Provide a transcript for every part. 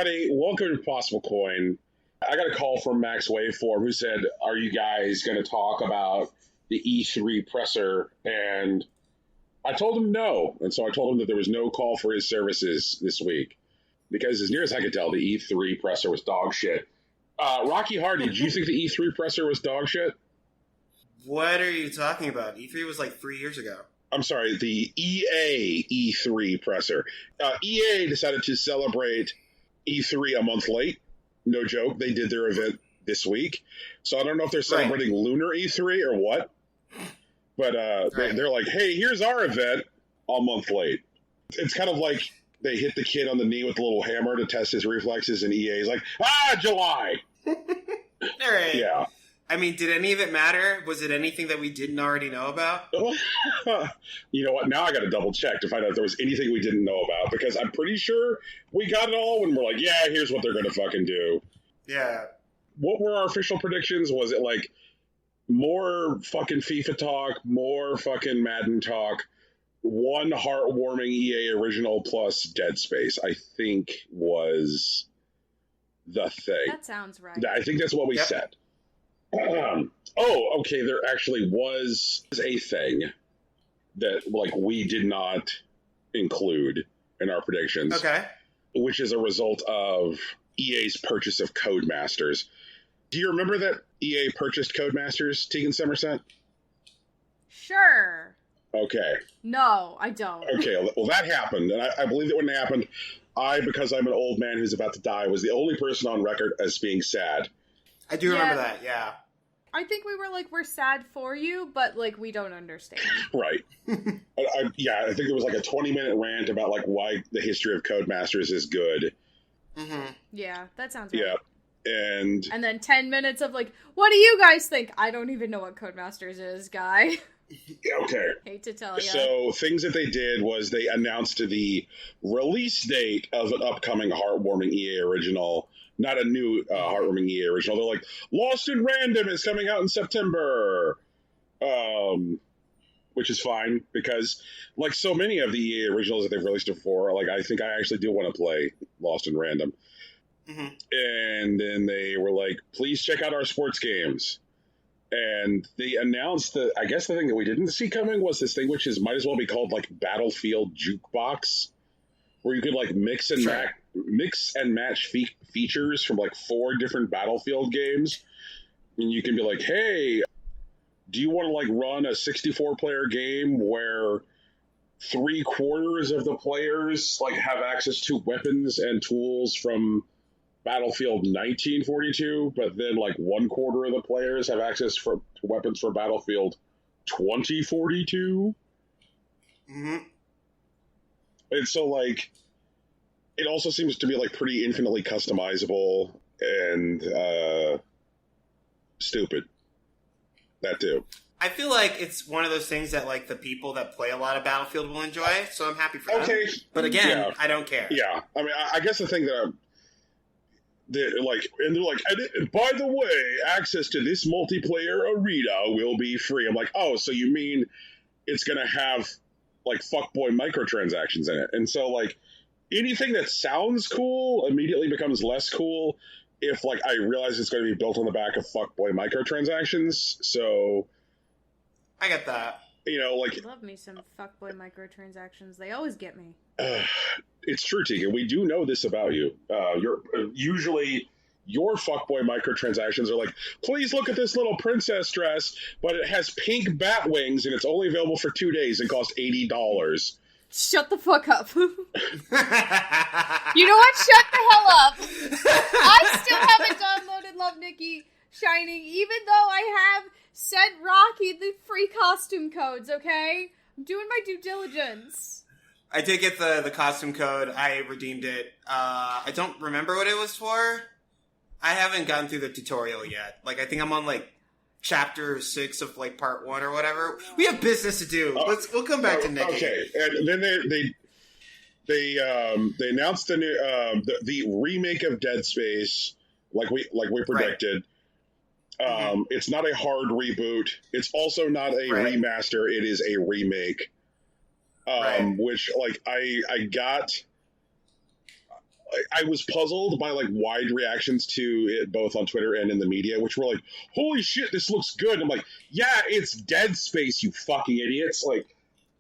everybody. Welcome to Possible Coin. I got a call from Max Waveform who said, are you guys going to talk about the E3 presser? And I told him no. And so I told him that there was no call for his services this week. Because as near as I could tell, the E3 presser was dog shit. Rocky Hardy, did you think the E3 presser was dog shit? What are you talking about? E3 was like 3 years ago. I'm sorry, the EA E3 presser. EA decided to celebrate E3 a month late. No joke. They did their event this week. So I don't know if they're celebrating Lunar E3 or what. But they're like, hey, here's our event a month late. It's kind of like they hit the kid on the knee with a little hammer to test his reflexes, and EA's like, July! All right. Yeah. I mean, did any of it matter? Was it anything that we didn't already know about? You know what? Now I got to double check to find out if there was anything we didn't know about, because I'm pretty sure we got it all when we're like, yeah, here's what they're going to fucking do. Yeah. What were our official predictions? Was it like more fucking FIFA talk, more fucking Madden talk, one heartwarming EA original plus Dead Space, I think was the thing. That sounds right. I think that's what we said. Okay, there actually was a thing that like we did not include in our predictions. Okay. Which is a result of EA's purchase of Codemasters. Do you remember that EA purchased Codemasters, Tegan Somerset? Sure. Okay. No, I don't. Okay, well that happened, and I believe that when it happened, because I'm an old man who's about to die, was the only person on record as being sad. I do remember that, yeah. I think we were like, we're sad for you, but like, we don't understand. Right. I think it was like a 20-minute rant about like why the history of Codemasters is good. Mm-hmm. Yeah, that sounds right. Yeah. And then 10 minutes of like, what do you guys think? I don't even know what Codemasters is, guy. Okay. Hate to tell you. So things that they did was they announced the release date of an upcoming heartwarming EA original. Not a new heartwarming EA original. They're like, Lost in Random is coming out in September. Which is fine, because like so many of the EA originals that they've released before, like I think I actually do want to play Lost in Random. Mm-hmm. And then they were like, please check out our sports games. And they announced that, I guess the thing that we didn't see coming was this thing which might as well be called like Battlefield Jukebox, where you could like mix and match features from like 4 different Battlefield games. And you can be like, hey, do you want to like run a 64-player game where 3/4 of the players like have access to weapons and tools from Battlefield 1942, but then like 1/4 of the players have access to weapons for Battlefield 2042? Mm-hmm. And so like it also seems to be like pretty infinitely customizable and stupid. That too. I feel like it's one of those things that like the people that play a lot of Battlefield will enjoy, so I'm happy for them. But again, I don't care. Yeah. I mean, I guess the thing that they're like, and by the way, access to this multiplayer arena will be free. I'm like, oh, so you mean it's going to have like fuckboy microtransactions in it? And so like anything that sounds cool immediately becomes less cool if like I realize it's going to be built on the back of fuckboy microtransactions. So I get that. You know, like I love me some fuckboy microtransactions. They always get me. It's true, Tegan. We do know this about you. Usually your fuckboy microtransactions are like, please look at this little princess dress, but it has pink bat wings and it's only available for 2 days and costs $80. Shut the fuck up. You know what? Shut the hell up. I still haven't downloaded Love Nikki Shining, even though I have sent Rocky the free costume codes, okay? I'm doing my due diligence. I did get the costume code. I redeemed it. I don't remember what it was for. I haven't gotten through the tutorial yet. Like, I think I'm on, like, chapter 6 of, like, part 1 or whatever. We have business to do. We'll come back to Nikki. Okay, and then they announced the new the remake of Dead Space, like we predicted. Right. It's not a hard reboot. It's also not a remaster. It is a remake. Which like I got I was puzzled by like wide reactions to it both on Twitter and in the media, which were like, "Holy shit, this looks good!" I'm like, "Yeah, it's Dead Space, you fucking idiots!" Like,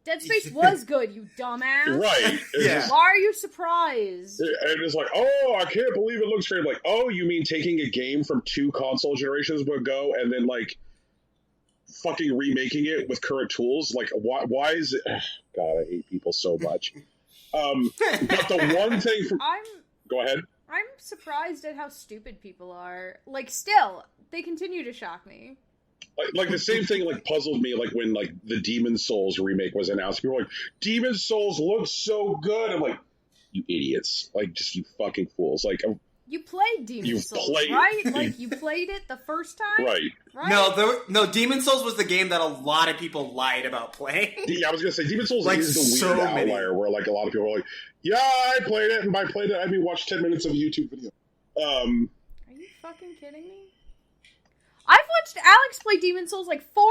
Dead Space was good, you dumbass. right? Yeah. Why are you surprised? And it's like, "Oh, I can't believe it looks great." I'm like, "Oh, you mean taking a game from 2 console generations ago and then like fucking remaking it with current tools? Like, why is it?" God, I hate people so much. But the one thing from go ahead. I'm surprised at how stupid people are. Like, still, they continue to shock me. Like the same thing like puzzled me like when like the Demon's Souls remake was announced. People were like, Demon's Souls looks so good. I'm like, you idiots. Like, just you fucking fools. Like, you played Demon's Souls, right? Like, you played it the first time? Right. No, Demon's Souls was the game that a lot of people lied about playing. Yeah, I was going to say, Demon's Souls like, is the weird outlier where like a lot of people are like, yeah, I played it, and by played it, I mean watched 10 minutes of a YouTube video. Are you fucking kidding me? I've watched Alex play Demon's Souls like 4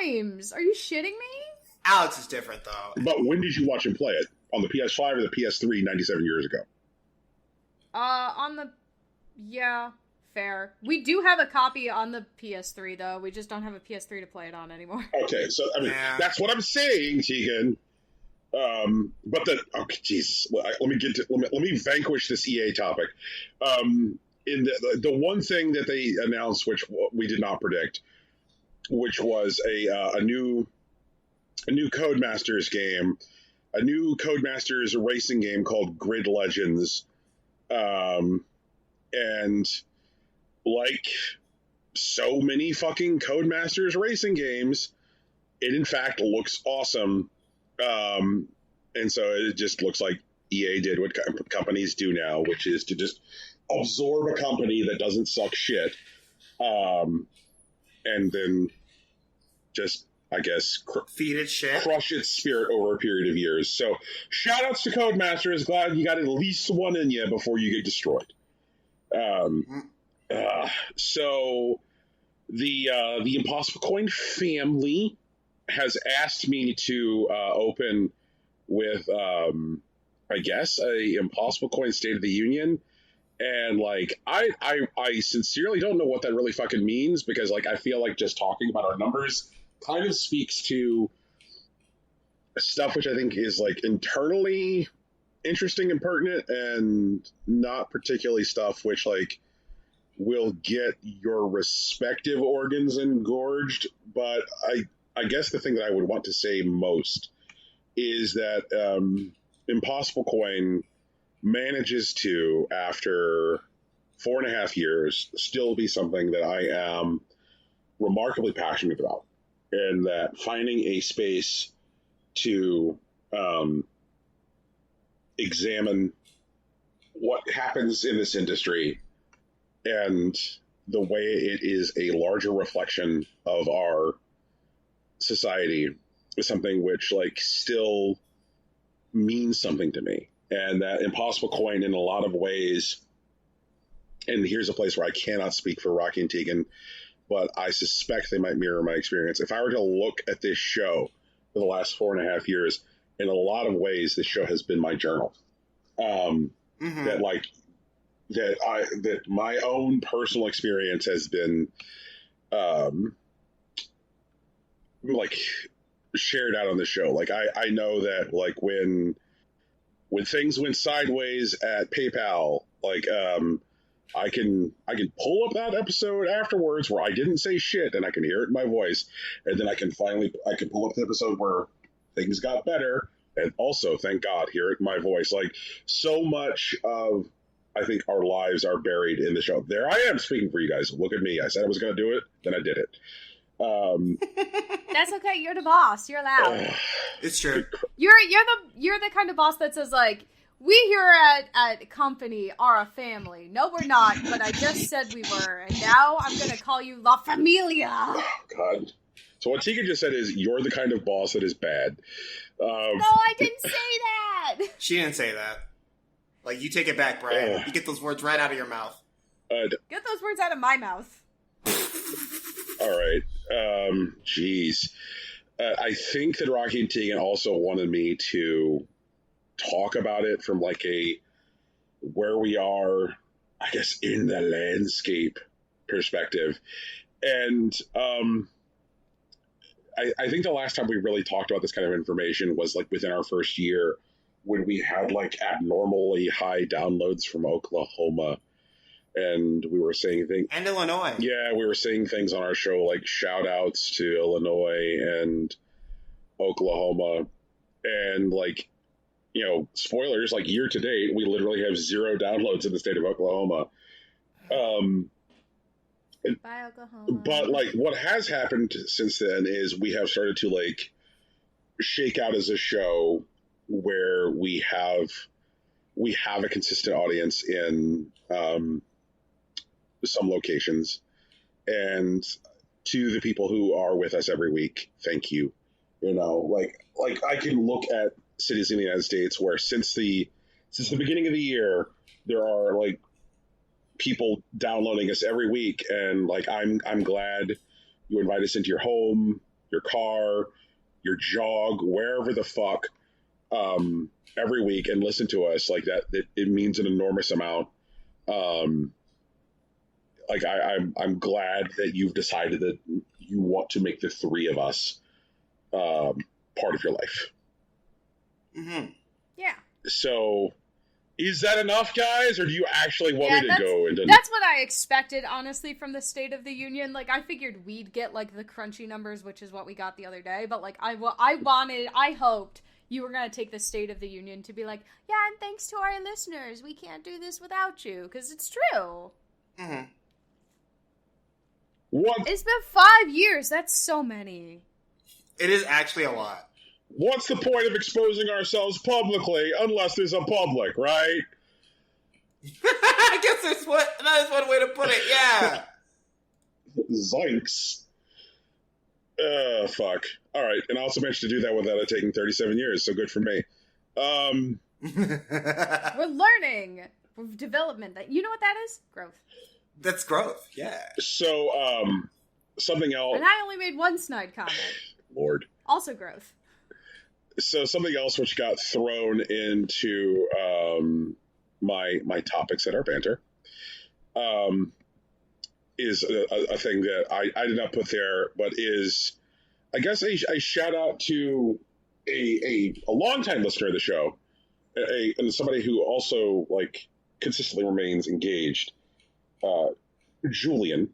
times. Are you shitting me? Alex is different, though. But when did you watch him play it? On the PS5 or the PS3 97 years ago? Yeah, fair. We do have a copy on the PS3, though. We just don't have a PS3 to play it on anymore. Okay, so, I mean, that's what I'm saying, Tegan. But okay, Jesus, let me vanquish this EA topic. In the one thing that they announced, which we did not predict, which was a new Codemasters game, a new Codemasters racing game called Grid Legends, and like so many fucking Codemasters racing games, it in fact looks awesome. And so it just looks like EA did what companies do now, which is to just absorb a company that doesn't suck shit, and then just, I guess, feed it shit, crush its spirit over a period of years. So, shout outs to Codemasters. Glad you got at least one in you before you get destroyed. So the Impossible Coin family has asked me to open with, I guess, a Impossible Coin State of the Union. And, like, I sincerely don't know what that really fucking means, because, like, I feel like just talking about our numbers kind of speaks to stuff which I think is, like, internally interesting and pertinent, and not particularly stuff which, like, will get your respective organs engorged. But I guess the thing that I would want to say most is that Impossible Coin manages to, after 4.5 years, still be something that I am remarkably passionate about. And that finding a space to examine what happens in this industry and the way it is a larger reflection of our society is something which, like, still means something to me. And that Impossible Coin, in a lot of ways, and here's a place where I cannot speak for Rocky and Tegan, but I suspect they might mirror my experience. If I were to look at this show for the last 4.5 years, in a lot of ways, this show has been my journal. That my own personal experience has been, like, shared out on the show. Like, I know that, like, when things went sideways at PayPal, like, I can pull up that episode afterwards where I didn't say shit and I can hear it in my voice, and then I can pull up the episode where things got better and also, thank God, hear it in my voice. Like, so much of, I think, our lives are buried in the show. There I am speaking for you guys. Look at me. I said I was going to do it, then I did it. That's okay. You're the boss. You're allowed. It's true. You're the kind of boss that says, like, we here at company are a family. No, we're not, but I just said we were, and now I'm gonna call you La Familia. Oh, God. So what Tika just said is, you're the kind of boss that is bad. No, I didn't say that. She didn't say that. Like, you take it back, Brian. You get those words right out of your mouth. Get those words out of my mouth. All right. Jeez. I think that Rocky and Tegan also wanted me to talk about it from, like, a where we are, I guess, in the landscape perspective. And I think the last time we really talked about this kind of information was like within our first year, when we had like abnormally high downloads from Oklahoma, and we were saying things. And Illinois. Yeah, we were saying things on our show like shout outs to Illinois and Oklahoma, and like, you know, spoilers, like year to date, we literally have 0 downloads in the state of Oklahoma. Bye, Oklahoma. But like what has happened since then is we have started to like shake out as a show where we have a consistent audience in some locations. And to the people who are with us every week, thank you. You know, like I can look at cities in the United States where since the beginning of the year, there are like people downloading us every week, and like I'm glad you invite us into your home, your car, your jog, wherever the fuck, every week, and listen to us like that. It means an enormous amount. Like I'm glad that you've decided that you want to make the 3 of us part of your life. Mm-hmm. Yeah. So, is that enough, guys, or do you actually want me to go into? That's what I expected, honestly, from the State of the Union. Like, I figured we'd get like the crunchy numbers, which is what we got the other day. But like, I hoped you were gonna take the State of the Union to be like, yeah, and thanks to our listeners, we can't do this without you, because it's true. Mm-hmm. What? It's been 5 years. That's so many. It is actually a lot. What's the point of exposing ourselves publicly unless there's a public, right? I guess that is one way to put it, yeah. Zoinks. Fuck. All right, and I also managed to do that without it taking 37 years, so good for me. We're learning. Development. You know what that is? Growth. That's growth, yeah. So, something else. And I only made one snide comment. Lord. Also growth. So something else which got thrown into my topics at our banter is a thing that I did not put there, but is, I guess, a shout out to a longtime listener of the show, and somebody who also like consistently remains engaged, Julian,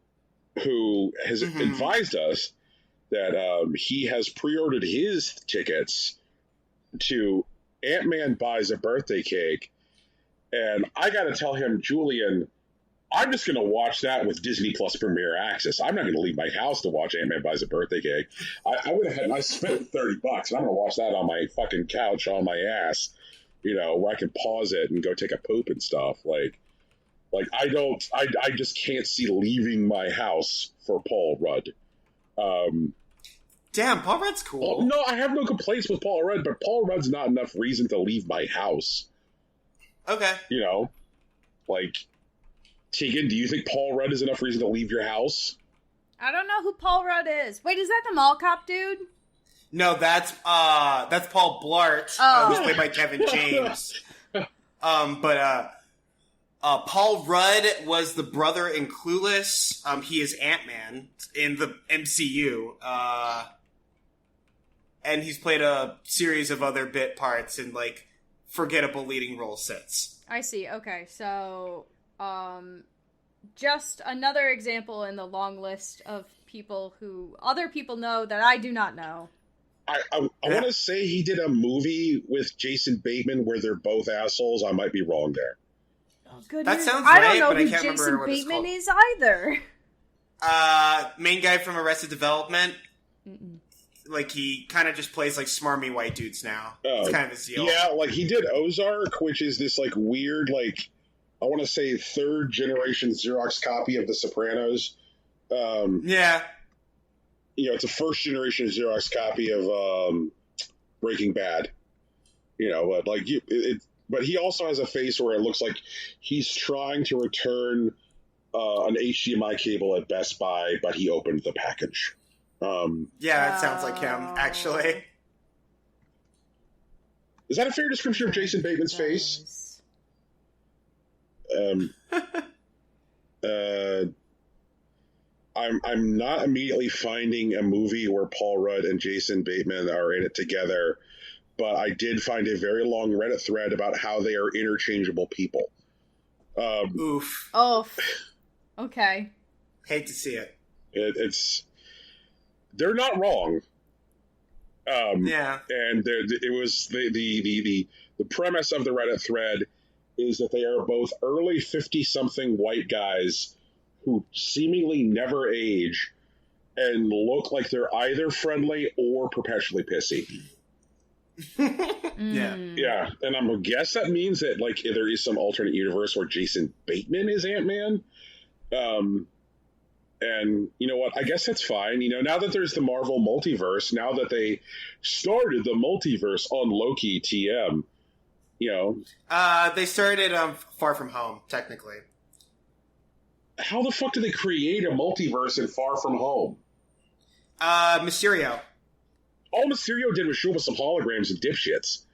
who has advised us that he has pre-ordered his tickets to Ant-Man Buys a Birthday Cake, and I gotta tell him, Julian, I'm just gonna watch that with Disney Plus Premier Access. I'm not gonna leave my house to watch Ant-Man Buys a Birthday Cake. I went ahead and I spent $30, and I'm gonna watch that on my fucking couch on my ass, you know, where I can pause it and go take a poop and stuff. Like I just can't see leaving my house for Paul Rudd. Damn, Paul Rudd's cool. No, I have no complaints with Paul Rudd, but Paul Rudd's not enough reason to leave my house. Okay. You know? Like, Tegan, do you think Paul Rudd is enough reason to leave your house? I don't know who Paul Rudd is. Wait, is that the mall cop dude? No, that's Paul Blart, who's played by Kevin James. Paul Rudd was the brother in Clueless. He is Ant-Man in the MCU. And he's played a series of other bit parts in, like, forgettable leading role sets. I see. Okay, so, just another example in the long list of people who other people know that I do not know. I want to say he did a movie with Jason Bateman where they're both assholes. I might be wrong there. Oh, good. That sounds I right, don't know but I who can't Jason remember what it's Bateman called. is either. Main guy from Arrested Development. Mm-mm. Like, he kind of just plays, like, smarmy white dudes now. It's kind of his deal. Yeah, like, he did Ozark, which is this, like, weird, like, I want to say third-generation Xerox copy of The Sopranos. Yeah. You know, it's a first-generation Xerox copy of Breaking Bad. You know, but, like, but he also has a face where it looks like he's trying to return an HDMI cable at Best Buy, but he opened the package. Yeah, that sounds like him, actually. Is that a fair description of Jason Bateman's face? Um, I'm not immediately finding a movie where Paul Rudd and Jason Bateman are in it together, but I did find a very long Reddit thread about how they are interchangeable people. Oof. Oh, okay. Hate to see it. They're not wrong. Yeah. And it was the premise of the Reddit thread is that they are both early 50-something white guys who seemingly never age and look like they're either friendly or perpetually pissy. Yeah. Yeah, and I'm gonna guess that means that like there is some alternate universe where Jason Bateman is Ant-Man. And you know what? I guess that's fine. You know, now that there's the Marvel multiverse, now that they started the multiverse on Loki TM, you know, they started Far From Home, technically. how the fuck do they create a multiverse in Far From Home? Mysterio. All Mysterio did was show us some holograms and dipshits.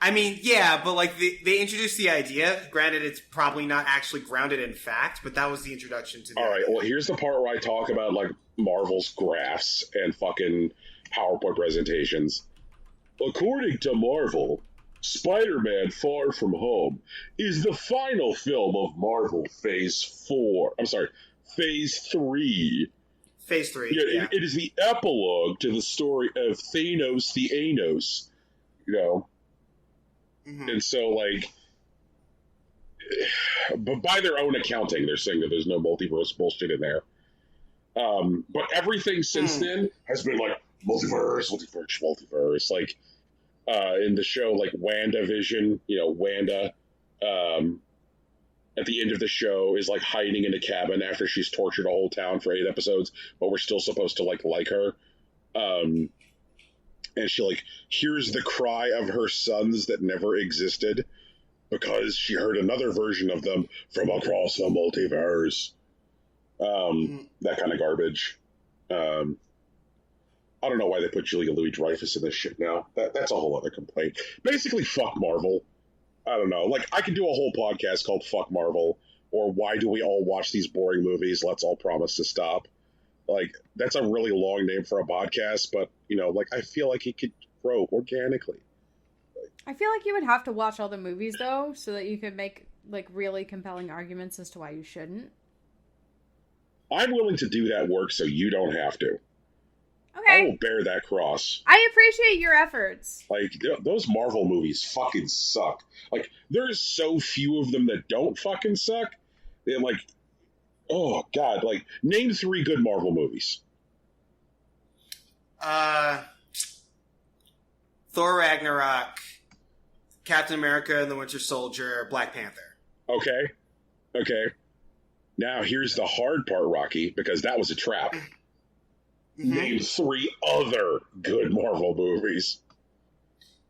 I mean, yeah, but like they introduced the idea. Granted, it's probably not actually grounded in fact, but that was the introduction to the All right, idea. well, here's the part where I talk about like Marvel's graphs and fucking PowerPoint presentations. According to Marvel, Spider-Man Far From Home is the final film of Marvel Phase 4. I'm sorry, Phase 3. Phase 3. Yeah, it is the epilogue to the story of Thanos the Anos. You know? Mm-hmm. And so, like, but by their own accounting, they're saying that there's no multiverse bullshit in there. But everything since then has been like, multiverse. Like, in the show, like WandaVision, you know, Wanda, at the end of the show is like hiding in a cabin after she's tortured a whole town for 8 episodes, but we're still supposed to like her. And she like hears the cry of her sons that never existed because she heard another version of them from across the multiverse. That kind of garbage. I don't know why they put Julia Louis-Dreyfus in this shit now. That's a whole other complaint. Basically, fuck Marvel. I don't know. Like, I could do a whole podcast called Fuck Marvel, or Why Do We All Watch These Boring Movies? Let's All Promise to Stop. Like, that's a really long name for a podcast, but, you know, like, I feel like it could grow organically. I feel like you would have to watch all the movies, though, so that you could make, like, really compelling arguments as to why you shouldn't. I'm willing to do that work so you don't have to. Okay. I will bear that cross. I appreciate your efforts. Like, those Marvel movies fucking suck. Like, there's so few of them that don't fucking suck. They're like, oh, God. Like, name 3 good Marvel movies. Thor Ragnarok, Captain America and the Winter Soldier, Black Panther. Okay. Now, here's the hard part, Rocky, because that was a trap. Mm-hmm. Name 3 other good Marvel movies.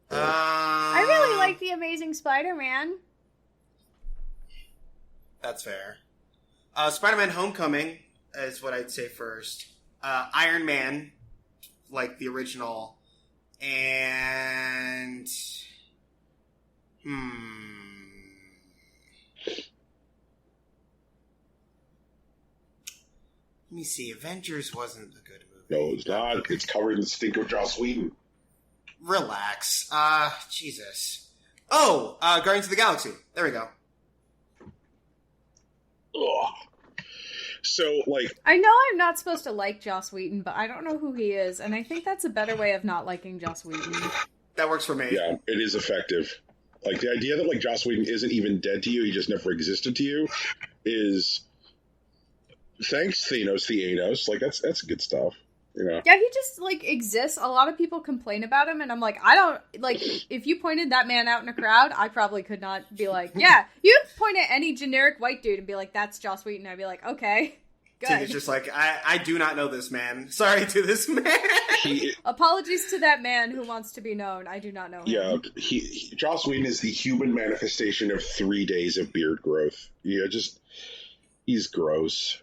I really like The Amazing Spider-Man. That's fair. Spider-Man Homecoming is what I'd say first. Iron Man, like the original. And... Let me see. Avengers wasn't a good movie. No, it's not. It's covered in the stink of Joss Whedon. Relax. Jesus. Oh, Guardians of the Galaxy. There we go. Ugh. So, like... I know I'm not supposed to like Joss Whedon, but I don't know who he is, and I think that's a better way of not liking Joss Whedon. That works for me. Yeah, it is effective. Like, the idea that, like, Joss Whedon isn't even dead to you, he just never existed to you, is... Thanks, Thanos the Anos. Like, that's good stuff. You know? Yeah, he just, like, exists. A lot of people complain about him, and I'm like, I don't... Like, if you pointed that man out in a crowd, I probably could not be like, yeah. You point at any generic white dude and be like, that's Joss Whedon. I'd be like, okay, good. It's just like, I do not know this man. Sorry to this man. Apologies to that man who wants to be known. I do not know him. Yeah, Joss Whedon is the human manifestation of 3 days of beard growth. Yeah, just... He's gross.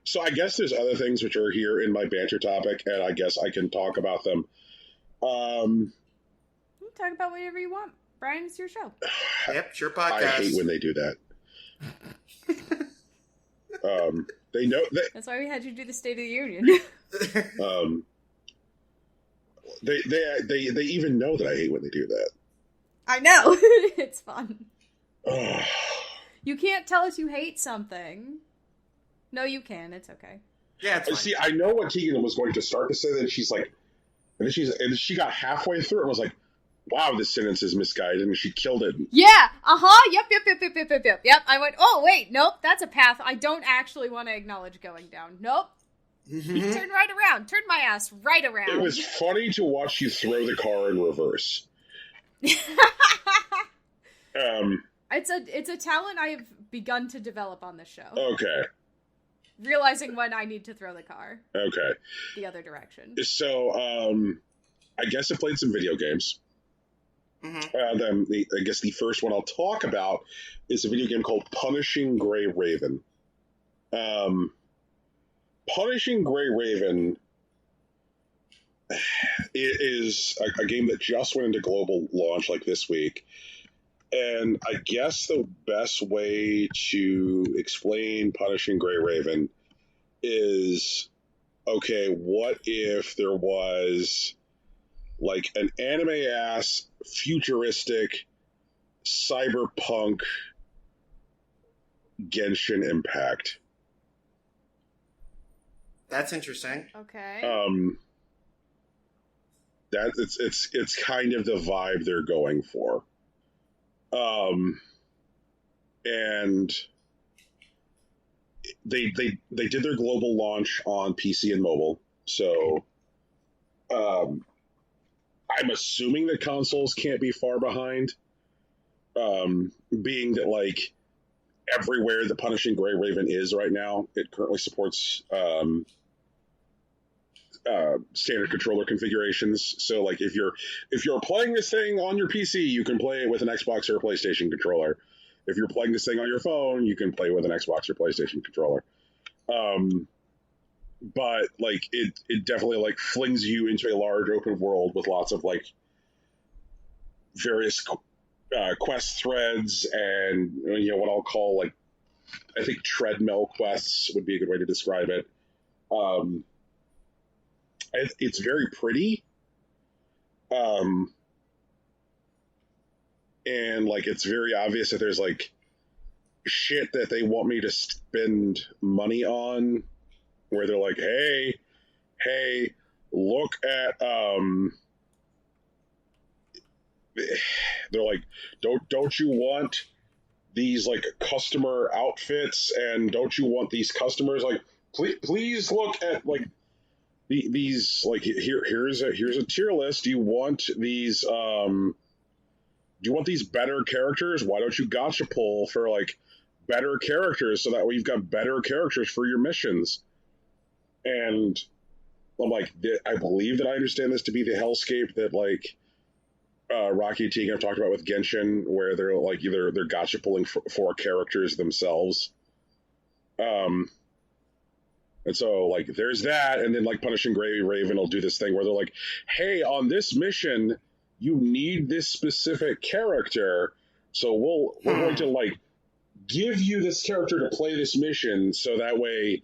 So I guess there's other things which are here in my banter topic, and I guess I can talk about them. You can talk about whatever you want. Brian, it's your show. Yep, sure podcast. I hate when they do that. They know that. That's why we had you do the State of the Union. They even know that I hate when they do that. I know. It's fun. You can't tell us you hate something. No, you can. It's okay. Yeah, it's fine. See, I know what Keegan was going to start to say. That she's like, and she got halfway through and was like, "Wow, this sentence is misguided," and she killed it. Yeah. Yep. I went, oh wait, nope. That's a path I don't actually want to acknowledge going down. Nope. Turn right around. Turn my ass right around. It was funny to watch you throw the car in reverse. It's a talent I have begun to develop on this show. Okay. Realizing when I need to throw the car. Okay. The other direction. So, I guess I played some video games. Mm-hmm. I guess the first one I'll talk about is a video game called Punishing Gray Raven. Punishing Gray Raven is a game that just went into global launch like this week. And I guess the best way to explain Punishing Gray Raven is, okay, what if there was like an anime-ass, futuristic, cyberpunk Genshin Impact? That's interesting. Okay. It's kind of the vibe they're going for. And they did their global launch on PC and mobile. So, I'm assuming that consoles can't be far behind. Being that like everywhere the Punishing Gray Raven is right now, it currently supports standard controller configurations. So like if you're playing this thing on your PC, you can play it with an Xbox or a PlayStation controller. If you're playing this thing on your phone, you can play with an Xbox or PlayStation controller. But like it definitely like flings you into a large open world with lots of like various quest threads and what I'll call like, I think treadmill quests would be a good way to describe it. It's very pretty. And like it's very obvious that there's like shit that they want me to spend money on, where they're like, hey, look at they're like, don't you want these like customer outfits, and don't you want these customers, like please look at like these, like here's a tier list. Do you want these better characters? Why don't you gacha pull for like better characters, so that way you've got better characters for your missions? And I'm like, I believe that I understand this to be the hellscape that like Rocky and Tegan have talked about with Genshin, where they're like either they're gacha pulling for characters themselves. And so like there's that, and then like Punishing Gray Raven will do this thing where they're like, hey, on this mission you need this specific character, so we're going to like give you this character to play this mission, so that way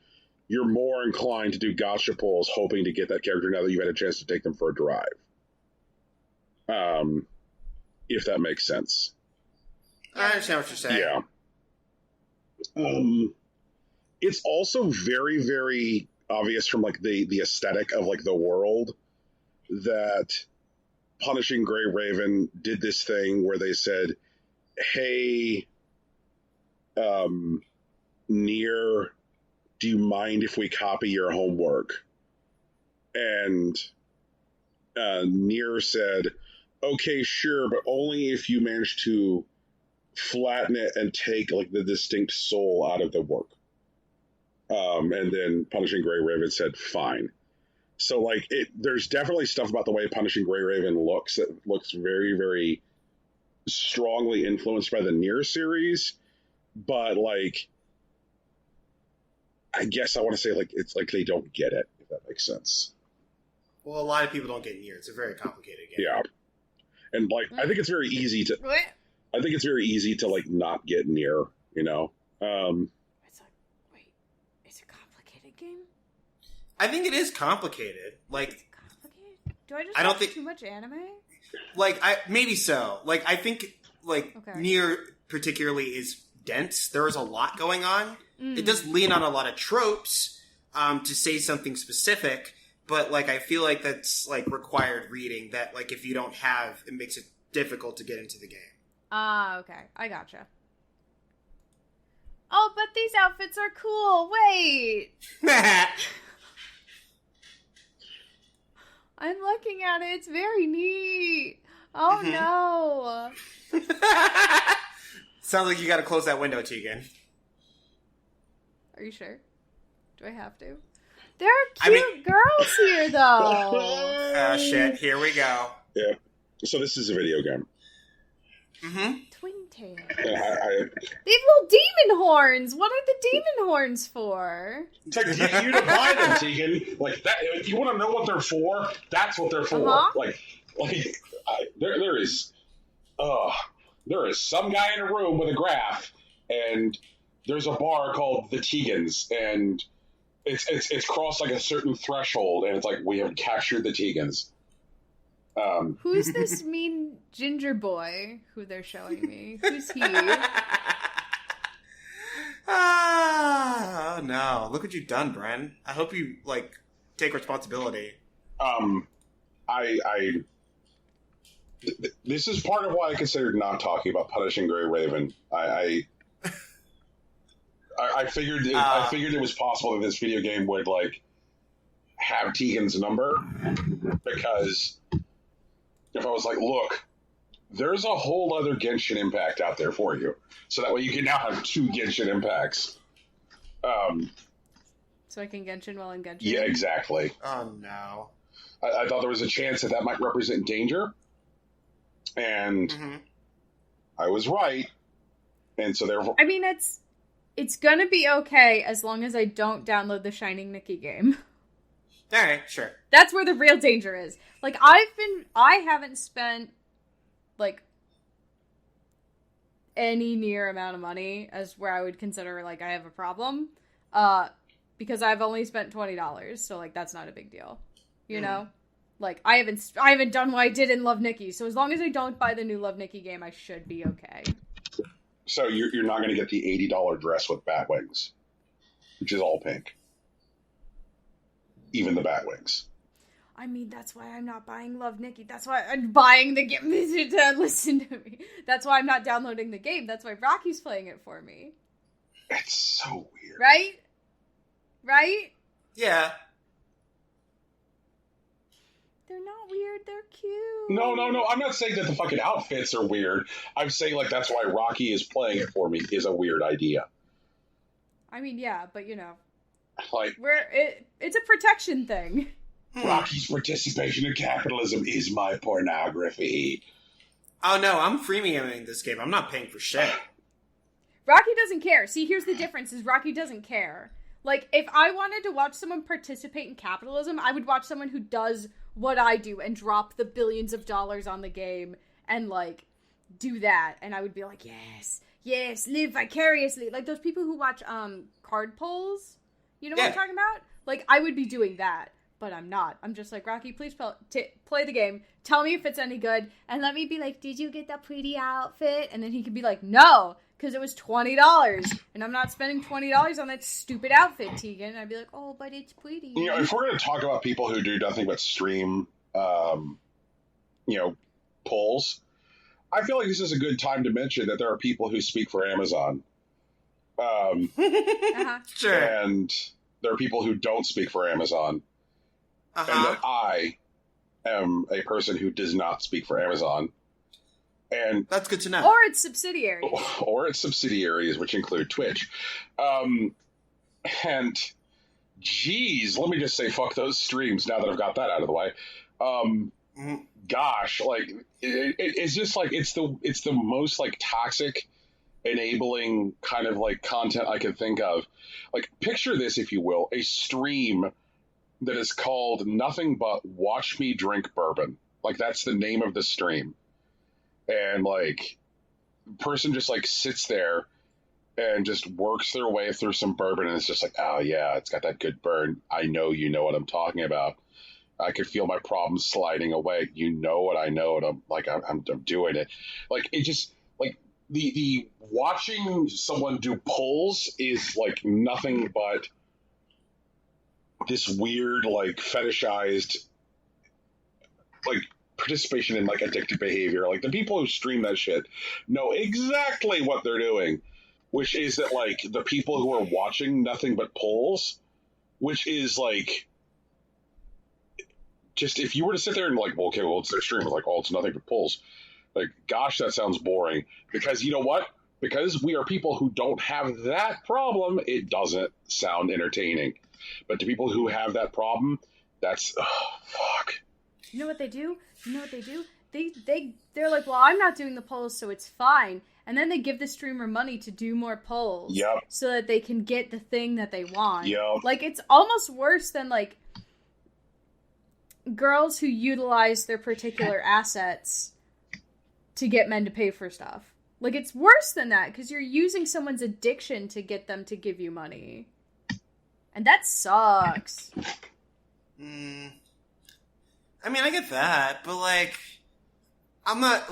you're more inclined to do gacha pulls, hoping to get that character now that you've had a chance to take them for a drive. If that makes sense. I understand what you're saying. Yeah. It's also very, very obvious from like the aesthetic of like the world that Punishing Gray Raven did this thing where they said, hey, Nier, do you mind if we copy your homework? And Nier said, okay, sure, but only if you manage to flatten it and take like the distinct soul out of the work. And then Punishing Gray Raven said, fine. So like there's definitely stuff about the way Punishing Gray Raven looks that looks very, very strongly influenced by the Nier series, but like I guess I want to say like it's like they don't get it, if that makes sense. Well, a lot of people don't get Nier. It's a very complicated game. Yeah. And like, I think it's very easy to. What? I think it's very easy to like not get near. You know. Wait, it's a complicated game. I think it is complicated. Like, Is it complicated? Do I just I don't watch think- too much anime? like maybe so. Like, I think like Okay. Nier particularly is dense. There is a lot going on. Mm. It does lean on a lot of tropes to say something specific, but like I feel like that's like required reading that like if you don't have, it makes it difficult to get into the game. Ah, okay. I gotcha. Oh, but these outfits are cool. Wait. I'm looking at it. It's very neat. Oh, no. Sounds like you got to close that window, Tegan. Are you sure? Do I have to? There are cute girls here, though. Oh shit! Here we go. Yeah. So this is a video game. Mm-hmm. Twin tail. And They have little demon horns. What are the demon horns for? it's like you to buy them, Tegan. Like that. If you want to know what they're for, that's what they're for. Uh-huh. There is some guy in a room with a graph, and there's a bar called the Tegans, and it's crossed like a certain threshold, and it's like we have captured the Tegans. Who's this mean ginger boy who they're showing me? Who's he? Oh no! Look what you've done, Bren. I hope you like take responsibility. This is part of why I considered not talking about Punishing Grey Raven. I figured it was possible that this video game would like have Tegan's number, because if I was like, look, there's a whole other Genshin Impact out there for you, so that way you can now have 2 Genshin Impacts. So I can Genshin while I'm Genshin? Yeah, exactly. Oh no! I thought there was a chance that might represent danger, and I was right, and so therefore, I mean, it's gonna be okay as long as I don't download the Shining Nikki game. All right, sure. That's where the real danger is. Like, I haven't spent, like, any near amount of money as where I would consider, like, I have a problem. Because I've only spent $20, so, like, that's not a big deal. You know? Like, I haven't done what I did in Love Nikki, so as long as I don't buy the new Love Nikki game, I should be okay. so you're not going to get the $80 dress with bat wings, which is all pink. Even the bat wings. I mean, that's why I'm not buying Love Nikki. That's why I'm buying the game. Listen to me. That's why I'm not downloading the game. That's why Rocky's playing it for me. It's so weird. Right? Right? Yeah. They're not weird. They're cute. No. I'm not saying that the fucking outfits are weird. I'm saying, like, that's why Rocky is playing it for me is a weird idea. I mean, yeah, but you know, Like, it's a protection thing. Rocky's participation in capitalism is my pornography. Oh no, I'm freemiuming this game. I'm not paying for shit. Rocky doesn't care. See, here's the difference: is Rocky doesn't care. Like, if I wanted to watch someone participate in capitalism, I would watch someone who does what I do and drop the billions of dollars on the game and, like, do that. And I would be like, yes, live vicariously. Like, those people who watch, card polls. You know what I'm talking about? Like, I would be doing that. But I'm not. I'm just like, Rocky, please play the game. Tell me if it's any good. And let me be like, did you get that pretty outfit? And then he could be like, no, because it was $20. And I'm not spending $20 on that stupid outfit, Tegan. And I'd be like, oh, but it's pretty. You know, if we're going to talk about people who do nothing but stream, polls, I feel like this is a good time to mention that there are people who speak for Amazon. Sure. And there are people who don't speak for Amazon. And that I am a person who does not speak for Amazon. And that's good to know. Or its subsidiaries. Or its subsidiaries, which include Twitch. And, geez, let me just say fuck those streams now that I've got that out of the way. Gosh, like, it's just like, it's the most, like, toxic, enabling kind of, like, content I can think of. Like, picture this, if you will, a stream that is called nothing but Watch Me Drink Bourbon. Like, that's the name of the stream. and like the person just like sits there and just works their way through some bourbon, and it's just like, oh yeah, it's got that good burn. I know you know what I'm talking about. I could feel my problems sliding away. You know what I know, and I'm doing it. Like it just like the watching someone do pulls is like nothing but this weird like fetishized like participation in like addictive behavior. Like the people who stream that shit know exactly what they're doing, which is that like the people who are watching nothing but pulls, which is like just if you were to sit there and like, well, okay, well, it's their stream, it's like, oh, it's nothing but pulls. Like, gosh, that sounds boring. Because you know what? Because we are people who don't have that problem, it doesn't sound entertaining. But to people who have that problem, that's fuck. You know what they do? They're like, well, I'm not doing the polls, so it's fine. And then they give the streamer money to do more polls. Yep. So that they can get the thing that they want. Yep. Like, it's almost worse than, like, girls who utilize their particular assets to get men to pay for stuff. Like, it's worse than that, because you're using someone's addiction to get them to give you money. And that sucks. I mean, I get that, but like, I'm not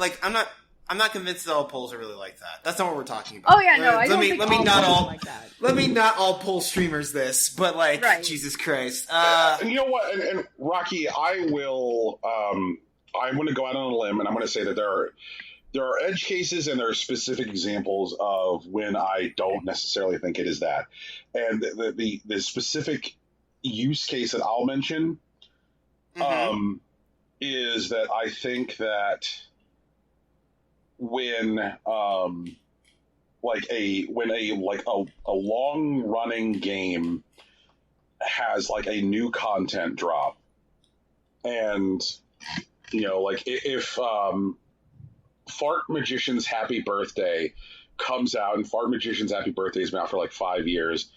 convinced that all polls are really like that. That's not what we're talking about. Oh yeah, no, I don't think all polls are like that. Let me not all poll streamers this, but like, right. Jesus Christ. And you know what? And Rocky, I will. I'm going to go out on a limb, and I'm going to say that there are edge cases and there are specific examples of when I don't necessarily think it is that. And the specific use case that I'll mention is that I think that when a long running game has like a new content drop, and you know, like if Fart Magician's Happy Birthday comes out, and Fart Magician's Happy Birthday has been out for like 5 years,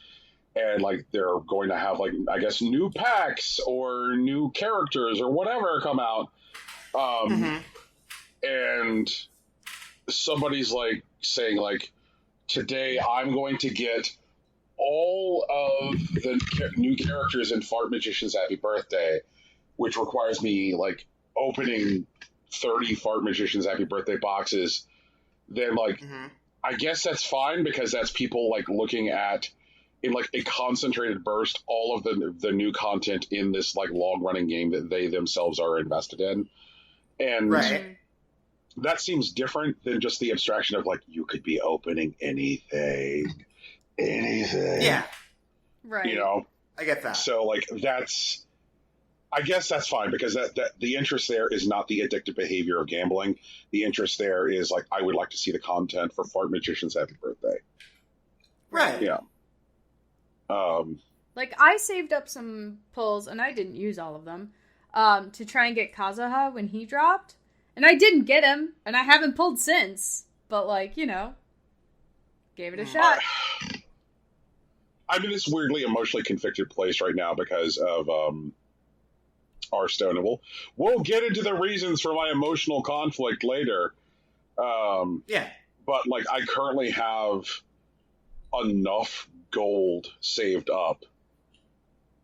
and like they're going to have like, I guess, new packs or new characters or whatever come out, and somebody's like saying like, today I'm going to get all of the new characters in Fart Magician's Happy Birthday, which requires me like opening 30 Fart Magician's Happy Birthday boxes, then like I guess that's fine, because that's people like looking at in like a concentrated burst all of the new content in this like long running game that they themselves are invested in. And that seems different than just the abstraction of like, you could be opening anything. Yeah. Right. You know? I get that. So like I guess that's fine, because that the interest there is not the addictive behavior of gambling. The interest there is like, I would like to see the content for Fart Magician's Happy Birthday. Right. Yeah. Like, I saved up some pulls, and I didn't use all of them, to try and get Kazuha when he dropped. And I didn't get him, and I haven't pulled since. But, like, you know, gave it a shot. I'm in this weirdly emotionally conflicted place right now because of Hearthstone. And we'll get into the reasons for my emotional conflict later. Yeah. But, like, I currently have enough gold saved up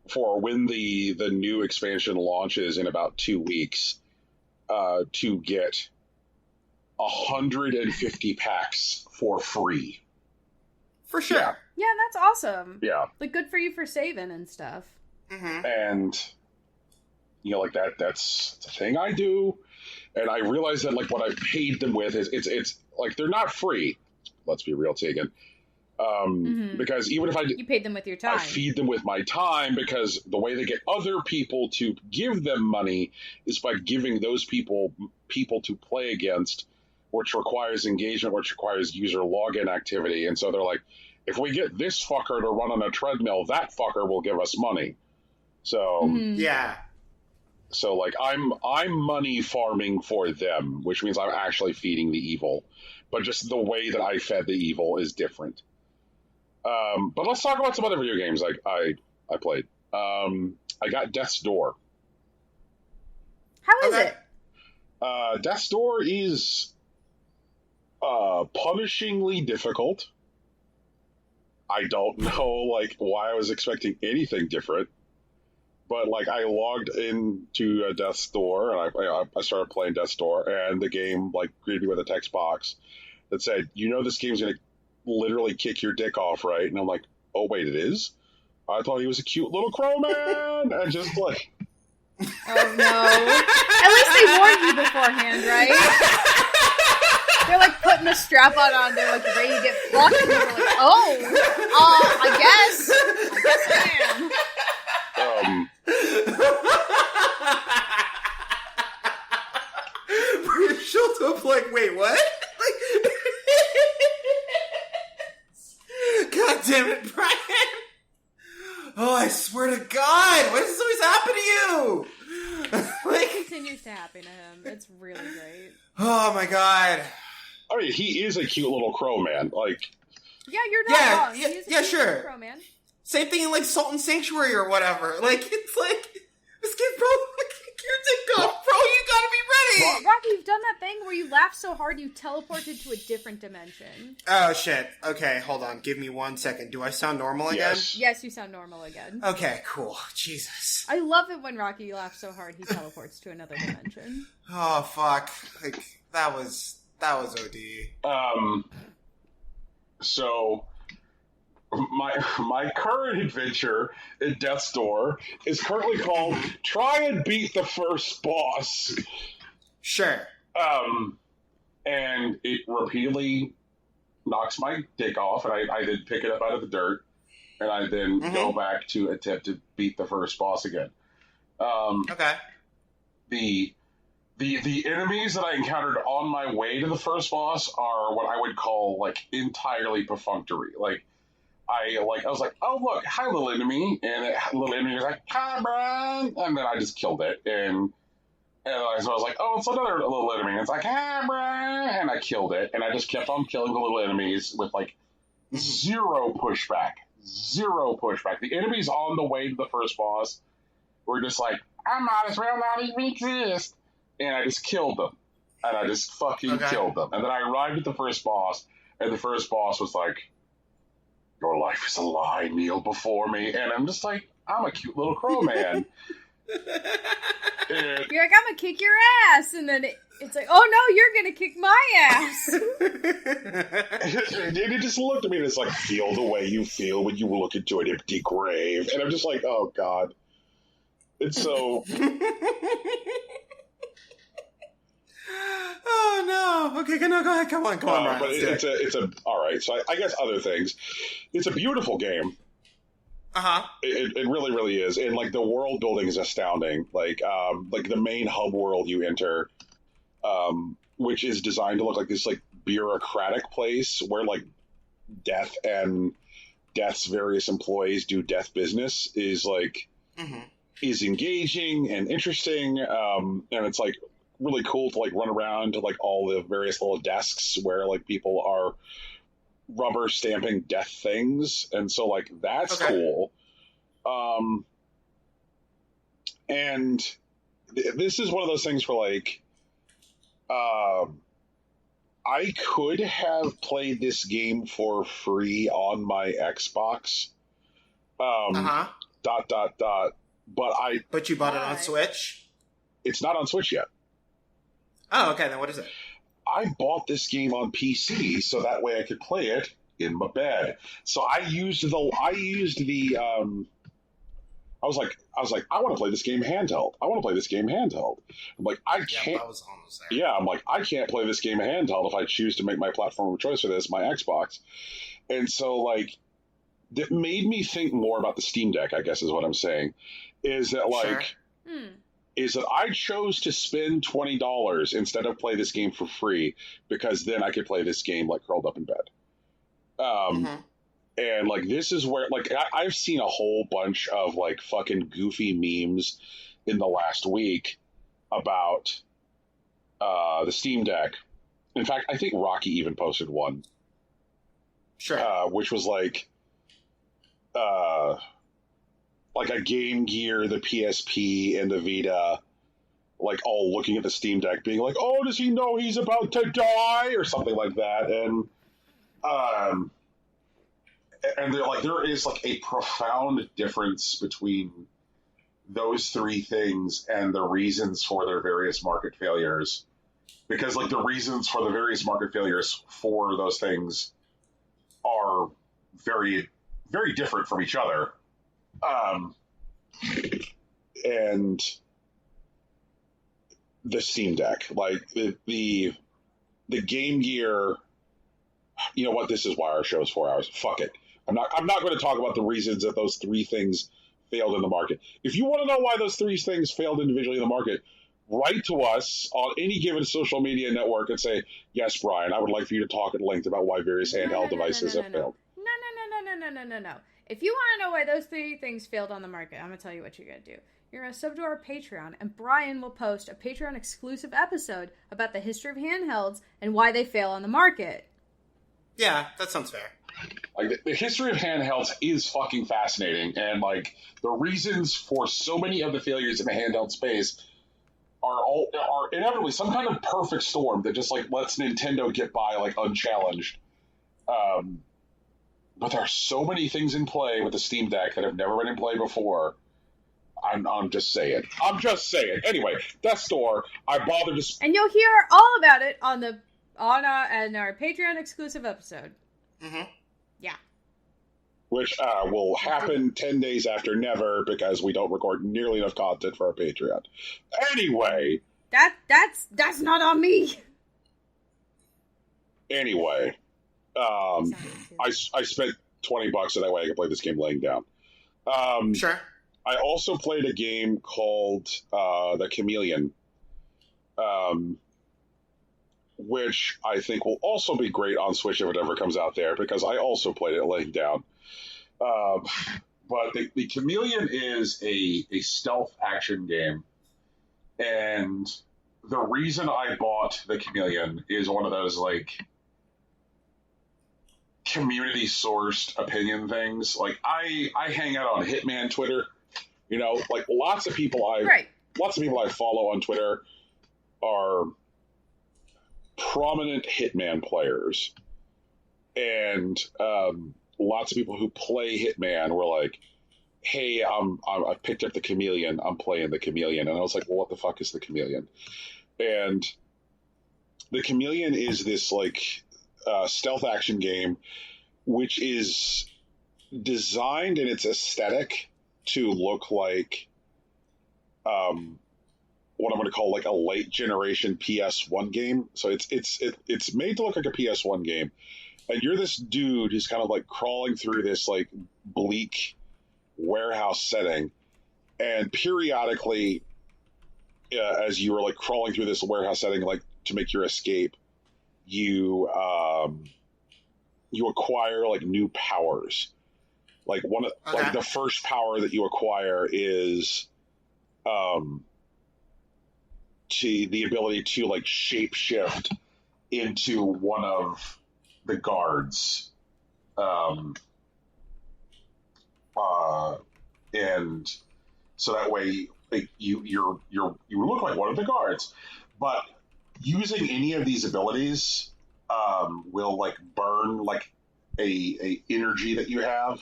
for when the new expansion launches in about 2 weeks to get 150 packs for free. For sure. Yeah, that's awesome. Yeah. Like, good for you for saving and stuff. And, you know, like that's a thing I do. And I realize that, like, what I paid them with is it's like, they're not free. Let's be real, Tegan. Because even if you paid them with your time, I feed them with my time, because the way they get other people to give them money is by giving those people to play against, which requires engagement, which requires user login activity. And so they're like, if we get this fucker to run on a treadmill, that fucker will give us money. So yeah. So like I'm money farming for them, which means I'm actually feeding the evil. But just the way that I fed the evil is different. But let's talk about some other video games I played. I got Death's Door. How is it? Death's Door is Punishingly difficult. I don't know, like, why I was expecting anything different. But, like, I logged into Death's Door, and I started playing Death's Door, and the game, like, greeted me with a text box that said, this game's going to literally kick your dick off, right? And I'm like, oh, wait, it is? I thought he was a cute little crow man! And just, like... Oh, no. At least they warned you beforehand, right? They're, like, putting the strap on, they're, like, ready to get fucked, and they're like, I guess I am. Shelter, like, wait, what? Like, God damn it, Brian! Oh, I swear to God, why does this always happen to you? It continues to happen to him. It's really great. Oh my God. I mean, he is a cute little crow man. Like, yeah, you're not wrong. He's a cute sure. little crow man. Same thing in like Sultan Sanctuary or whatever. Like, it's like this kid, bro. Your dick off, bro. You gotta be ready. Rocky, you've done that thing where you laugh so hard you teleported to a different dimension. Oh shit. Okay, hold on. Give me 1 second. Do I sound normal again? Yes, you sound normal again. Okay, cool. Jesus. I love it when Rocky laughs so hard he teleports to another dimension. Oh fuck. Like that was OD. So my current adventure in Death's Door is currently called Try and Beat the First Boss. Sure. And it repeatedly knocks my dick off, and I then pick it up out of the dirt, and I then go back to attempt to beat the first boss again. Okay. The enemies that I encountered on my way to the first boss are what I would call, like, entirely perfunctory. Like, I was like, oh, look, hi, little enemy. And the little enemy was like, hi, Brian. And then I just killed it. And so I was like, oh, it's another little enemy. And it's like, hi, Brian. And I killed it. And I just kept on killing the little enemies with, like, zero pushback. Zero pushback. The enemies on the way to the first boss were just like, I might as well not even exist. And I just killed them. And I just fucking killed them. And then I arrived at the first boss. And the first boss was like, your life is a lie, kneel before me. And I'm just like, I'm a cute little crow man. You're like, I'm gonna kick your ass. And then it's like, oh no, you're gonna kick my ass. And it just looked at me and it's like, feel the way you feel when you look into an empty grave. And I'm just like, oh God. It's so... Oh no! Okay, no, go ahead. Come on, Brian. But it's a all right. So I guess other things. It's a beautiful game. It really, really is, and like the world building is astounding. Like the main hub world you enter, which is designed to look like this like bureaucratic place where like death and Death's various employees do death business is like is engaging and interesting, and it's like really cool to like run around to like all the various little desks where like people are rubber stamping death things, and so like that's cool. And this is one of those things where like I could have played this game for free on my Xbox. But you bought it on Switch? It's not on Switch yet. Oh, okay, then what is it? I bought this game on PC so that way I could play it in my bed. So I was like, I want to play this game handheld. I'm like, I can't. Yep, I was almost there. Yeah, I'm like, I can't play this game handheld if I choose to make my platform of choice for this, my Xbox. And so, like, that made me think more about the Steam Deck, I guess is what I'm saying. Is that, like, is that I chose to spend $20 instead of play this game for free because then I could play this game, like, curled up in bed. And, like, this is where, like, I've seen a whole bunch of, like, fucking goofy memes in the last week about the Steam Deck. In fact, I think Rocky even posted one. Which was, like a Game Gear, the PSP, and the Vita, like all looking at the Steam Deck, being like, "Oh, does he know he's about to die?" or something like that, and they're like, there is like a profound difference between those three things and the reasons for their various market failures, because like the reasons for the various market failures for those things are very, very different from each other. And the Steam Deck, like the Game Gear, you know what? This is why our show is 4 hours. Fuck it. I'm not going to talk about the reasons that those three things failed in the market. If you want to know why those three things failed individually in the market, write to us on any given social media network and say, "Yes, Brian, I would like for you to talk at length about why various handheld devices have failed." No. If you want to know why those three things failed on the market, I'm going to tell you what you're going to do. You're going to sub to our Patreon, and Brian will post a Patreon exclusive episode about the history of handhelds and why they fail on the market. Yeah, that sounds fair. Like the history of handhelds is fucking fascinating, and like the reasons for so many of the failures in the handheld space are inevitably some kind of perfect storm that just like lets Nintendo get by like unchallenged. But there are so many things in play with the Steam Deck that have never been in play before. I'm just saying. Anyway, that store, I bothered to... And you'll hear all about it on our Patreon exclusive episode. Mm-hmm. Yeah. Which will happen 10 days after Never, because we don't record nearly enough content for our Patreon. Anyway. That's not on me. Anyway. I spent $20 so that way I could play this game laying down. Sure. I also played a game called The Chameleon, which I think will also be great on Switch if it ever comes out there, because I also played it laying down. But the Chameleon is a stealth action game, and the reason I bought The Chameleon is one of those, like, community-sourced opinion things. Like, I hang out on Hitman Twitter. You know, like lots of people I follow on Twitter are prominent Hitman players, and lots of people who play Hitman were like, "Hey, I picked up the Chameleon. I'm playing the Chameleon," and I was like, "Well, what the fuck is the Chameleon?" And the Chameleon is this like stealth action game, which is designed in its aesthetic to look like what I'm going to call like a late generation PS1 game. So it's made to look like a PS1 game, and you're this dude who's kind of like crawling through this like bleak warehouse setting, and periodically, as you were like crawling through this warehouse setting, like to make your escape, you acquire like new powers. Like like the first power that you acquire is to the ability to like shape shift into one of the guards, and so that way like, you look like one of the guards. But using any of these abilities will like burn like a energy that you have.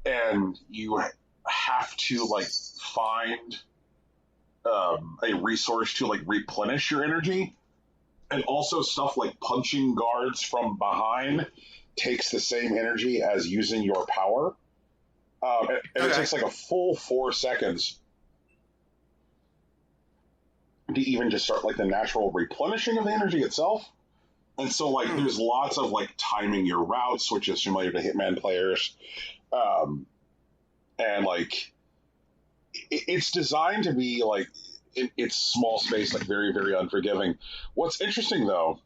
And you have to like find a resource to like replenish your energy, and also stuff like punching guards from behind takes the same energy as using your power, and it takes like a full 4 seconds to even just start like the natural replenishing of the energy itself. And so like there's lots of like timing your routes, which is familiar to Hitman players. And like it's designed to be like it's small space, like very, very unforgiving. What's interesting though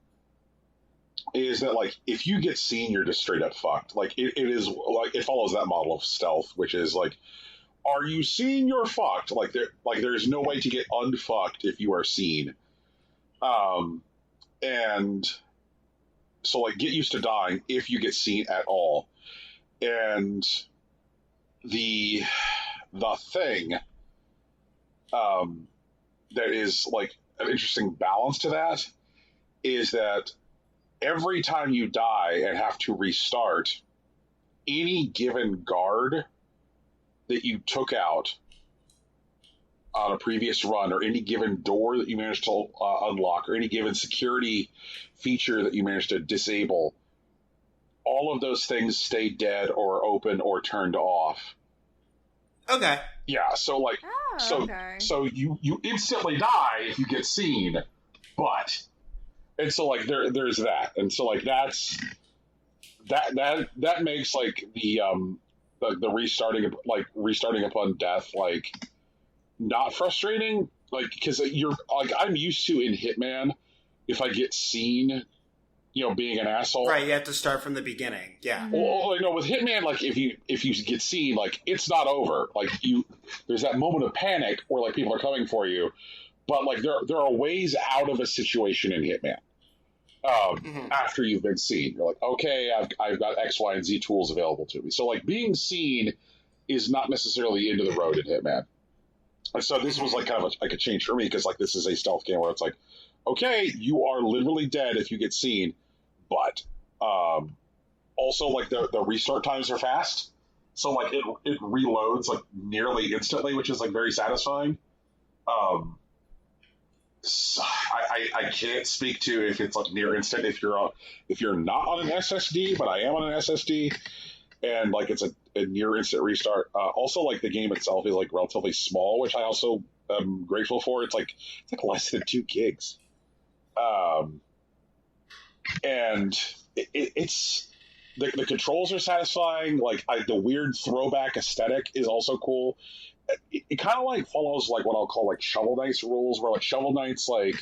is that like if you get seen, you're just straight up fucked. Like it is like it follows that model of stealth, which is like, are you seen? You're fucked. Like there's no way to get unfucked if you are seen. And so like get used to dying if you get seen at all. And the thing that is like an interesting balance to that is that every time you die and have to restart, any given guard that you took out on a previous run, or any given door that you managed to unlock, or any given security feature that you managed to disable, all of those things stay dead or open or turned off. Okay. Yeah, so like, so you instantly die if you get seen, but, and so like there's that, and so like that makes like the restarting upon death like not frustrating, like because you're like I'm used to in Hitman, if I get seen, being an asshole. Right, you have to start from the beginning. Yeah. Well, with Hitman, like if you get seen, like it's not over. Like there's that moment of panic where like people are coming for you, but like there are ways out of a situation in Hitman. After you've been seen, you're like, okay, I've got X, Y, and Z tools available to me. So like being seen is not necessarily into the road in Hitman. And so this was like kind of a change for me because like this is a stealth game where it's like, okay, you are literally dead if you get seen, but also like the restart times are fast, so like it reloads like nearly instantly, which is like very satisfying. So I can't speak to if it's like near instant if you're not on an SSD, but I am on an SSD, and like it's a near instant restart. Also, like the game itself is like relatively small, which I also am grateful for. It's like less than 2 gigs. And it's the controls are satisfying. Like the weird throwback aesthetic is also cool. It kind of like follows like what I'll call like Shovel Knight's rules, where like Shovel Knight's like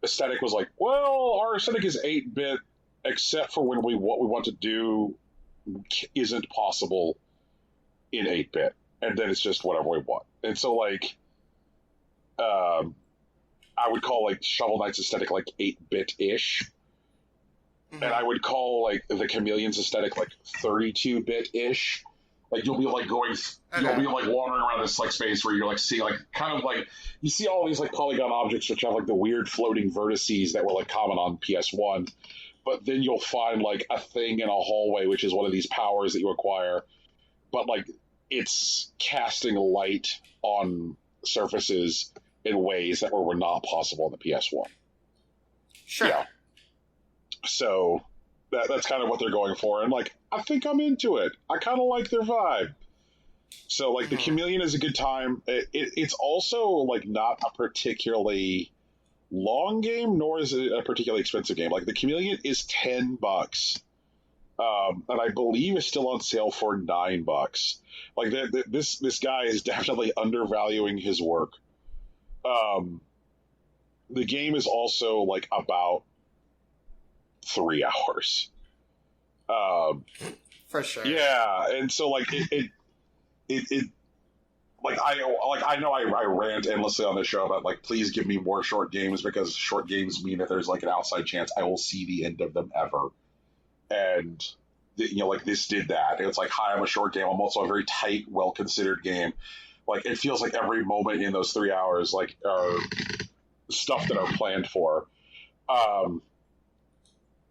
aesthetic was like, well, our aesthetic is 8-bit, except for when what we want to do isn't possible in 8-bit, and then it's just whatever we want. And so like, I would call like Shovel Knight's aesthetic like 8-bit-ish. And I would call like the Chameleon's aesthetic like 32-bit-ish. Like you'll be like you'll be like wandering around this like space where you're like seeing like kind of like you see all these like polygon objects which have like the weird floating vertices that were like common on PS1, but then you'll find like a thing in a hallway which is one of these powers that you acquire, but like it's casting light on surfaces in ways that were not possible in the PS1. Sure. Yeah. So that's kind of what they're going for, and like I think I'm into it. I kind of like their vibe. So like the Chameleon is a good time. It's also like not a particularly long game, nor is it a particularly expensive game. Like the Chameleon is $10, and I believe is still on sale for $9. Like this guy is definitely undervaluing his work. The game is also like about 3 hours. For sure. Yeah, and so like it like I know I rant endlessly on this show about like please give me more short games, because short games mean that there's like an outside chance I will see the end of them ever. And like this did that. It's like, hi, I'm a short game. I'm also a very tight, well considered game. Like it feels like every moment in those 3 hours like are stuff that are planned for.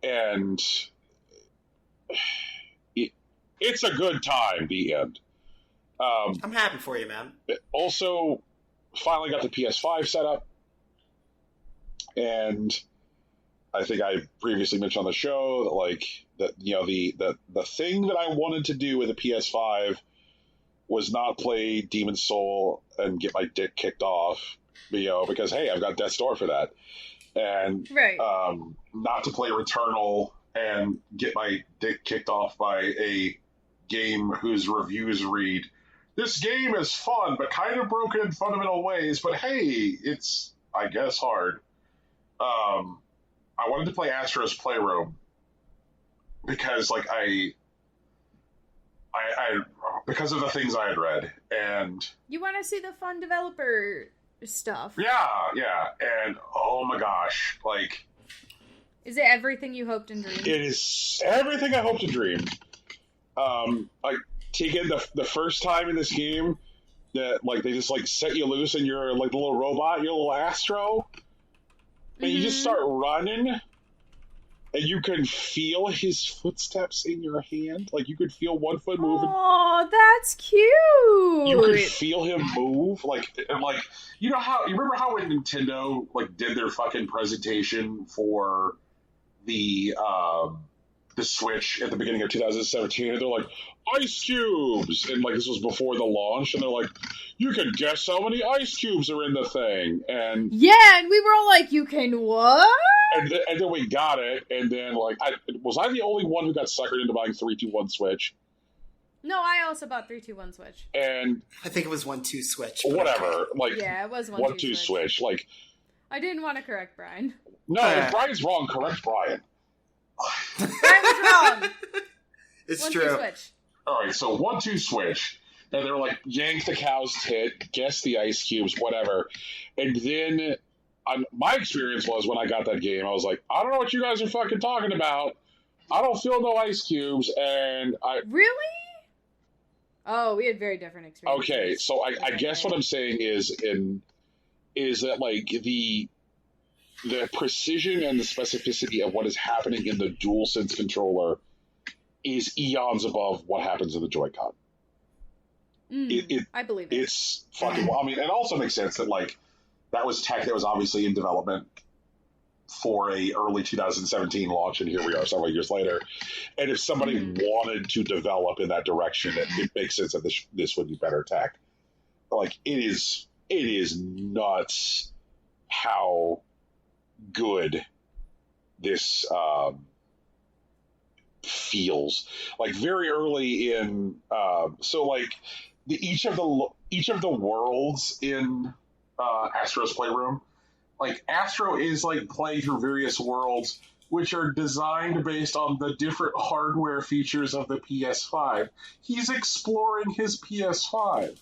And it's a good time, the end. I'm happy for you, man. Also, finally got the PS5 set up. And I think I previously mentioned on the show that like the thing that I wanted to do with the PS5 was not play Demon's Soul and get my dick kicked off, because hey, I've got Death's Door for that. And not to play Returnal and get my dick kicked off by a game whose reviews read, this game is fun, but kind of broken in fundamental ways, but hey, it's, I guess, hard. I wanted to play Astro's Playroom because, like, I because of the things I had read, and you want to see the fun developer stuff. Yeah, and oh my gosh, like, is it everything you hoped and dreamed? It is everything I hoped and dreamed. Like, Tegan, the first time in this game, that like they just like set you loose and you're like the little robot, your little Astro, and you just start running, and you can feel his footsteps in your hand. Like you could feel one foot moving. Oh, that's cute. You could feel him move, like and like you remember how when Nintendo like did their fucking presentation for the Switch at the beginning of 2017, and they're like, ice cubes! And like this was before the launch, and they're like, you can guess how many ice cubes are in the thing. And yeah, and we were all like, you can what? And then we got it, and then like was I the only one who got suckered into buying 3-2-1 Switch? No, I also bought 3-2-1 Switch. And I think it was 1-2 Switch. Whatever. Like yeah, it was 1-2 Switch. Like I didn't want to correct Brian. No, if Brian's wrong, correct Brian. Brian was wrong. It's 1-2 true. Switch. All right, so 1-2 Switch, and they were like, yank the cow's tit, guess the ice cubes, whatever. And then my experience was when I got that game, I was like, I don't know what you guys are fucking talking about. I don't feel no ice cubes, and I really. Oh, we had very different experiences. Okay, so I guess what I'm saying is that like the precision and the specificity of what is happening in the DualSense controller is eons above what happens in the Joy-Con. I believe it. It's fucking well. I mean, it also makes sense that like that was tech that was obviously in development for a early 2017 launch, and here we are several years later. And if somebody wanted to develop in that direction, it makes sense that this would be better tech. Like it is nuts how good this feels. Like very early in, so like each of the worlds in Astro's Playroom. Like, Astro is, like, playing through various worlds, which are designed based on the different hardware features of the PS5. He's exploring his PS5.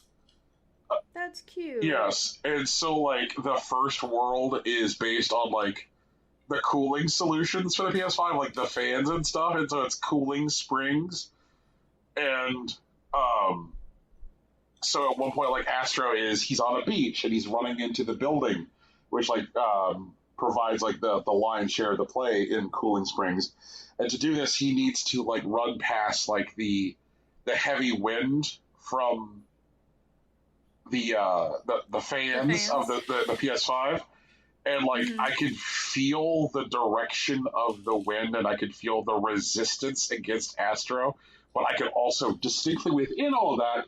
That's cute. Yes, and so, like, the first world is based on, like, the cooling solutions for the PS5, like the fans and stuff, and so it's cooling springs. And, so at one point, like, he's on a beach, and he's running into the building, which like provides like the lion's share of the play in cooling springs. And to do this, he needs to like run past like the heavy wind from the fans of the PS5, and like I could feel the direction of the wind, and I could feel the resistance against Astro, but I could also distinctly within all of that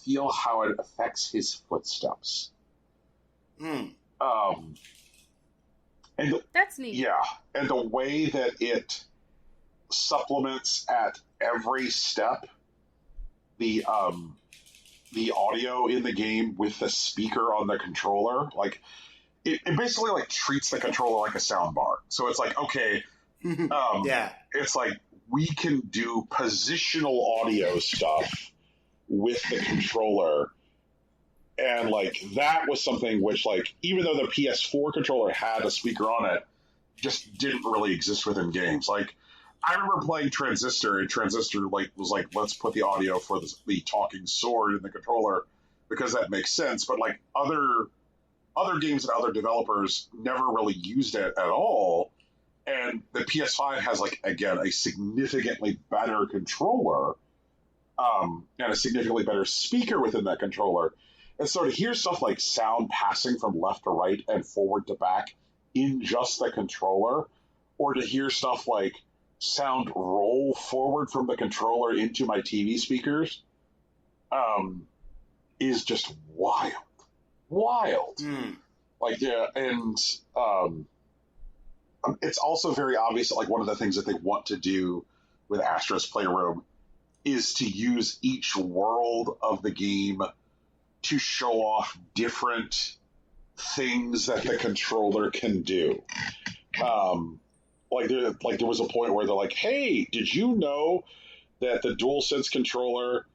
feel how it affects his footsteps. And that's neat. Yeah, and the way that it supplements at every step the audio in the game with the speaker on the controller, like it basically like treats the controller like a sound bar. So it's like, okay, it's like we can do positional audio stuff with the controller. And, like, that was something which, like, even though the PS4 controller had a speaker on it, just didn't really exist within games. Like, I remember playing Transistor, and Transistor, like, was like, let's put the audio for the talking sword in the controller, because that makes sense. But, like, other games and other developers never really used it at all. And the PS5 has, like, again, a significantly better controller, and a significantly better speaker within that controller. And so to hear stuff like sound passing from left to right and forward to back in just the controller, or to hear stuff like sound roll forward from the controller into my TV speakers, is just wild. Like, yeah, and it's also very obvious that, like, one of the things that they want to do with Astro's Playroom is to use each world of the game to show off different things that the controller can do. Like there was a point where they're like, hey, did you know that the DualSense controller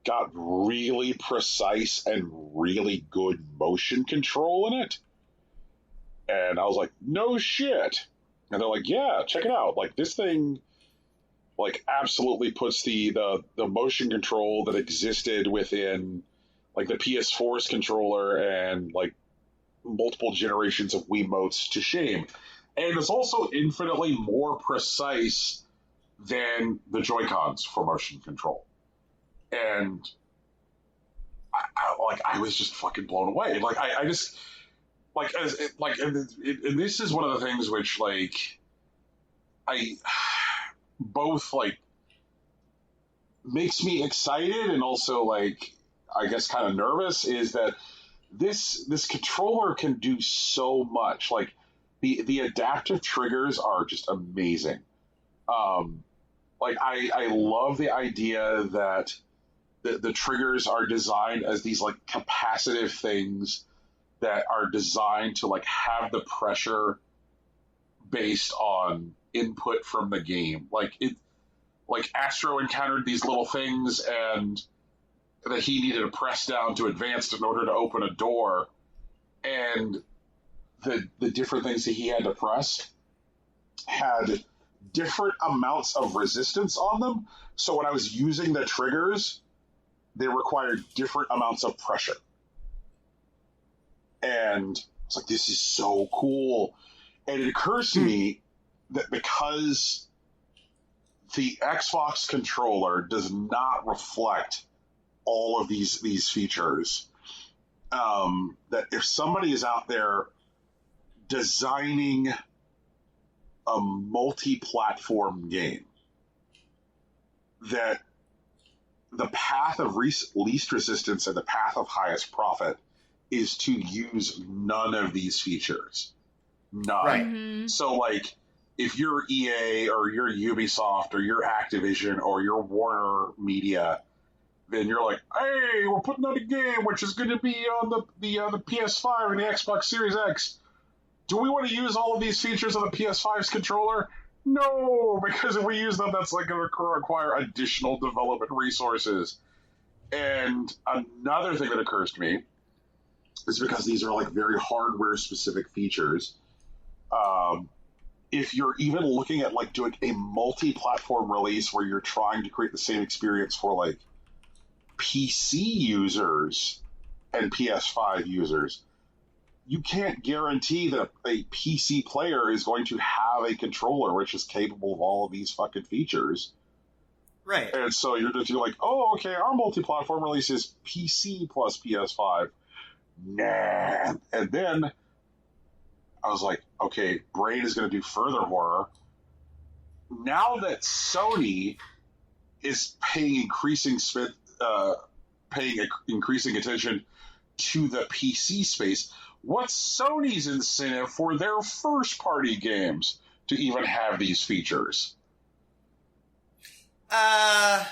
got really precise and really good motion control in it? And I was like, no shit. And they're like, yeah, check it out. Like, this thing, like, absolutely puts the motion control that existed within like the PS4's controller and like multiple generations of Wiimotes to shame. And it's also infinitely more precise than the Joy-Cons for motion control. And I was just fucking blown away. Like I just like as like and this is one of the things which like I both like makes me excited and also like I guess kind of nervous is that this controller can do so much. Like the adaptive triggers are just amazing. Like I love the idea that the triggers are designed as these like capacitive things that are designed to like have the pressure based on input from the game. Like Astro encountered these little things and that he needed to press down to advance in order to open a door, and the different things that he had to press had different amounts of resistance on them. So when I was using the triggers, they required different amounts of pressure. And it's like, this is so cool. And it occurs to me that because the Xbox controller does not reflect all of these features, that if somebody is out there designing a multi-platform game, that the path of least resistance and the path of highest profit is to use none of these features. None. Right. Mm-hmm. So, like, if you're EA or you're Ubisoft or you're Activision or you're Warner Media, then you're like, hey, we're putting out a game which is going to be on the PS5 and the Xbox Series X. Do we want to use all of these features on the PS5's controller? No, because if we use them, that's like going to require additional development resources. And another thing that occurs to me is because these are like very hardware-specific features. If you're even looking at like doing a multi-platform release where you're trying to create the same experience for like PC users and PS5 users, you can't guarantee that a PC player is going to have a controller which is capable of all of these fucking features. Right. And so you're like, oh, okay, our multi-platform release is PC plus PS5. Nah. And then I was like, okay, Brain is going to do further horror. Now that Sony is paying increasing attention to the PC space, what's Sony's incentive for their first-party games to even have these features? I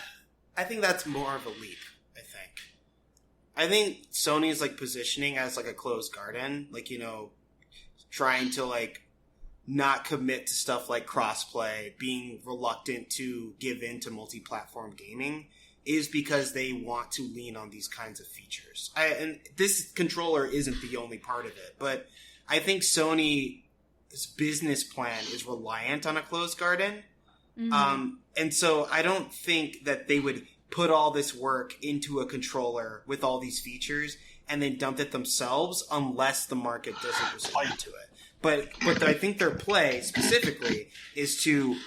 think that's more of a leap. I think Sony's like positioning as like a closed garden, like, you know, trying to like not commit to stuff like crossplay, being reluctant to give in to multi-platform gaming, is because they want to lean on these kinds of features. And this controller isn't the only part of it, but I think Sony's business plan is reliant on a closed garden. Mm-hmm. And so I don't think that they would put all this work into a controller with all these features and then dump it themselves unless the market doesn't respond to it. But I think their play specifically is to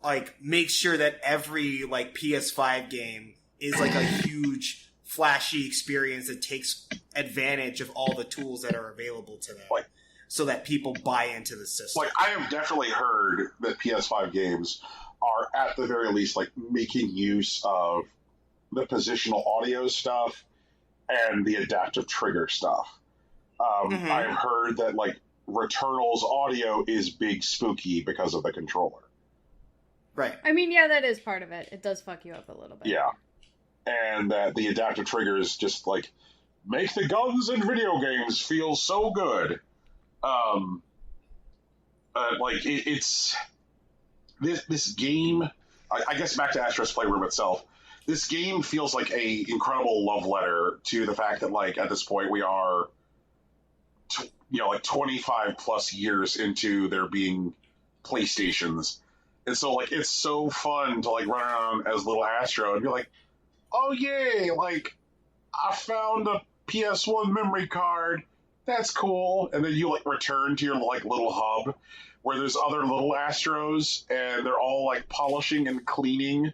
like make sure that every like PS5 game is like a huge flashy experience that takes advantage of all the tools that are available to them, so that people buy into the system. Like, I have definitely heard that PS5 games are at the very least like making use of the positional audio stuff and the adaptive trigger stuff. I've heard that like Returnal's audio is big spooky because of the controller. Right. I mean, yeah, that is part of it. It does fuck you up a little bit. Yeah. And that the adaptive triggers just like make the guns in video games feel so good. Like it's this game. I guess back to Astro's Playroom itself. This game feels like a incredible love letter to the fact that like at this point we are, like 25 plus years into there being PlayStations, and so like it's so fun to like run around as little Astro and be like, oh yay, like I found a PS1 memory card. That's cool. And then you like return to your like little hub where there's other little Astros and they're all like polishing and cleaning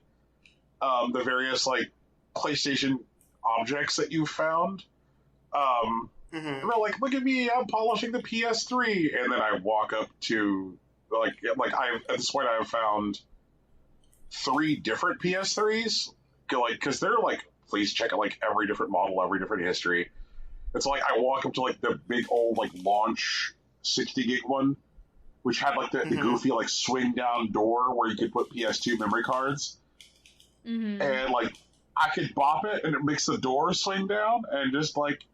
the various like PlayStation objects that you found. And they're like, look at me, I'm polishing the PS3. And then I walk up to like I at this point I have found 3 different PS3s, like because they're like, please check out like every different model, every different history. It's like I walk up to like the big old like launch 60 gig one, which had like the goofy like swing down door where you could put PS2 memory cards, and like I could bop it and it makes the door swing down, and just like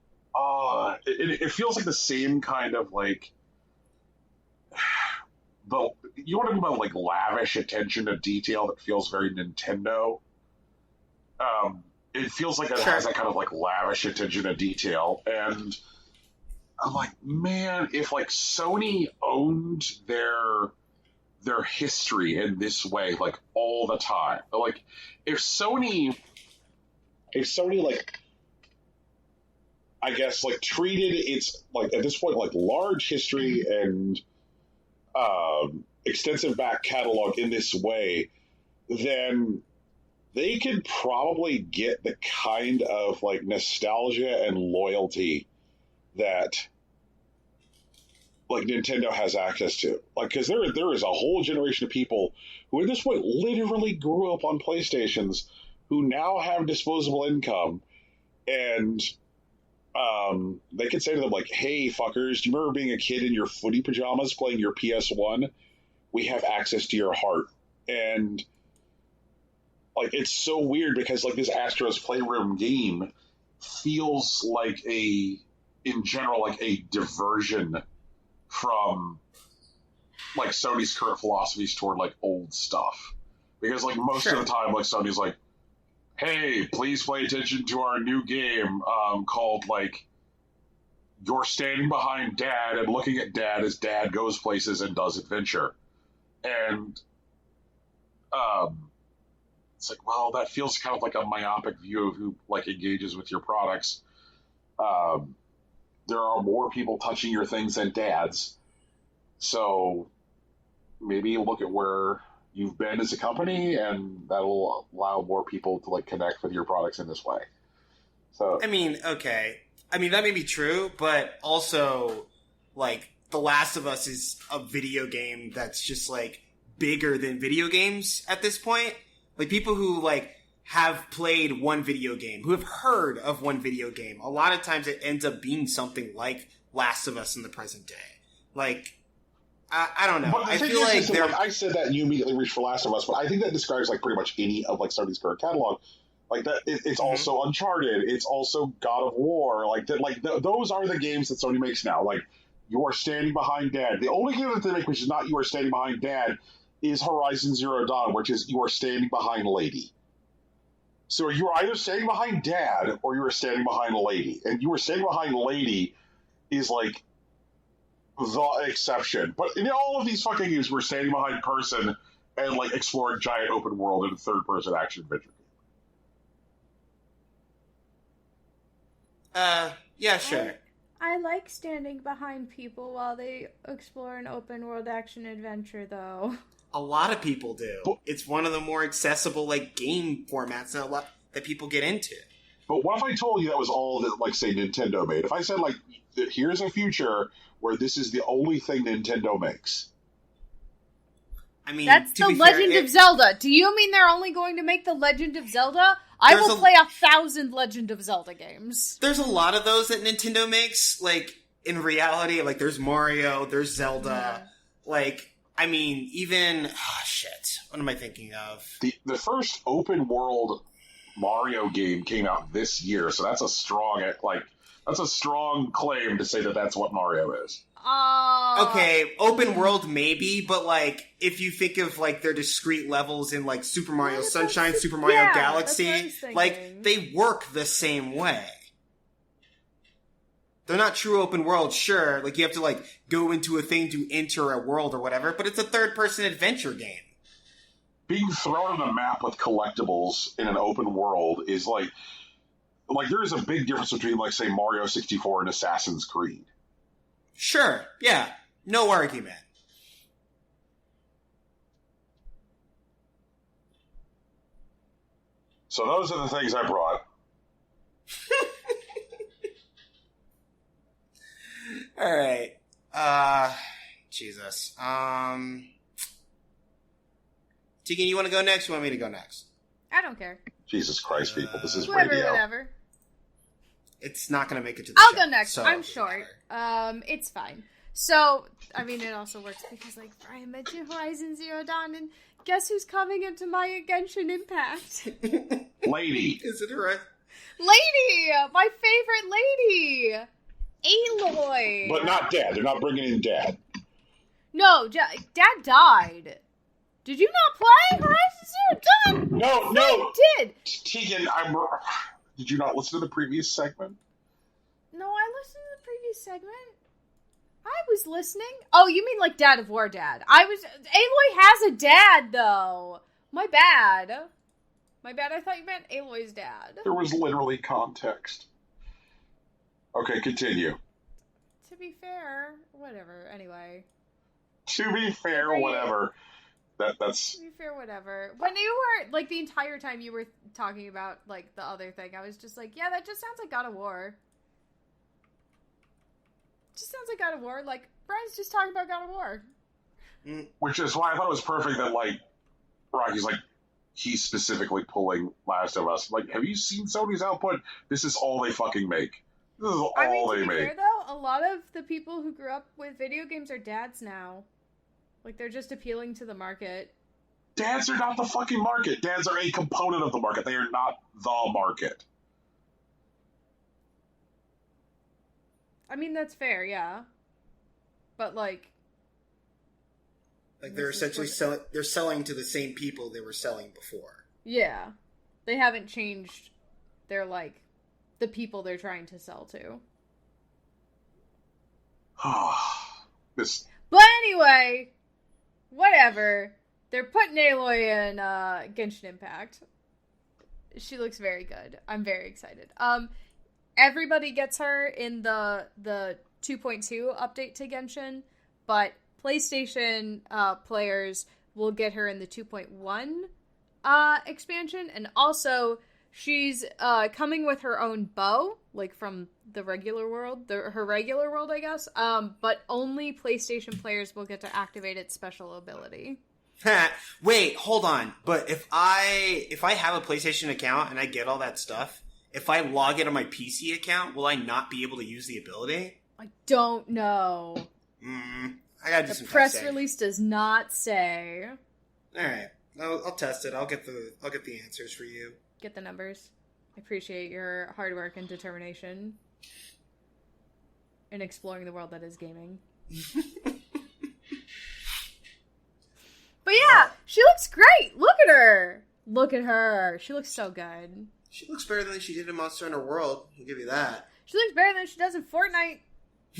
it feels like the same kind of like you want to talk about like lavish attention to detail that feels very Nintendo. It feels like it has that kind of like lavish attention to detail, and I'm like, man, if like Sony owned their history in this way, like all the time, like if Sony like, I guess like treated its like at this point like large history and extensive back catalog in this way, then they could probably get the kind of like nostalgia and loyalty that like Nintendo has access to. Like, because there is a whole generation of people who at this point literally grew up on PlayStations who now have disposable income, and they could say to them like, hey fuckers, do you remember being a kid in your footy pajamas playing your PS1? We have access to your heart. And like, it's so weird because like this Astros Playroom game feels like in general, like a diversion from like Sony's current philosophies toward like old stuff. Because like most of the time, like Sony's like, hey, please pay attention to our new game called like You're Standing Behind Dad and Looking at Dad as Dad Goes Places and Does Adventure. And it's like, well, that feels kind of like a myopic view of who like engages with your products. There are more people touching your things than dads. So maybe look at where you've been as a company, and that'll allow more people to like connect with your products in this way. So I mean, okay. I mean, that may be true, but also like The Last of Us is a video game that's just like bigger than video games at this point. Like people who like have played one video game, who have heard of one video game, a lot of times it ends up being something like Last of Us in the present day. Like, I don't know. I feel like I said that and you immediately reached for Last of Us, but I think that describes like pretty much any of like Sony's current catalog. Like that, it's also Uncharted. It's also God of War. Like that. Like those are the games that Sony makes now. Like You Are Standing Behind Dad. The only game that they make which is not You Are Standing Behind Dad is Horizon Zero Dawn, which is You Are Standing Behind Lady. So you're either standing behind Dad or you're standing behind Lady. And You Are Standing Behind Lady is like the exception. But in all of these fucking games, we're standing behind person and like exploring giant open world and third person action adventure. Yeah, sure. I like standing behind people while they explore an open world action adventure, though. A lot of people do. It's one of the more accessible like game formats that people get into. But what if I told you that was all that, like, say, Nintendo made? If I said, like, here's a future where this is the only thing Nintendo makes. I mean, that's The Legend of Zelda. Do you mean they're only going to make The Legend of Zelda? I will play 1,000 Legend of Zelda games. There's a lot of those that Nintendo makes. Like, in reality, like, there's Mario, there's Zelda. Like, I mean, even... Oh, shit. What am I thinking of? The first open world Mario game came out this year, so that's a strong claim to say that that's what Mario is. Okay, open world maybe, but like if you think of like their discrete levels in like Super Mario Sunshine, Super Mario Galaxy, like they work the same way. They're not true open world, sure, like you have to like go into a thing to enter a world or whatever, but it's a third person adventure game. Being thrown on a map with collectibles in an open world is like like, there is a big difference between, like, say, Mario 64 and Assassin's Creed. Sure, yeah, no argument. So those are the things I brought. All right. Jesus. Tegan, you want to go next? You want me to go next? I don't care. Jesus Christ, people. This is Whatever, radio. whatever. It's not going to make it to the I'll show. go next. So I'm short. It's fine. So, I mean, it also works because, like, Brian mentioned Horizon Zero Dawn, and guess who's coming into my Genshin Impact? Lady. Is it right? Lady! My favorite lady! Aloy! But not Dad. They're not bringing in Dad. No, Dad died. Did you not play Horizon Zero Dawn? No. I did! Tegan, did you not listen to the previous segment? No, I listened to the previous segment. I was listening. Oh, you mean like Dad of War Dad. Aloy has a dad, though. My bad. I thought you meant Aloy's dad. There was literally context. Okay, continue. To be fair, whatever. Anyway. To be fair, whatever. That's... To be fair, whatever. When you were, like, the entire time you were talking about, like, the other thing, I was just like, yeah, that just sounds like God of War. Just sounds like God of War. Like, Brian's just talking about God of War. Which is why I thought it was perfect that, like, Rocky's like, he's specifically pulling Last of Us. Like, have you seen Sony's output? This is all they fucking make. This is all they make. To be fair, though, a lot of the people who grew up with video games are dads now. Like, they're just appealing to the market. Dads are not the fucking market. Dads are a component of the market. They are not the market. I mean, that's fair, yeah. But, like they're essentially selling to the same people they were selling before. Yeah. They haven't changed their, like, the people they're trying to sell to. But anyway, whatever. They're putting Aloy in Genshin Impact. She looks very good. I'm very excited. Everybody gets her in the 2.2 update to Genshin, but PlayStation players will get her in the 2.1 expansion, and also she's coming with her own bow, like from the regular world, her regular world, I guess. But only PlayStation players will get to activate its special ability. Wait, hold on. But if I have a PlayStation account and I get all that stuff, if I log in on my PC account, will I not be able to use the ability? I don't know. I gotta do some testing. The press release does not say. All right, I'll test it. I'll get the answers for you. Get the numbers. I appreciate your hard work and determination in exploring the world that is gaming. But yeah, she looks great. Look at her. Look at her. She looks so good. She looks better than she did in Monster Hunter World. I'll give you that. She looks better than she does in Fortnite.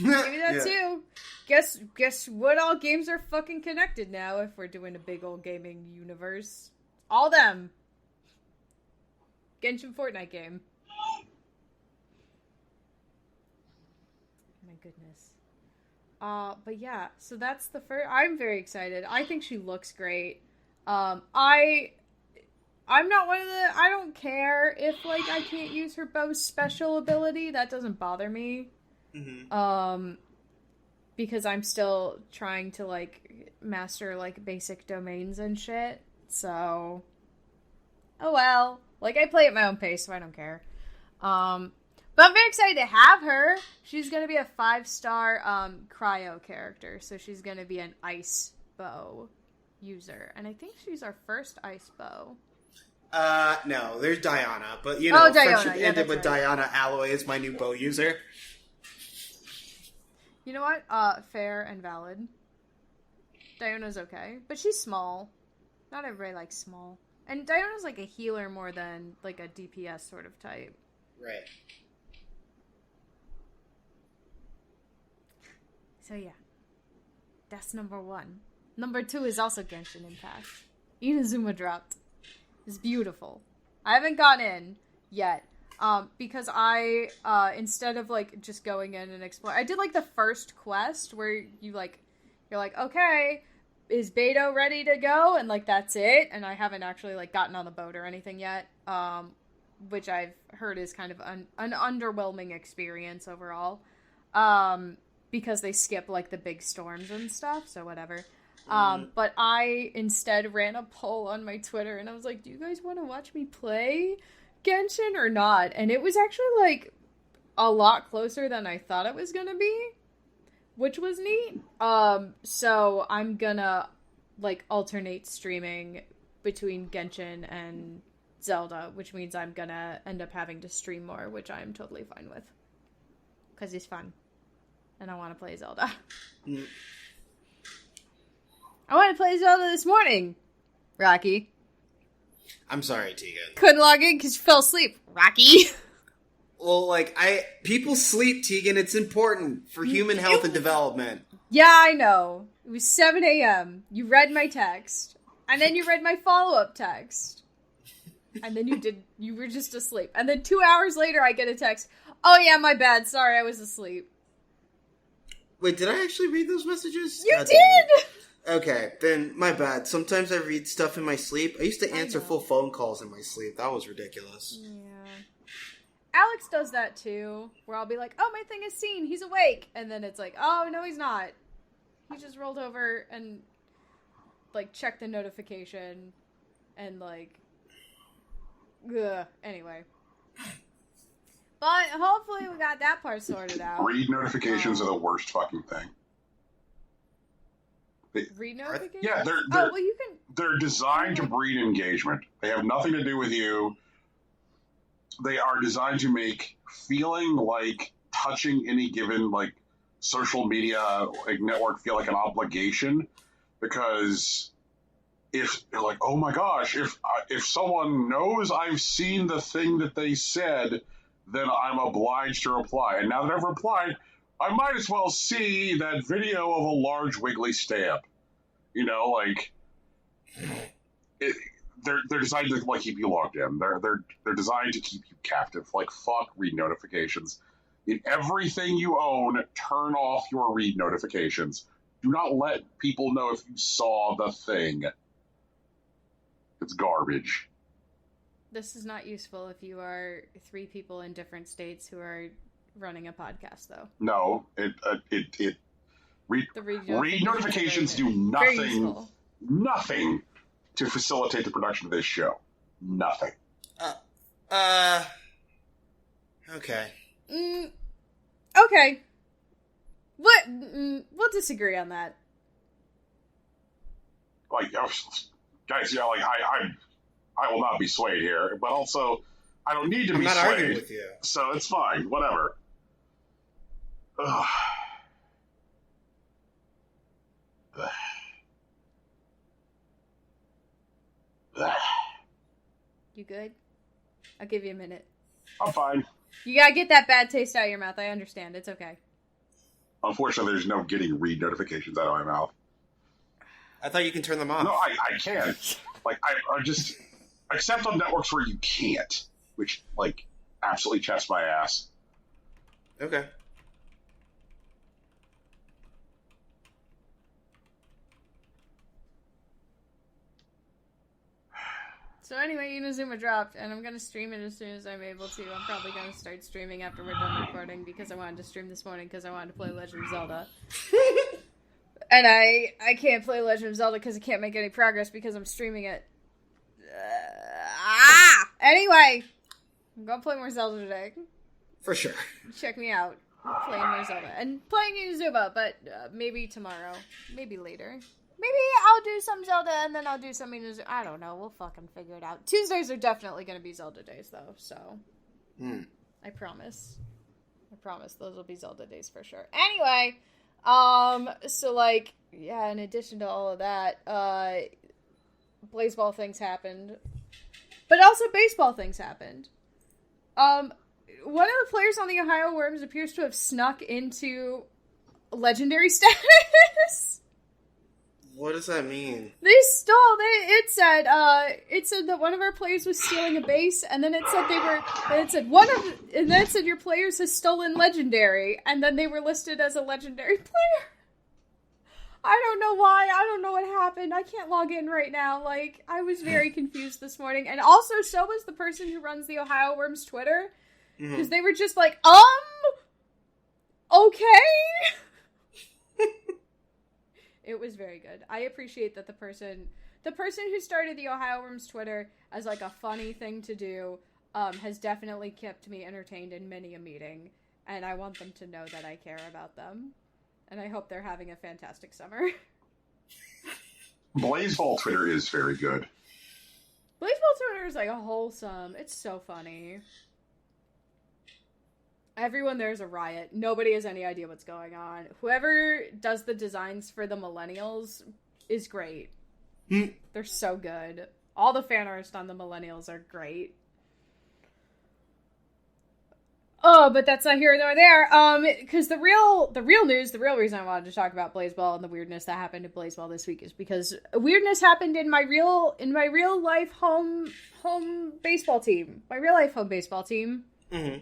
I'll give you that too. Guess what? All games are fucking connected now. If we're doing a big old gaming universe, all them. Genshin Fortnite game. My goodness. But yeah, so that's the first. I'm very excited. I think she looks great. I'm not one of the. I don't care if like I can't use her bow's special ability. That doesn't bother me. Mm-hmm. Because I'm still trying to like master like basic domains and shit. So, oh well. Like I play at my own pace, so I don't care. But I'm very excited to have her. She's gonna be a 5-star cryo character, so she's gonna be an ice bow user, and I think she's our first ice bow. No, there's Diana, but you know, Diana. friendship ended with right. Diana. Alloy is my new bow user. You know what? Fair and valid. Diana's okay, but she's small. Not everybody likes small. And Diana's like a healer more than like a DPS sort of type. Right. So yeah. That's number 1. Number 2 is also Genshin Impact. Inazuma dropped. It's beautiful. I haven't gone in yet. Because I, instead of, like, just going in and exploring, I did, like, the first quest where you're like, okay, is Beto ready to go? And, like, that's it. And I haven't actually, like, gotten on the boat or anything yet. Which I've heard is kind of an underwhelming experience overall. Because they skip, like, the big storms and stuff, so whatever. But I instead ran a poll on my Twitter, and I was like, do you guys want to watch me play Genshin or not? And it was actually, like, a lot closer than I thought it was gonna be, which was neat. So I'm gonna, like, alternate streaming between Genshin and Zelda, which means I'm gonna end up having to stream more, which I'm totally fine with. Because it's fun. And I want to play Zelda. I want to play Zelda this morning, Rocky. I'm sorry, Tegan. Couldn't log in because you fell asleep, Rocky. Well, like, people sleep, Tegan. It's important for human health and development. Yeah, I know. It was 7 a.m. You read my text. And then you read my follow-up text. And then you were just asleep. And then 2 hours later, I get a text. Oh yeah, my bad. Sorry, I was asleep. Wait, did I actually read those messages? You did! Okay, then my bad. Sometimes I read stuff in my sleep. I used to answer full phone calls in my sleep. That was ridiculous. Yeah. Alex does that too, where I'll be like, oh, my thing is seen, he's awake. And then it's like, oh, no, he's not. He just rolled over and, like, checked the notification and, like, ugh. Anyway. But hopefully we got that part sorted out. Read notifications are the worst fucking thing. Read notifications? Yeah, they're designed to breed engagement. They have nothing to do with you. They are designed to make feeling like touching any given, like, social media, like, network feel like an obligation. Because if you're like, oh my gosh, if someone knows I've seen the thing that they said, then I'm obliged to reply. And now that I've replied, I might as well see that video of a large wiggly stamp. You know, like, they're designed to, like, keep you logged in. They're designed to keep you captive. Like, fuck read notifications. In everything you own, turn off your read notifications. Do not let people know if you saw the thing. It's garbage. This is not useful if you are 3 people in different states who are running a podcast, though. No, read notifications do nothing to facilitate the production of this show. Nothing. Okay. Okay. We'll disagree on that. Like, guys, yeah, like, I will not be swayed here, but also, I don't need to be swayed. I'm not arguing with you. So it's fine, whatever. Ugh. You good? I'll give you a minute. I'm fine. You gotta get that bad taste out of your mouth. I understand. It's okay. Unfortunately, there's no getting read notifications out of my mouth. I thought you can turn them off. No, I can. Like, I just... Except on networks where you can't. Which, like, absolutely chaps my ass. Okay. So anyway, Inazuma dropped, and I'm going to stream it as soon as I'm able to. I'm probably going to start streaming after we're done recording, because I wanted to stream this morning because I wanted to play Legend of Zelda. And I can't play Legend of Zelda because I can't make any progress because I'm streaming it. Anyway, I'm going to play more Zelda today. For sure. Check me out. Playing more Zelda. And playing Inazuma, but maybe tomorrow. Maybe later. Maybe I'll do some Zelda and then I'll do some Inazuma. I don't know. We'll fucking figure it out. Tuesdays are definitely going to be Zelda days, though. So, I promise. I promise those will be Zelda days for sure. Anyway, so, like, yeah, in addition to all of that, Blaseball things happened. But also baseball things happened. One of the players on the Ohio Worms appears to have snuck into legendary status. What does that mean? They stole. It said that one of our players was stealing a base, and then it said and then it said your players has stolen legendary, and then they were listed as a legendary player. I don't know why. I don't know what happened. I can't log in right now. Like, I was very confused this morning, and also so was the person who runs the Ohio Worms Twitter, because they were just like, okay. It was very good. I appreciate that the person who started the Ohio Worms Twitter as like a funny thing to do, has definitely kept me entertained in many a meeting, and I want them to know that I care about them, and I hope they're having a fantastic summer. Blazeball Twitter is very good. Blazeball Twitter is like a wholesome. It's so funny. Everyone there is a riot. Nobody has any idea what's going on. Whoever does the designs for the millennials is great. They're so good. All the fan art on the millennials are great. Oh, but that's not here nor there. Because the real news, the real reason I wanted to talk about Blazeball and the weirdness that happened in Blazeball this week is because weirdness happened in my real life home baseball team. My real life home baseball team. Mm-hmm.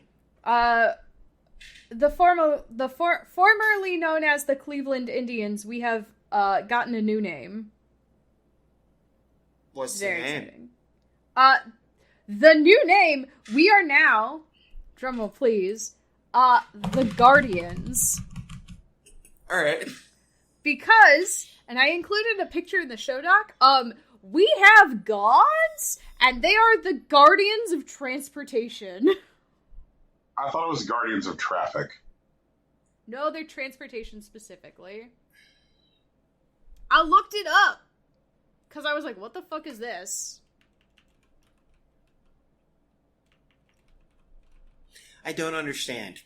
Formerly known as the Cleveland Indians, we have gotten a new name. What's the name? The new name, we are now, drumroll please, the Guardians. Alright. Because, and I included a picture in the show doc, we have gods, and they are the Guardians of Transportation. I thought it was Guardians of Traffic. No, they're transportation specifically. I looked it up. Because I was like, what the fuck is this? I don't understand.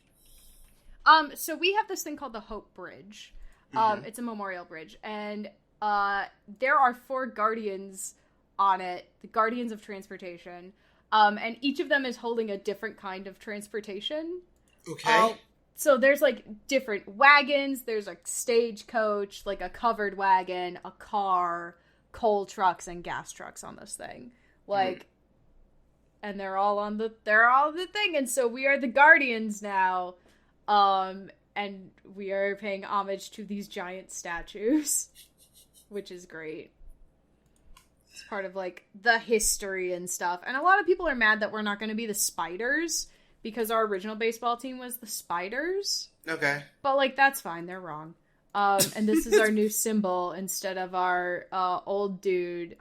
So we have this thing called the Hope Bridge. It's a memorial bridge. And there are 4 guardians on it. The Guardians of Transportation. And each of them is holding a different kind of transportation. Okay. So there's, like, different wagons. There's, like, stagecoach, like, a covered wagon, a car, coal trucks, and gas trucks on this thing. Like, and they're all the thing. And so we are the Guardians now. And we are paying homage to these giant statues, which is great. It's part of, like, the history and stuff. And a lot of people are mad that we're not going to be the Spiders, because our original baseball team was the Spiders. Okay. But, like, that's fine. They're wrong. And this is our new symbol instead of our old dude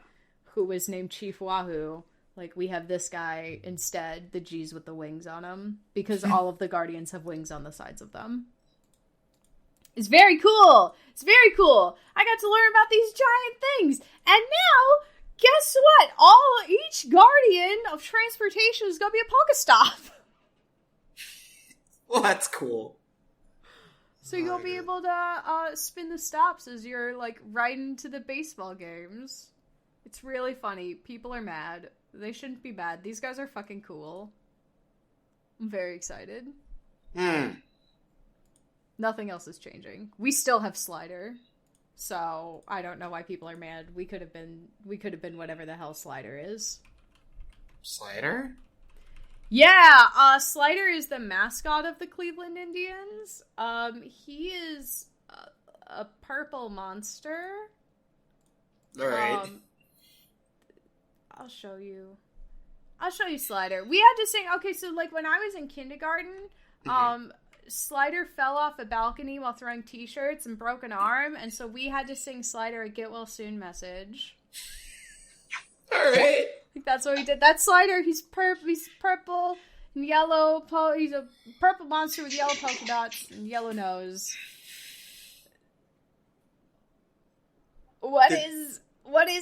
who was named Chief Wahoo. Like, we have this guy instead, the G's with the wings on them, because all of the Guardians have wings on the sides of them. It's very cool. It's very cool. I got to learn about these giant things. And now, guess what? Each Guardian of Transportation is going to be a Pokestop. Well, that's cool. So you'll be able to spin the stops as you're, like, riding to the baseball games. It's really funny. People are mad. They shouldn't be mad. These guys are fucking cool. I'm very excited. Nothing else is changing. We still have Slider. So I don't know why people are mad. We could have been whatever the hell Slider is. Slider? Yeah, Slider is the mascot of the Cleveland Indians. He is a purple monster. All right. I'll show you Slider. We had to sing, okay, so, like, when I was in kindergarten, Slider fell off a balcony while throwing t-shirts and broke an arm, and so we had to sing Slider a get well soon message. Alright. I think that's what we did. That's Slider. He's purple and yellow. He's a purple monster with yellow polka dots and yellow nose. What is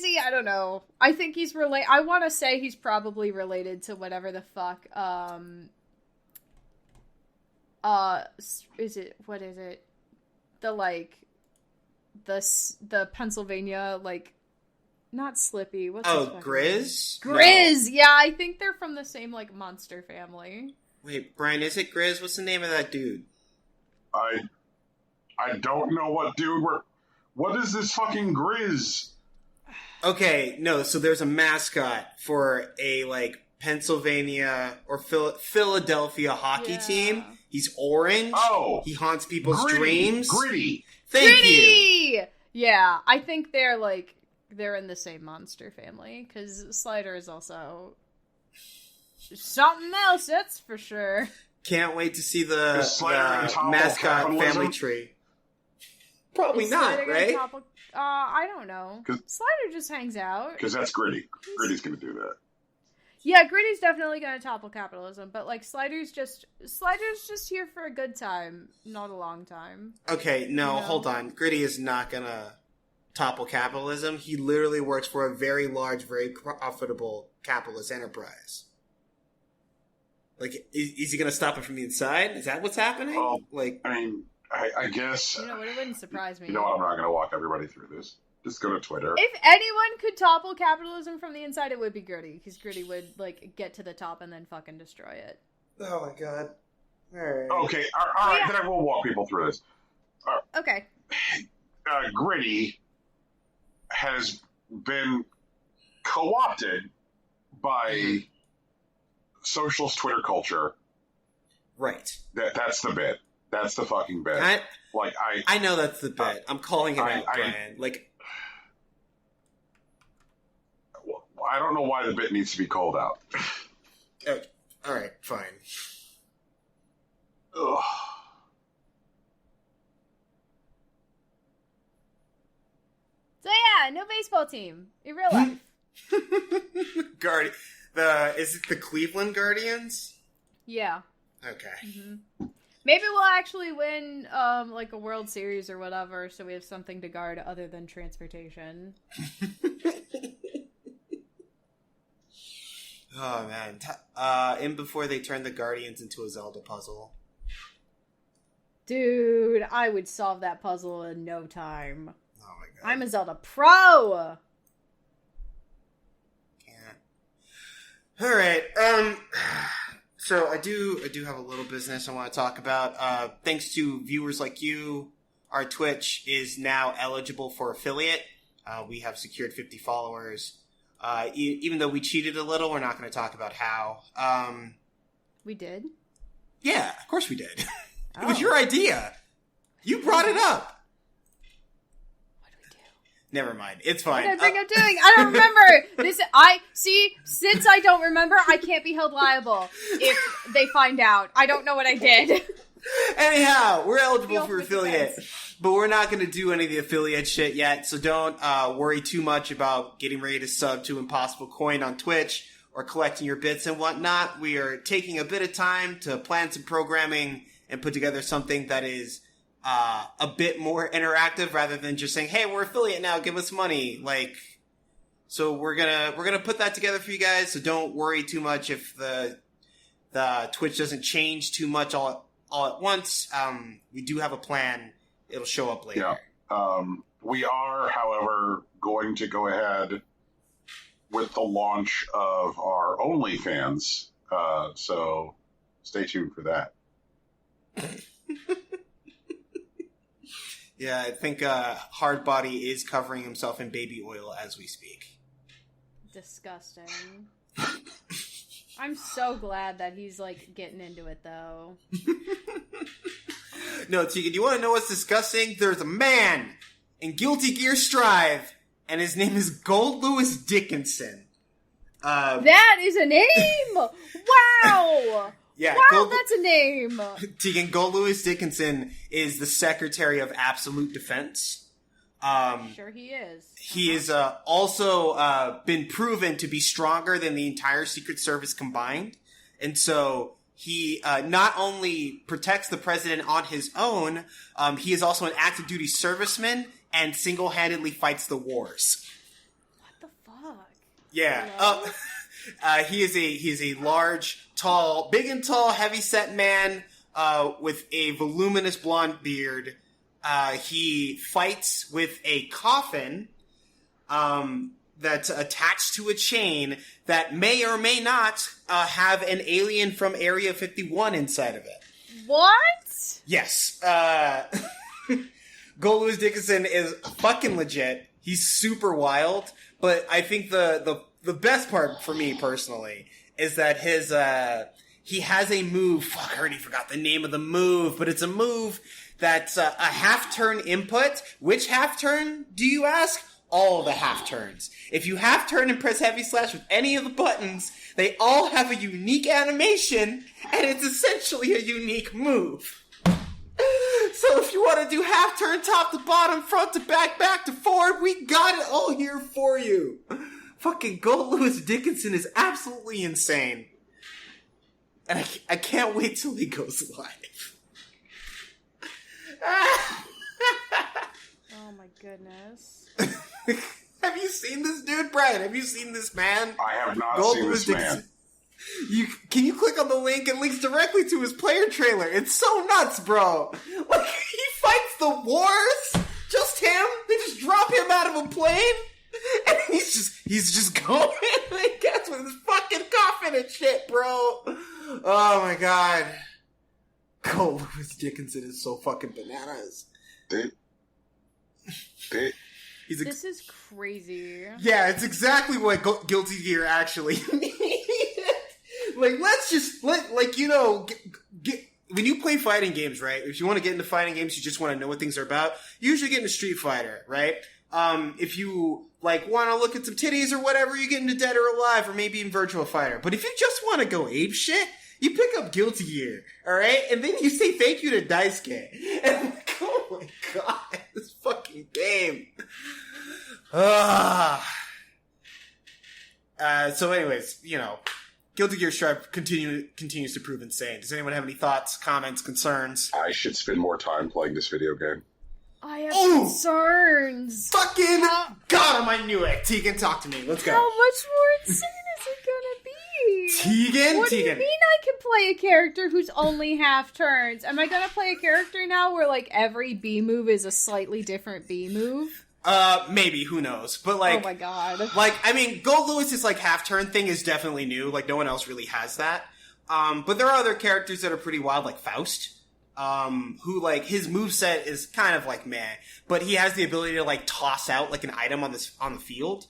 he? I don't know. I think he's I want to say he's probably related to whatever the fuck, what is it? The Pennsylvania, like, not Slippy. What's Grizz? Grizz! No. Yeah, I think they're from the same, like, monster family. Wait, Brian, is it Grizz? What's the name of that dude? I don't know what dude What is this fucking Grizz? Okay, no, so there's a mascot for a, like, Pennsylvania or Philadelphia hockey team. He's orange. Oh. He haunts people's dreams. Gritty. Thank you. Yeah, I think they're in the same monster family, because Slider is also something else, that's for sure. Can't wait to see the mascot capitalism? family tree. Probably Is not, Slider right? I don't know. Slider just hangs out. Because that's Gritty. Gritty's going to do that. Yeah, Gritty's definitely going to topple capitalism, but like Slider's just here for a good time, not a long time. Okay, no, hold on. Gritty is not going to topple capitalism. He literally works for a very large, very profitable capitalist enterprise. Like, is he going to stop it from the inside? Is that what's happening? Well, like, I mean, I guess... You know what, it wouldn't surprise me. You know what, I'm not going to walk everybody through this. Just go to Twitter. If anyone could topple capitalism from the inside, it would be Gritty, because Gritty would, like, get to the top and then fucking destroy it. oh my god. Alright. Okay, all right, then I will walk people through this. Okay. Gritty has been co-opted by socialist Twitter culture. Right. That's the bit. That's the fucking bit. I know that's the bit. I'm calling it out, Brian. I don't know why the bit needs to be called out. Oh, all right, fine. Ugh. So yeah, no baseball team in real life. Is it the Cleveland Guardians? Yeah. Okay. Mm-hmm. Maybe we'll actually win, like a World Series or whatever, so we have something to guard other than transportation. Oh man! And before they turn the Guardians into a Zelda puzzle. Dude, I would solve that puzzle in no time. Oh my god! I'm a Zelda pro. Can't. All right. So I do have a little business I want to talk about. Thanks to viewers like you, our Twitch is now eligible for affiliate. We have secured 50 followers. Even though we cheated a little, we're not going to talk about how. We did? Yeah, of course we did. Oh. It was your idea. You brought it up. What do we do? Never mind. It's fine. What did I bring up doing? I don't remember. Since I don't remember, I can't be held liable if they find out. I don't know what I did. Anyhow, we're eligible for affiliate, but we're not going to do any of the affiliate shit yet, so don't worry too much about getting ready to sub to Impossible Coin on Twitch or collecting your bits and whatnot. We are taking a bit of time to plan some programming and put together something that is a bit more interactive rather than just saying, hey, we're affiliate now, give us money. So we're gonna put that together for you guys, so don't worry too much if the Twitch doesn't change too much all at once. We do have a plan. It'll show up later. Yeah. We are, however, going to go ahead with the launch of our OnlyFans. So stay tuned for that. Yeah, I think Hardbody is covering himself in baby oil as we speak. Disgusting. I'm so glad that he's, getting into it, though. No, Tegan, do you want to know what's disgusting? There's a man in Guilty Gear Strive, and his name is Gold Lewis Dickinson. That is a name! Wow! Yeah, wow, that's a name! Tegan, Gold Lewis Dickinson is the Secretary of Absolute Defense. Sure he is. He is also been proven to be stronger than the entire Secret Service combined. And so he not only protects the president on his own, he is also an active duty serviceman and single-handedly fights the wars. What the fuck? Yeah. He is a large, tall, big and tall, heavy-set man with a voluminous blonde beard. He fights with a coffin that's attached to a chain that may or may not have an alien from Area 51 inside of it. What? Yes. Gold Lewis Dickinson is fucking legit. He's super wild, but I think the best part for me personally is that he has a move. Fuck, I already forgot the name of the move, but it's a move that's a half-turn input. Which half-turn, do you ask? All the half-turns. If you half-turn and press heavy slash with any of the buttons, they all have a unique animation, and it's essentially a unique move. So if you want to do half-turn top to bottom, front to back, back to forward, we got it all here for you. Fucking Gold Lewis Dickinson is absolutely insane. And I can't wait till he goes live. Oh my goodness. Have you seen this dude, Brian? Have you seen this man? I have not Gold seen Lewis this Dickinson. man. Can you click on the link? It links directly to his player trailer. It's so nuts, bro. Like, he fights the wars. Just him. They just drop him out of a plane. And he's just going, I guess, with his fucking coffin and shit, bro. Oh my god. Gold Lewis Dickinson is so fucking bananas. This is crazy. Yeah, it's exactly what Guilty Gear actually needed. Like, when you play fighting games, right? If you want to get into fighting games, you just want to know what things are about. You usually get into Street Fighter, right? If you want to look at some titties or whatever, you get into Dead or Alive, or maybe in Virtua Fighter. But if you just want to go ape shit, you pick up Guilty Gear, all right, and then you say thank you to Daisuke. And I'm like, oh my god, this fucking game. So anyways, Guilty Gear Strive continues to prove insane. Does anyone have any thoughts, comments, concerns? I should spend more time playing this video game. I have concerns. Fucking God, I knew it. Tegan, talk to me. Let's go. How much more insane is it gonna be? Tegan? What do you mean I can play a character who's only half turns? Am I gonna play a character now where, like, every B move is a slightly different B move? Maybe, who knows? But, like... Oh my god. Like, I mean, Gold Lewis's, like, half-turn thing is definitely new. Like, no one else really has that. But there are other characters that are pretty wild, like Faust. Who, like, his moveset is kind of, like, meh. But he has the ability to, like, toss out, like, an item on the field.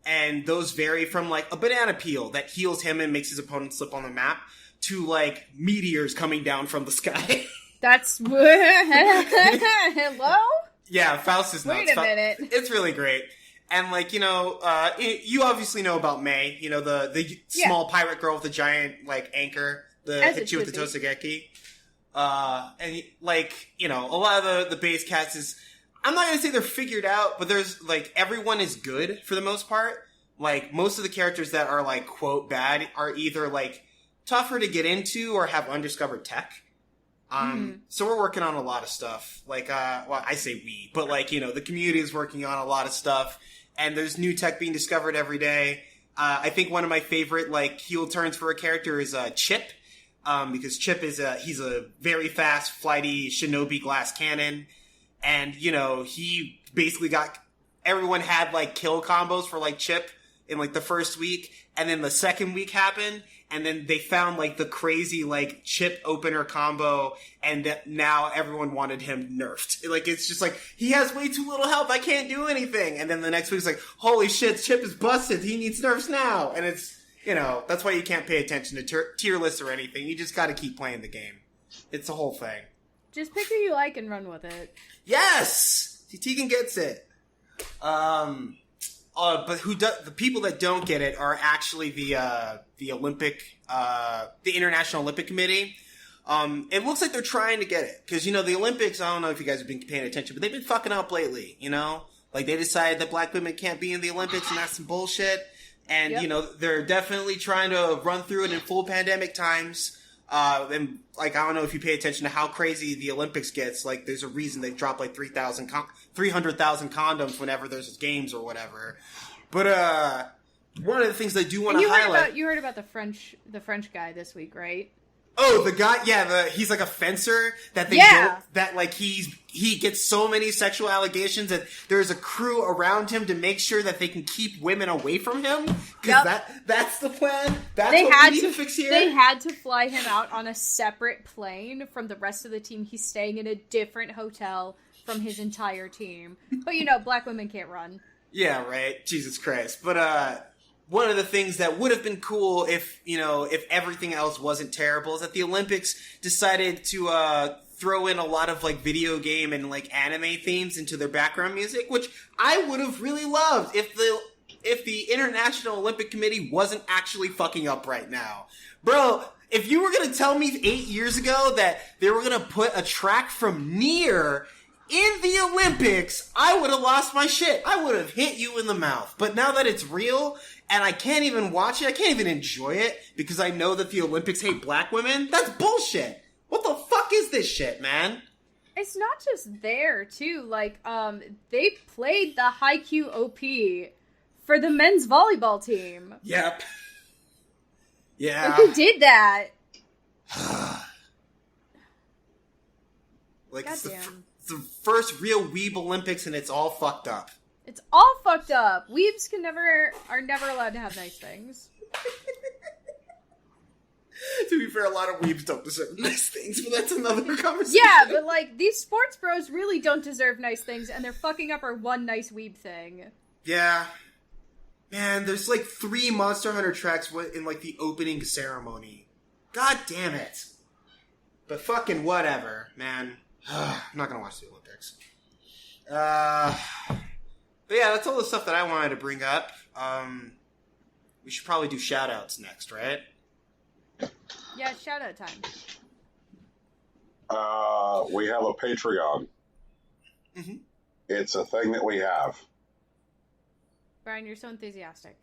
And those vary from, like, a banana peel that heals him and makes his opponent slip on the map to, like, meteors coming down from the sky. That's... Hello? Yeah, Faust is nuts. Wait a minute. It's really great. And, like, you obviously know about Mei, the small pirate girl with the giant, like, anchor, that hit you with the Tosugeki. And, like, a lot of the base cats is, I'm not gonna say they're figured out, but there's, like, everyone is good for the most part. Like, most of the characters that are, like, quote, bad are either, like, tougher to get into or have undiscovered tech. So we're working on a lot of stuff. Like, well, I say we, but, like, the community is working on a lot of stuff, and there's new tech being discovered every day. I think one of my favorite, like, heel turns for a character is, Chip. Because Chip he's a very fast, flighty shinobi glass cannon. And, he basically everyone had, like, kill combos for, like, Chip in, like, the first week. And then the second week happened. And then they found, like, the crazy, like, Chip opener combo. And that now everyone wanted him nerfed. Like, it's just like, he has way too little health. I can't do anything. And then the next week's like, holy shit, Chip is busted. He needs nerfs now. And it's, that's why you can't pay attention to tier lists or anything. You just gotta keep playing the game. It's the whole thing. Just pick who you like and run with it. Yes! Tegan gets it. But the people that don't get it are actually the Olympic, the International Olympic Committee. It looks like they're trying to get it. Cause, the Olympics, I don't know if you guys have been paying attention, but they've been fucking up lately, Like, they decided that black women can't be in the Olympics, and that's some bullshit. And, they're definitely trying to run through it in full pandemic times. And, like, I don't know if you pay attention to how crazy the Olympics gets. Like, there's a reason they drop, like, 300,000 condoms whenever there's games or whatever. But, one of the things I do want to highlight... You heard about the French guy this week, right? Oh, the guy, yeah, he's like a fencer that they Yeah. don't, that like he gets so many sexual allegations that there's a crew around him to make sure that they can keep women away from him. Because that's the plan. That's what we need to fix here. They had to fly him out on a separate plane from the rest of the team. He's staying in a different hotel from his entire team. But black women can't run. Yeah, right. Jesus Christ. But one of the things that would have been cool if everything else wasn't terrible is that the Olympics decided to throw in a lot of like video game and like anime themes into their background music, which I would have really loved if the International Olympic Committee wasn't actually fucking up right now. Bro, if you were going to tell me 8 years ago that they were going to put a track from Nier in the Olympics, I would have lost my shit. I would have hit you in the mouth. But now that it's real, and I can't even watch it, I can't even enjoy it, because I know that the Olympics hate black women, that's bullshit. What the fuck is this shit, man? It's not just there, too. Like, they played the Haikyuu OP for the men's volleyball team. Yep. Yeah. Like, who did that? Like, it's Goddamn. the first real Weeb Olympics, and it's all fucked up. It's all fucked up. Weebs are never allowed to have nice things. To be fair, a lot of weebs don't deserve nice things, but that's another conversation. Yeah, but like, these sports bros really don't deserve nice things, and they're fucking up our one nice weeb thing. Yeah. Man, there's like 3 Monster Hunter tracks in like the opening ceremony. God damn it. But fucking whatever, man. I'm not gonna watch the Olympics. But yeah, that's all the stuff that I wanted to bring up. We should probably do shout-outs next, right? Yeah, shout out time. We have a Patreon. Mm-hmm. It's a thing that we have. Brian, you're so enthusiastic.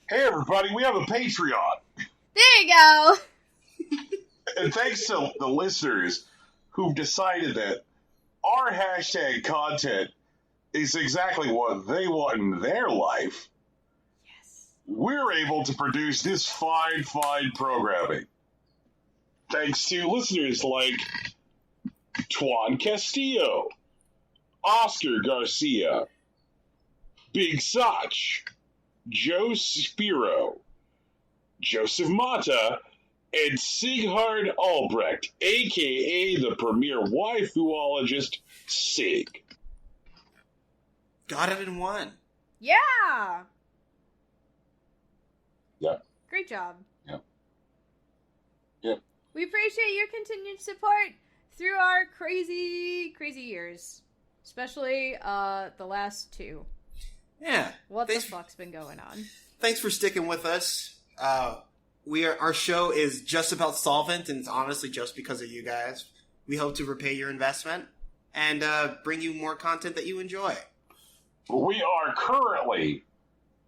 Hey everybody, we have a Patreon. There you go! And thanks to the listeners who've decided that our hashtag content is exactly what they want in their life, Yes. we're able to produce this fine programming. Thanks to listeners like Tuan Castillo, Oscar Garcia, Big Sach, Joe Spiro, Joseph Mata, and Sighard Albrecht, a.k.a. the premier waifuologist, Sig. Got it in one. Yeah! Yep. Great job. Yep. We appreciate your continued support through our crazy, crazy years. Especially, the last 2. Yeah. What the fuck's been going on? Thanks for sticking with us. Our show is just about solvent, and it's honestly just because of you guys. We hope to repay your investment and bring you more content that you enjoy. We are currently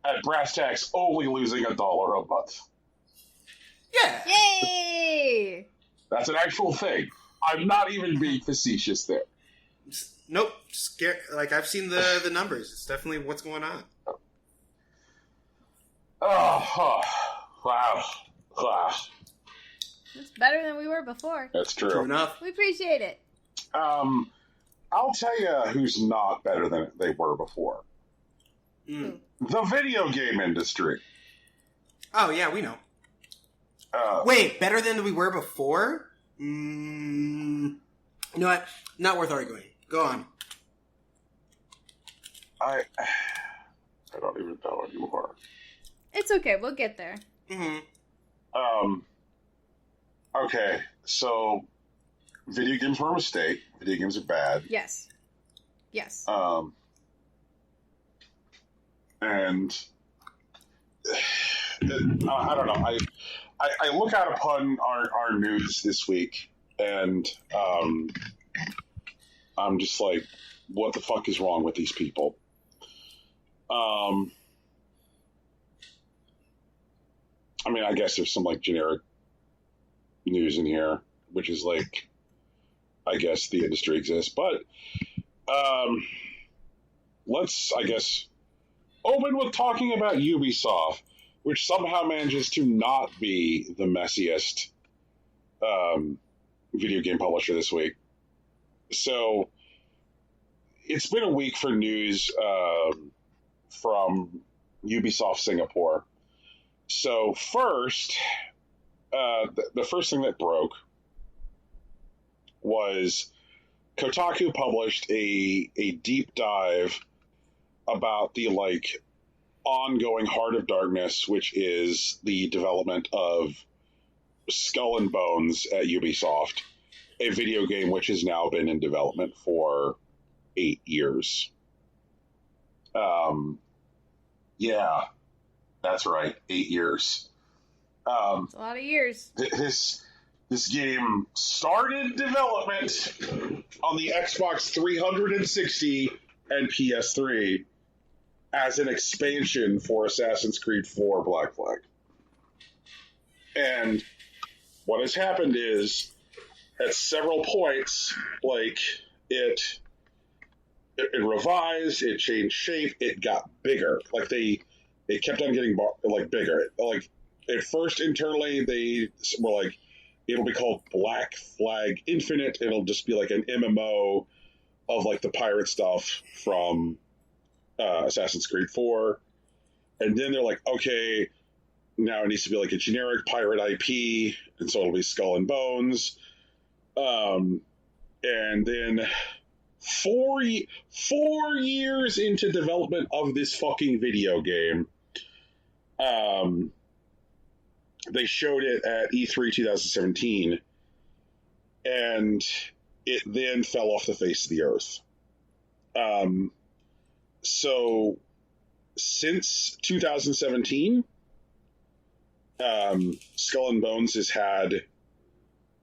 at brass tacks only losing $1 a month. Yeah. Yay! That's an actual thing. I'm not even being facetious there. Nope. Like, I've seen the numbers. It's definitely what's going on. Oh, wow. It's better than we were before. That's true. True enough. We appreciate it. I'll tell you who's not better than they were before. Mm. The video game industry. Oh, yeah, we know. Wait, better than we were before? You know what? Not worth arguing. Go on. I don't even know anymore. It's okay, we'll get there. Mm-hmm. Okay, so video games were a mistake. Video games are bad. Yes. And I don't know. I look out upon our news this week, and I'm just like, what the fuck is wrong with these people? I mean, I guess there's some like generic news in here, which is like, I guess the industry exists, but let's, I guess, open with talking about Ubisoft, which somehow manages to not be the messiest video game publisher this week. So it's been a week for news from Ubisoft Singapore. So first, the first thing that broke was Kotaku published a deep dive about the ongoing Heart of Darkness, which is the development of Skull and Bones at Ubisoft, a video game which has now been in development for 8 years. Yeah, that's right, 8 years. It's a lot of years. This game started development on the Xbox 360 and PS3 as an expansion for Assassin's Creed 4 Black Flag. And what has happened is, at several points, it revised, it changed shape, it got bigger. It kept on getting bigger. At first, internally, they were it'll be called Black Flag Infinite. It'll just be an MMO of the pirate stuff from Assassin's Creed 4. And then they're okay, now it needs to be a generic pirate IP, and so it'll be Skull and Bones. And then 4 years into development of this fucking video game, they showed it at E3 2017, and it then fell off the face of the earth. So since 2017, Skull and Bones has had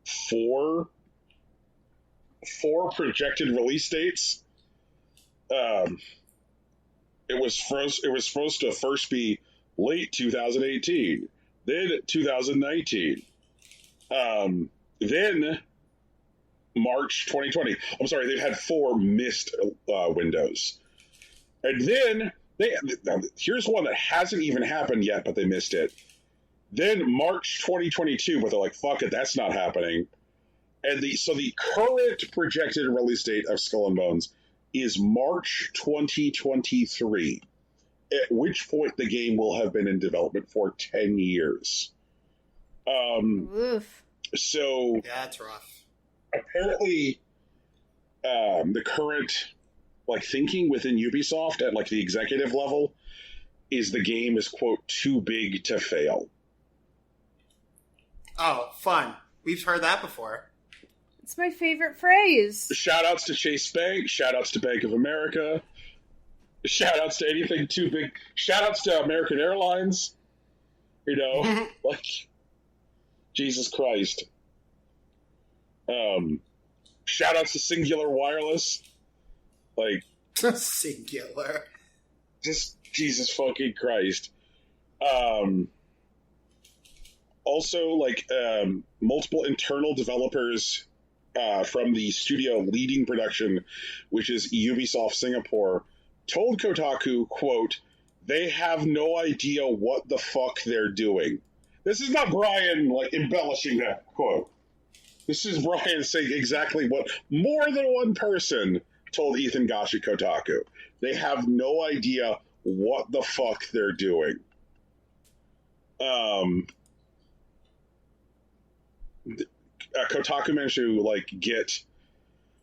four projected release dates. It was supposed to first be late 2018, then 2019, then March 2020. I'm sorry, they've had 4 missed windows. And then, here's one that hasn't even happened yet, but they missed it. Then March 2022, but they're fuck it, that's not happening. And the current projected release date of Skull and Bones is March 2023, at which point the game will have been in development for 10 years. Oof. So yeah, that's rough. Apparently, the current thinking within Ubisoft at the executive level is the game is, quote, too big to fail. Oh, fun. We've heard that before. It's my favorite phrase. Shout-outs to Chase Bank. Shout-outs to Bank of America. Shout-outs to anything too big. Shout-outs to American Airlines. Jesus Christ. Shout-outs to Singular Wireless. Singular. Just Jesus fucking Christ. Also, multiple internal developers from the studio leading production, which is Ubisoft Singapore, told Kotaku, quote, they have no idea what the fuck they're doing. This is not Brian, embellishing that quote. This is Brian saying exactly what more than one person told Ethan Gosh at Kotaku. They have no idea what the fuck they're doing. Kotaku managed to get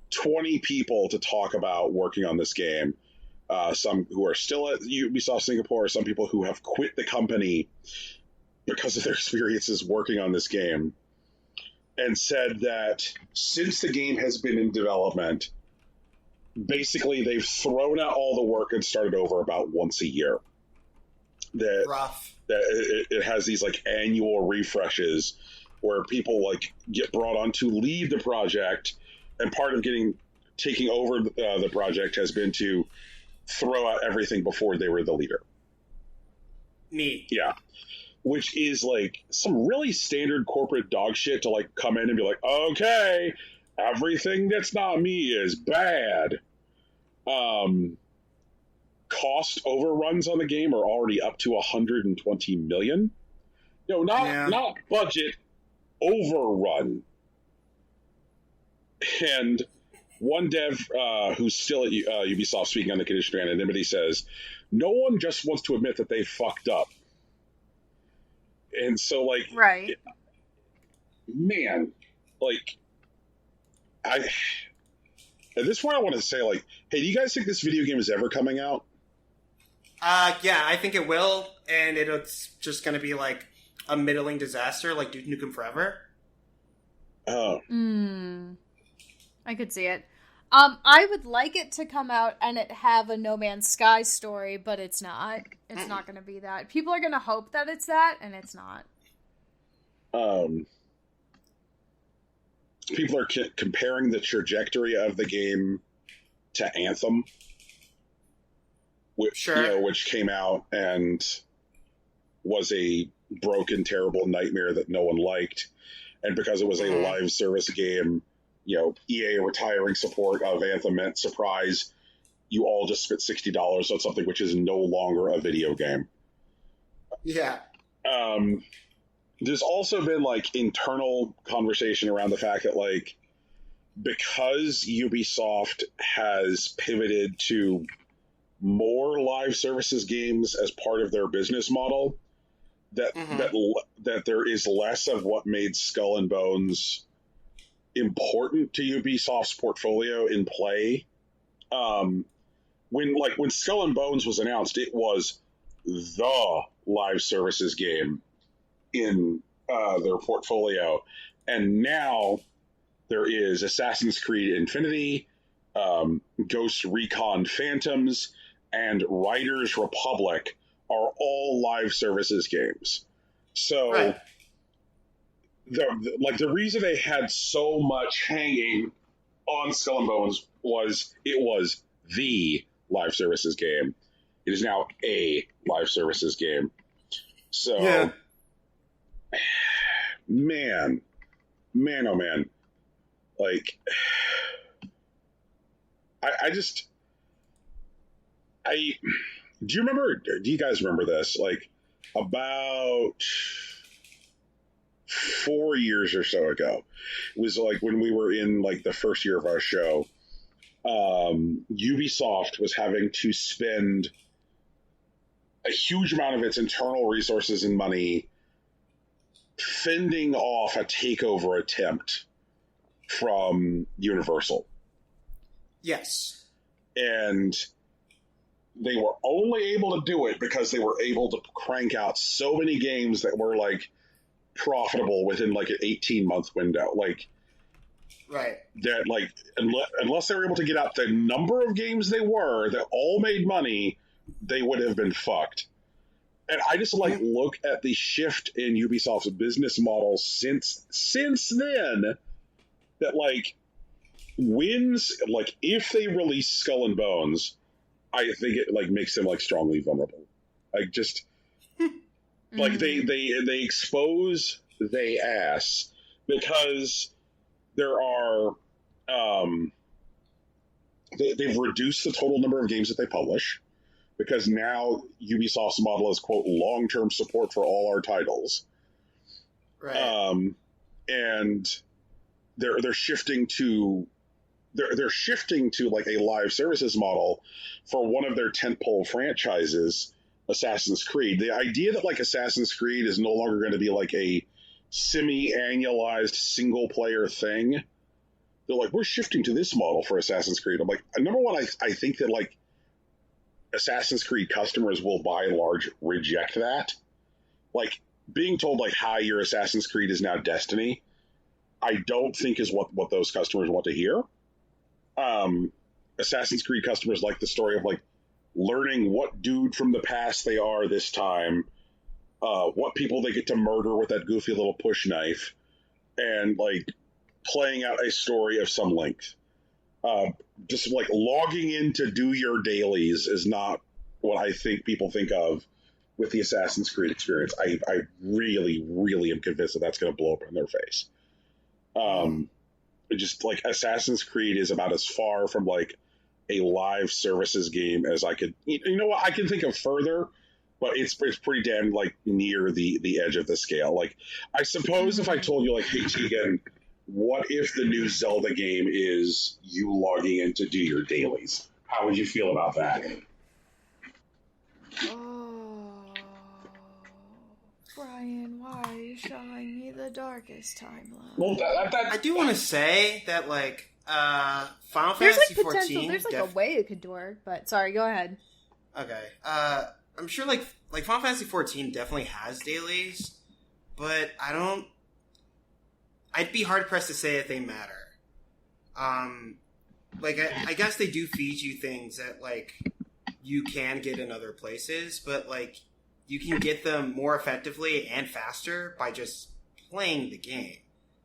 20 people to talk about working on this game. Some who are still at Ubisoft Singapore, some people who have quit the company because of their experiences working on this game, and said that since the game has been in development, basically they've thrown out all the work and started over about once a year. Rough. That it has these annual refreshes where people get brought on to lead the project, and part of taking over the project has been to throw out everything before they were the leader. Neat. Yeah. Which is some really standard corporate dog shit to come in and be okay, everything that's not me is bad. cost overruns on the game are already up to 120 million. Not budget, overrun. And one dev who's still at Ubisoft, speaking on the condition of anonymity, says, no one just wants to admit that they fucked up. And so, like, right. Man, like, at this point I want to say, like, hey, do you guys think this video game is ever coming out? Yeah, I think it will, and it's just going to be, like, a middling disaster, like Duke Nukem Forever. Oh. I could see it. I would like it to come out and it have a No Man's Sky story, but it's not. It's not going to be that. People are going to hope that it's that, and it's not. People are comparing the trajectory of the game to Anthem, which came out and was a broken, terrible nightmare that no one liked. And because it was a live service game, EA retiring support of Anthem meant, surprise, you all just spent $60 on something which is no longer a video game. Yeah. There's also been, like, internal conversation around the fact that, like, because Ubisoft has pivoted to more live services games as part of their business model, that there is less of what made Skull and Bones important to Ubisoft's portfolio in play. When Skull and Bones was announced, it was the live services game in their portfolio, and now there is Assassin's Creed Infinity, Ghost Recon Phantoms, and Riders Republic are all live services games. So, right. the reason they had so much hanging on Skull and Bones was it was the live services game. It is now a live services game. So, yeah. Man, oh man. Like, do you guys remember this? Like, about 4 years or so ago, it was like when we were in, like, the first year of our show, Ubisoft was having to spend a huge amount of its internal resources and money fending off a takeover attempt from Universal. Yes. And they were only able to do it because they were able to crank out so many games that were, like, profitable within, like, an 18-month window. Like, right. That, like, unless they were able to get out the number of games they were that all made money, they would have been fucked. And I just, like, look at the shift in Ubisoft's business model since then, that, like, if they release Skull and Bones, I think it, like, makes them, like, strongly vulnerable. Like, just, like, they expose they ass because there are, they've reduced the total number of games that they publish, because now Ubisoft's model is, quote, long-term support for all our titles. Right. And they're shifting to like a live services model for one of their tentpole franchises, Assassin's Creed. The idea that, like, Assassin's Creed is no longer going to be like a semi-annualized single-player thing. They're like, we're shifting to this model for Assassin's Creed. I'm like, number one, I think that, like, Assassin's Creed customers will by and large reject that. Like, being told, like, hi, your Assassin's Creed is now Destiny, I don't think is what those customers want to hear. Assassin's Creed customers like the story of, like, learning what dude from the past they are this time, what people they get to murder with that goofy little push knife, and, like, playing out a story of some length. Just, like, logging in to do your dailies is not what I think people think of with the Assassin's Creed experience. I really, really am convinced that that's going to blow up in their face. Just, like, Assassin's Creed is about as far from, like, a live services game as I could. You know what? I can think of further, but it's pretty damn like near the edge of the scale. Like, I suppose if I told you like, hey Tegan, what if the new Zelda game is you logging in to do your dailies? How would you feel about that? Oh, Brian, why are you showing me the darkest timeline? Well, I do want to say that, like, Final There's Fantasy like 14. potential. There's like a way it could work, but sorry, go ahead. Okay. I'm sure, like Final Fantasy 14 definitely has dailies, but I'd be hard pressed to say that they matter. Like, I guess they do feed you things that, like, you can get in other places, but, like, you can get them more effectively and faster by just playing the game.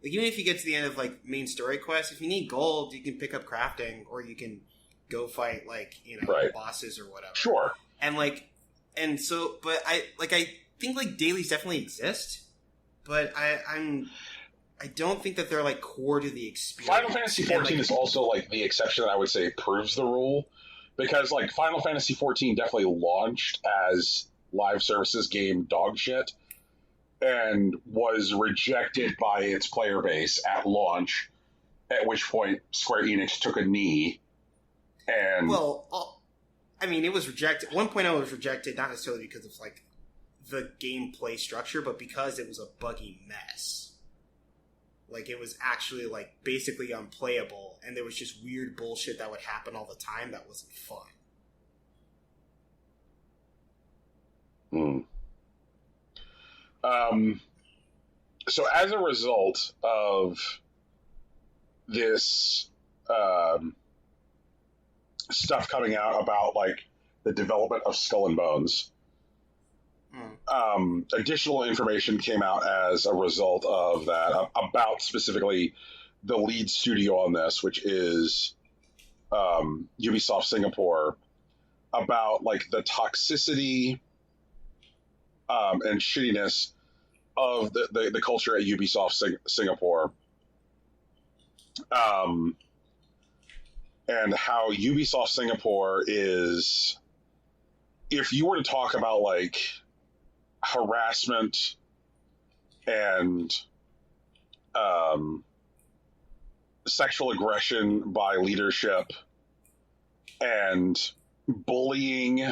Like, even if you get to the end of, like, main story quests, if you need gold, you can pick up crafting, or you can go fight, like, you know, right. bosses or whatever. Sure. And, like, and so, but I think, like, dailies definitely exist, but I don't think that they're, like, core to the experience. Final Fantasy XIV is also, like, the exception that I would say proves the rule, because, like, Final Fantasy XIV definitely launched as live services game dog shit, and was rejected by its player base at launch, at which point Square Enix took a knee, and... Well, I mean, it was rejected. 1.0 was rejected not necessarily because of, like, the gameplay structure, but because it was a buggy mess. Like, it was actually, like, basically unplayable, and there was just weird bullshit that would happen all the time that wasn't fun. So as a result of this stuff coming out about, like, the development of Skull and Bones, additional information came out as a result of that about specifically the lead studio on this, which is Ubisoft Singapore, about, like, the toxicity and shittiness of the culture at Ubisoft Singapore, and how Ubisoft Singapore is, if you were to talk about, like, harassment and sexual aggression by leadership and bullying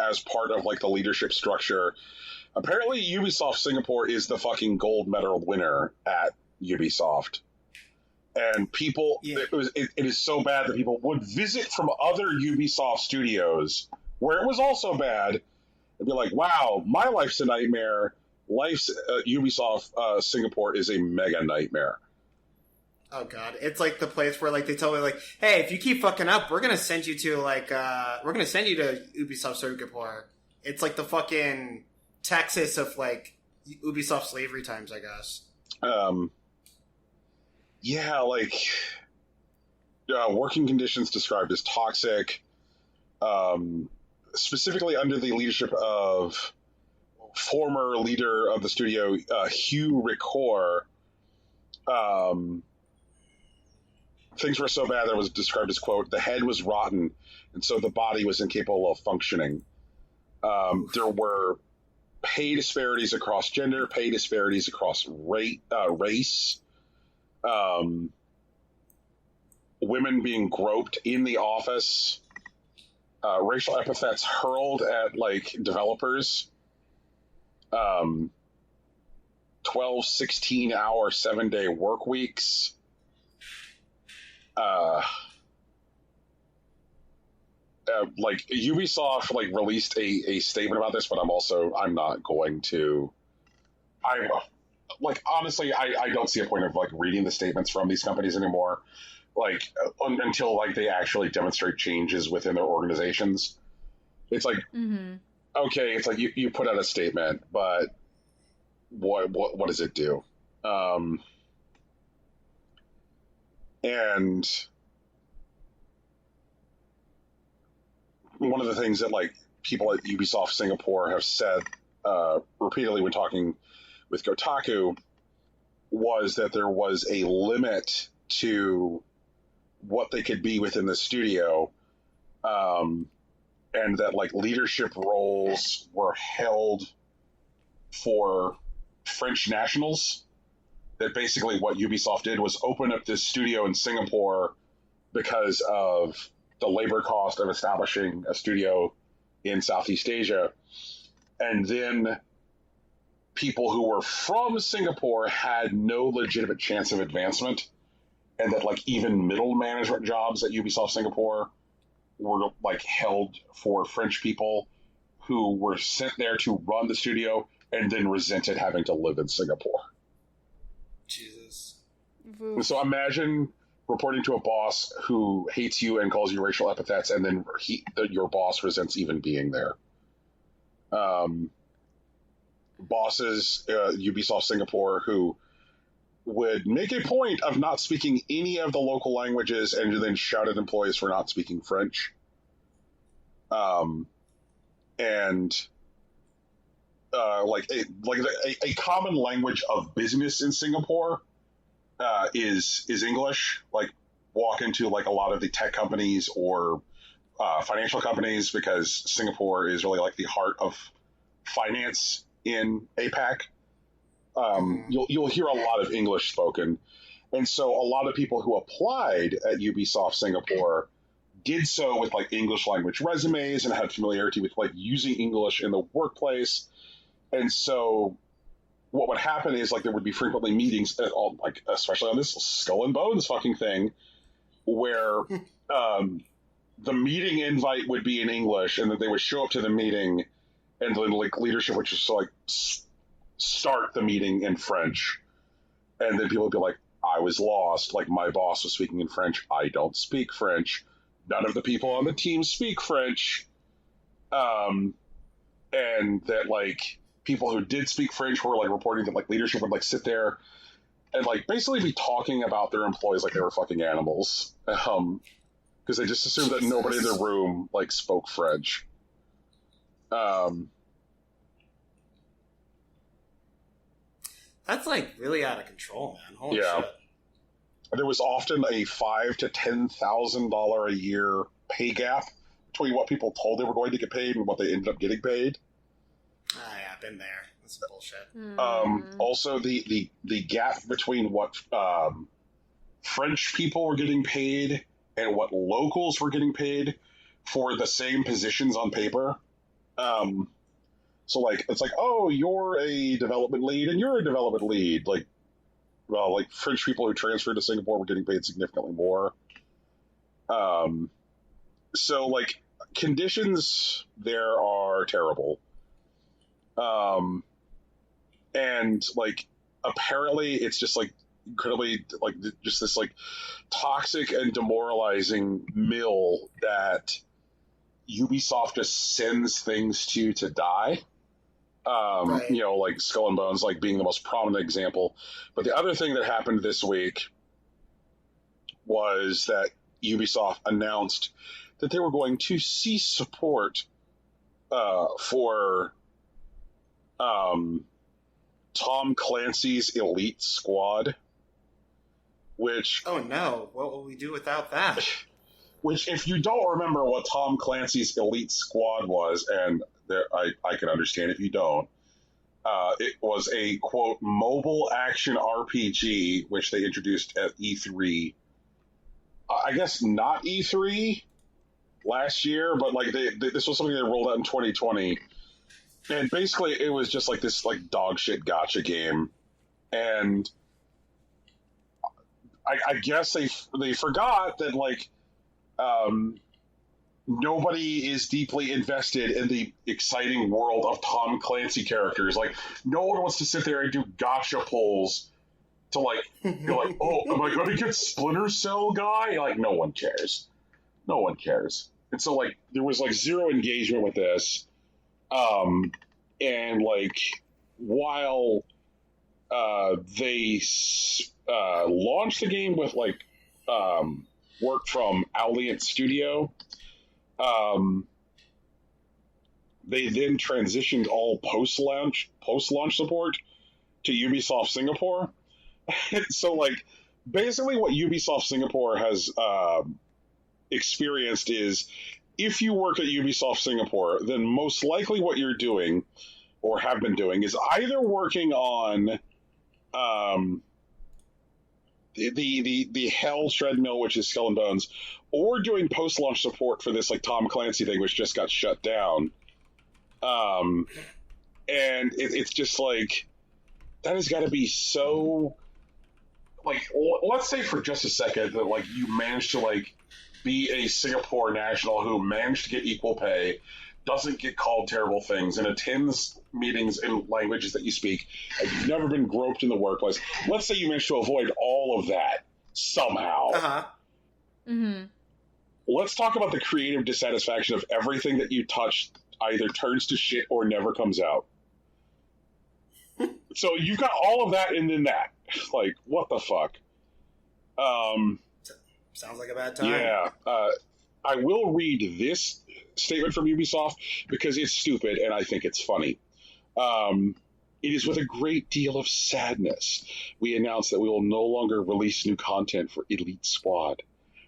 as part of, like, the leadership structure, apparently Ubisoft Singapore is the fucking gold medal winner at Ubisoft. And people, it is so bad that people would visit from other Ubisoft studios where it was also bad and be like, wow, my life's a nightmare. Ubisoft Singapore is a mega nightmare. Oh god, it's like the place where, like, they tell me, like, hey, if you keep fucking up, we're gonna send you to, like, Ubisoft Singapore. It's like the fucking Texas of, like, Ubisoft slavery times, I guess. Yeah, like, working conditions described as toxic, specifically under the leadership of former leader of the studio, Hugh Ricord. Things were so bad that it was described as, quote, the head was rotten, and so the body was incapable of functioning. There were pay disparities across gender, pay disparities across race, women being groped in the office, racial epithets hurled at, like, developers, 12, 16-hour, 7-day work weeks, like, Ubisoft, like, released a statement about this, but I'm not going to. Like, honestly, I don't see a point of, like, reading the statements from these companies anymore, like, until, like, they actually demonstrate changes within their organizations. It's like, okay, it's like you put out a statement, but what does it do? And one of the things that, like, people at Ubisoft Singapore have said repeatedly when talking with Kotaku was that there was a limit to what they could be within the studio and that like leadership roles were held for French nationals. That basically what Ubisoft did was open up this studio in Singapore because of the labor cost of establishing a studio in Southeast Asia. And then people who were from Singapore had no legitimate chance of advancement, and that like even middle management jobs at Ubisoft Singapore were like held for French people who were sent there to run the studio and then resented having to live in Singapore. Jesus. So imagine reporting to a boss who hates you and calls you racial epithets, and then your boss resents even being there. Bosses, Ubisoft Singapore, who would make a point of not speaking any of the local languages and then shout at employees for not speaking French. A common language of business in Singapore is English. Like, walk into like a lot of the tech companies or financial companies, because Singapore is really like the heart of finance in APAC. You'll hear a lot of English spoken, and so a lot of people who applied at Ubisoft Singapore did so with like English language resumes and had familiarity with like using English in the workplace. And so what would happen is like there would be frequently meetings, like especially on this Skull and Bones fucking thing, where the meeting invite would be in English, and then they would show up to the meeting, and then like leadership would just like start the meeting in French, and then people would be like, I was lost, like my boss was speaking in French, I don't speak French, none of the people on the team speak French, and that like people who did speak French were like reporting that like leadership would like sit there and like basically be talking about their employees like they were fucking animals, because they just assumed that nobody in their room like spoke French. That's like really out of control, man. Holy shit. There was often a $5,000 to $10,000 a year pay gap between what people told they were going to get paid and what they ended up getting paid. Yeah, been there. That's bullshit. Also, the gap between what French people were getting paid and what locals were getting paid for the same positions on paper. So like it's like, oh, you're a development lead and you're a development lead. Like, well, like French people who transferred to Singapore were getting paid significantly more. So like conditions there are terrible. And like apparently it's just like incredibly like just this like toxic and demoralizing mill that Ubisoft just sends things to die. Right. You know, like Skull and Bones like being the most prominent example. But the other thing that happened this week was that Ubisoft announced that they were going to cease support for Tom Clancy's Elite Squad, which... Oh no, what will we do without that? Which, if you don't remember what Tom Clancy's Elite Squad was, and I can understand if you don't, it was a, quote, mobile action RPG, which they introduced at E3. I guess not E3 last year, but like this was something they rolled out in 2020. And basically it was just like this like dog shit gacha game. And I guess they forgot that like nobody is deeply invested in the exciting world of Tom Clancy characters. Like, no one wants to sit there and do gacha pulls to like go like, oh, am I going to get Splinter Cell guy? Like, no one cares. No one cares. And so like there was like zero engagement with this. And like while they launched the game with like work from Owliant Studio, they then transitioned all post-launch support to Ubisoft Singapore. So like basically what Ubisoft Singapore has experienced is if you work at Ubisoft Singapore, then most likely what you're doing or have been doing is either working on the Hell treadmill, which is Skull and Bones, or doing post-launch support for this like Tom Clancy thing, which just got shut down. And it's just like, that has got to be so, like, let's say for just a second that like you managed to like be a Singapore national who managed to get equal pay, doesn't get called terrible things, and attends meetings in languages that you speak, and you've never been groped in the workplace. Let's say you managed to avoid all of that somehow. Uh-huh. Mm-hmm. Let's talk about the creative dissatisfaction of everything that you touch either turns to shit or never comes out. So you've got all of that and then that. Like, what the fuck? Sounds like a bad time. Yeah. I will read this statement from Ubisoft because it's stupid and I think it's funny. It is with a great deal of sadness we announce that we will no longer release new content for Elite Squad.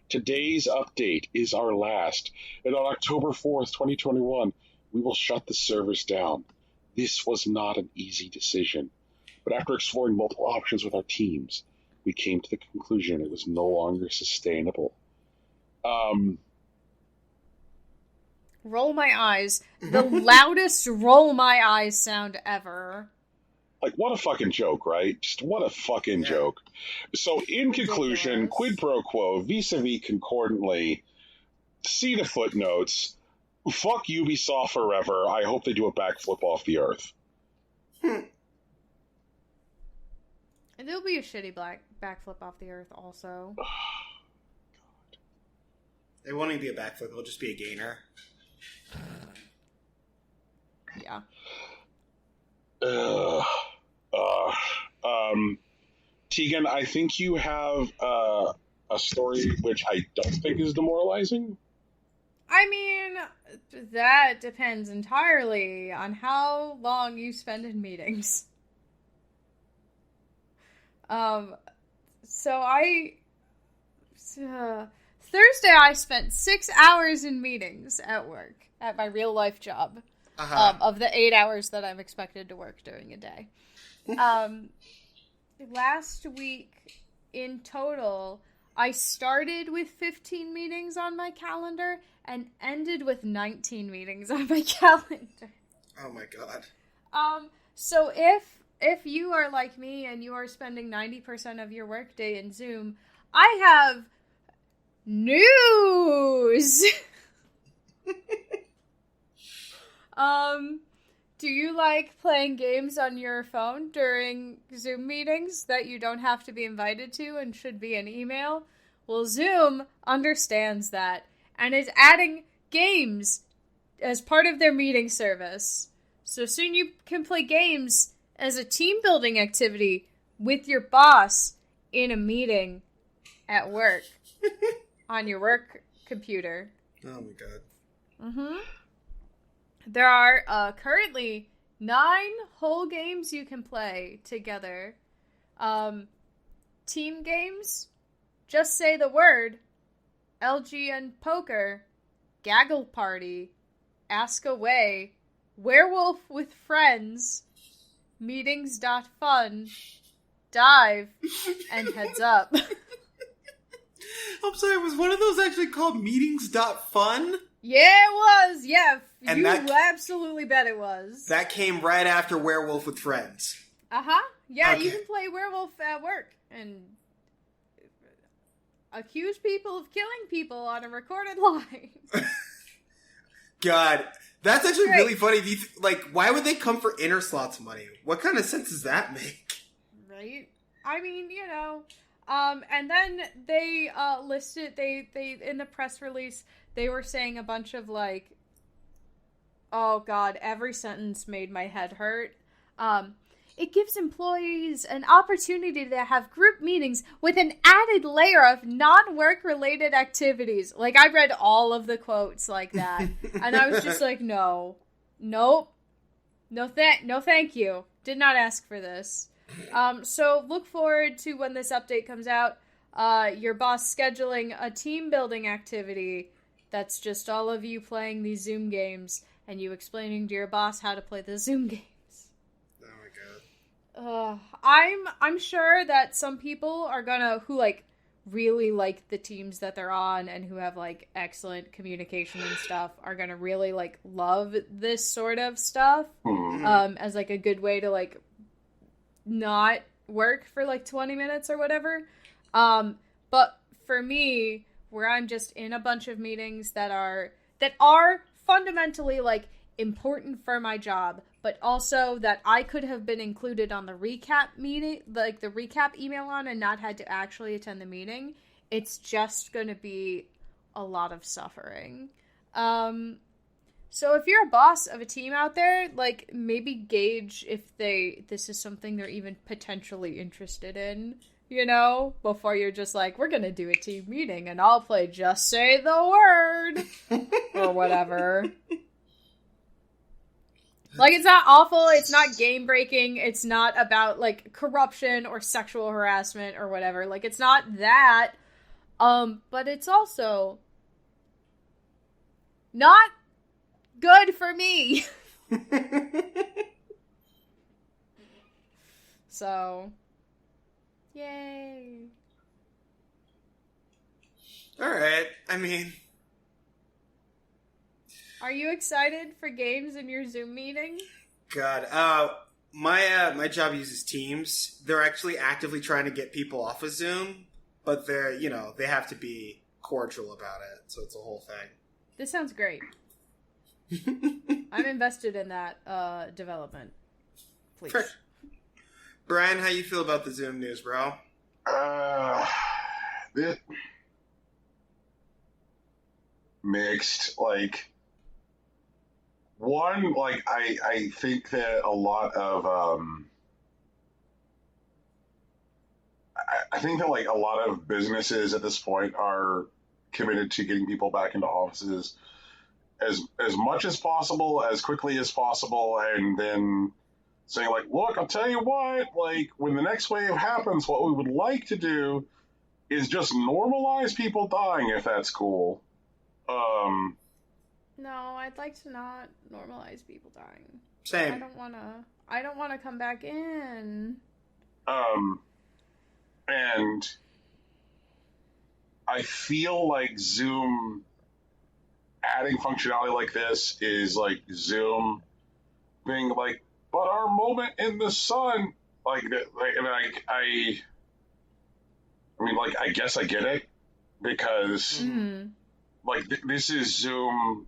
Today's update is our last, and on October 4th, 2021, we will shut the servers down. This was not an easy decision, but after exploring multiple options with our teams, we came to the conclusion it was no longer sustainable. Roll my eyes. The loudest roll my eyes sound ever. Like, what a fucking joke, right? Just what a fucking joke. So, in conclusion, quid pro quo, vis-a-vis concordantly, see the footnotes. Fuck Ubisoft forever. I hope they do a backflip off the earth. And there'll be a shitty backflip off the earth also. God. It won't even be a backflip. It'll just be a gainer. Yeah. Tegan, I think you have a story which I don't think is demoralizing. I mean, that depends entirely on how long you spend in meetings. Thursday I spent 6 hours in meetings at work, at my real life job, of the 8 hours that I'm expected to work during a day. Last week, in total, I started with 15 meetings on my calendar and ended with 19 meetings on my calendar. Oh my god. So if you are like me and you are spending 90% of your workday in Zoom, I have news! Do you like playing games on your phone during Zoom meetings that you don't have to be invited to and should be an email? Well, Zoom understands that and is adding games as part of their meeting service. So soon you can play games as a team building activity with your boss in a meeting at work on your work computer. Oh my god. Mm-hmm. There are currently 9 whole games you can play together. Team games, just say the word, LGN Poker, Gaggle Party, Ask Away, Werewolf with Friends, Meetings.fun, Dive, and Heads Up. I'm sorry, was one of those actually called Meetings.fun? Yeah, it was. Yeah, and you absolutely bet it was. That came right after Werewolf with Friends. Uh-huh. Yeah, Okay. You can play Werewolf at work and accuse people of killing people on a recorded line. God, that's actually Great. really funny. Why would they come for inner slots money? What kind of sense does that make? Right? I mean, and then they listed, they in the press release, they were saying a bunch of oh god, every sentence made my head hurt. It gives employees an opportunity to have group meetings with an added layer of non-work related activities. I read all of the quotes like that, and I was just like, no, thank you. Did not ask for this. So look forward to when this update comes out. Your boss scheduling a team building activity that's just all of you playing these Zoom games and you explaining to your boss how to play the Zoom games. Oh my god. I'm sure that some people are gonna, who, like, really like the teams that they're on and who have, like, excellent communication and stuff, are gonna really, like, love this sort of stuff, as, like, a good way to, like, not work for, like, 20 minutes or whatever. But for me, where I'm just in a bunch of meetings that are fundamentally, like, important for my job, but also that I could have been included on the recap meeting, like the recap email on, and not had to actually attend the meeting, it's just gonna be a lot of suffering. So if you're a boss of a team out there, like, maybe gauge if this is something they're even potentially interested in, you know, before you're just like, we're gonna do a team meeting and I'll play Just Say the Word or whatever. Like, it's not awful, it's not game-breaking, it's not about, like, corruption or sexual harassment or whatever. Like, it's not that, but it's also not good for me. So, yay. Alright, I mean... Are you excited for games in your Zoom meeting? God, my job uses Teams. They're actually actively trying to get people off of Zoom, but they have to be cordial about it, so it's a whole thing. This sounds great. I'm invested in that development. Please. Brian, how you feel about the Zoom news, bro? Mixed. Like, one, like, I think that a lot of I think that, like, a lot of businesses at this point are committed to getting people back into offices as much as possible, as quickly as possible, and then saying, like, look, I'll tell you what, like, when the next wave happens, what we would like to do is just normalize people dying, if that's cool. No, I'd like to not normalize people dying. Same. I don't wanna come back in. And I feel like Zoom adding functionality like this is like Zoom being like, but our moment in the sun, I mean, like, I guess I get it, because like, this is Zoom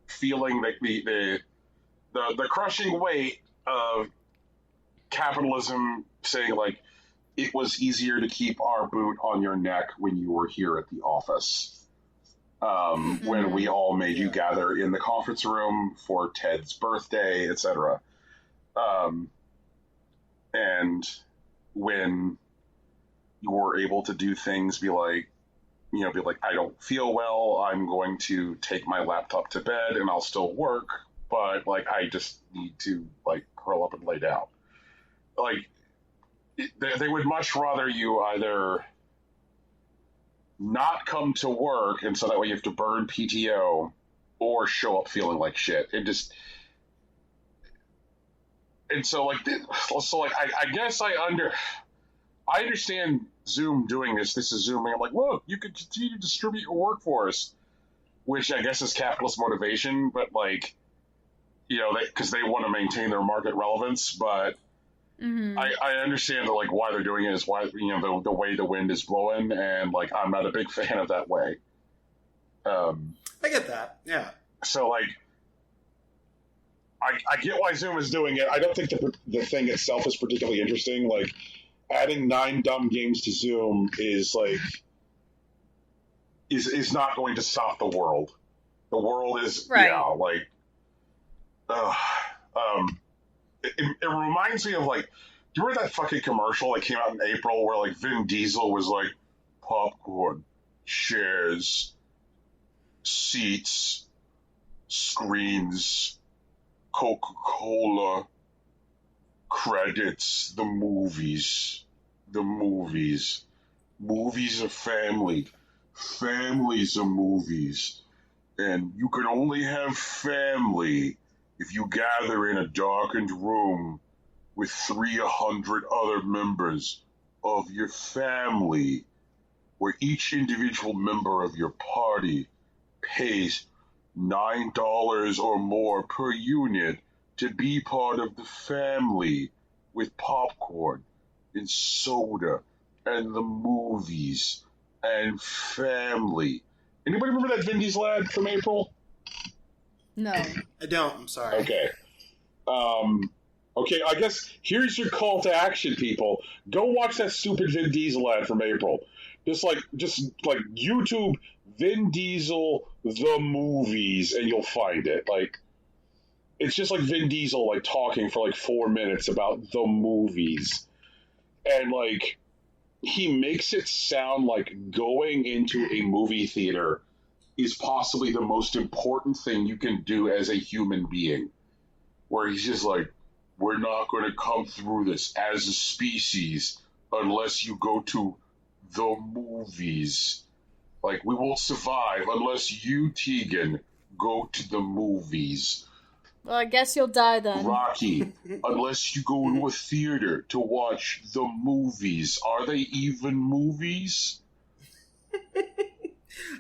feeling like the crushing weight of capitalism, saying, like, it was easier to keep our boot on your neck when you were here at the office, when we all made you gather in the conference room for Ted's birthday, etc. And when you were able to do things, be like, I don't feel well, I'm going to take my laptop to bed and I'll still work, but, like, I just need to, like, curl up and lay down. Like, they would much rather you either not come to work, and so that way you have to burn PTO, or show up feeling like shit. And so, like, I guess I understand Zoom doing this. This is Zoom being like, look, you can continue to distribute your workforce, which I guess is capitalist motivation, but, like, because they want to maintain their market relevance. But I understand that, like, why they're doing it is why, the way the wind is blowing, and, like, I'm not a big fan of that way. I get that, yeah. So, like, I get why Zoom is doing it. I don't think the thing itself is particularly interesting. Like, adding 9 dumb games to Zoom is, like, is not going to stop the world. The world is, like, it reminds me of, like, do you remember that fucking commercial that came out in April where, like, Vin Diesel was like, popcorn, chairs, seats, screens, Coca-Cola, credits, the movies are family, families are movies, And you can only have family if you gather in a darkened room with 300 other members of your family, where each individual member of your party pays $9 or more per unit to be part of the family, with popcorn and soda and the movies and family. Anybody remember that Vin Diesel ad from April? No. I don't. I'm sorry. Okay. Okay, I guess here's your call to action, people. Go watch that stupid Vin Diesel ad from April. Just like YouTube Vin Diesel the movies, and you'll find it. Like, it's just like Vin Diesel like talking for like 4 minutes about the movies, and like he makes it sound like going into a movie theater is possibly the most important thing you can do as a human being. Where he's just like, we're not going to come through this as a species unless you go to the movies. Like, we won't survive unless you, Tegan, go to the movies. Well, I guess you'll die then. Rocky, unless you go to a theater to watch the movies. Are they even movies?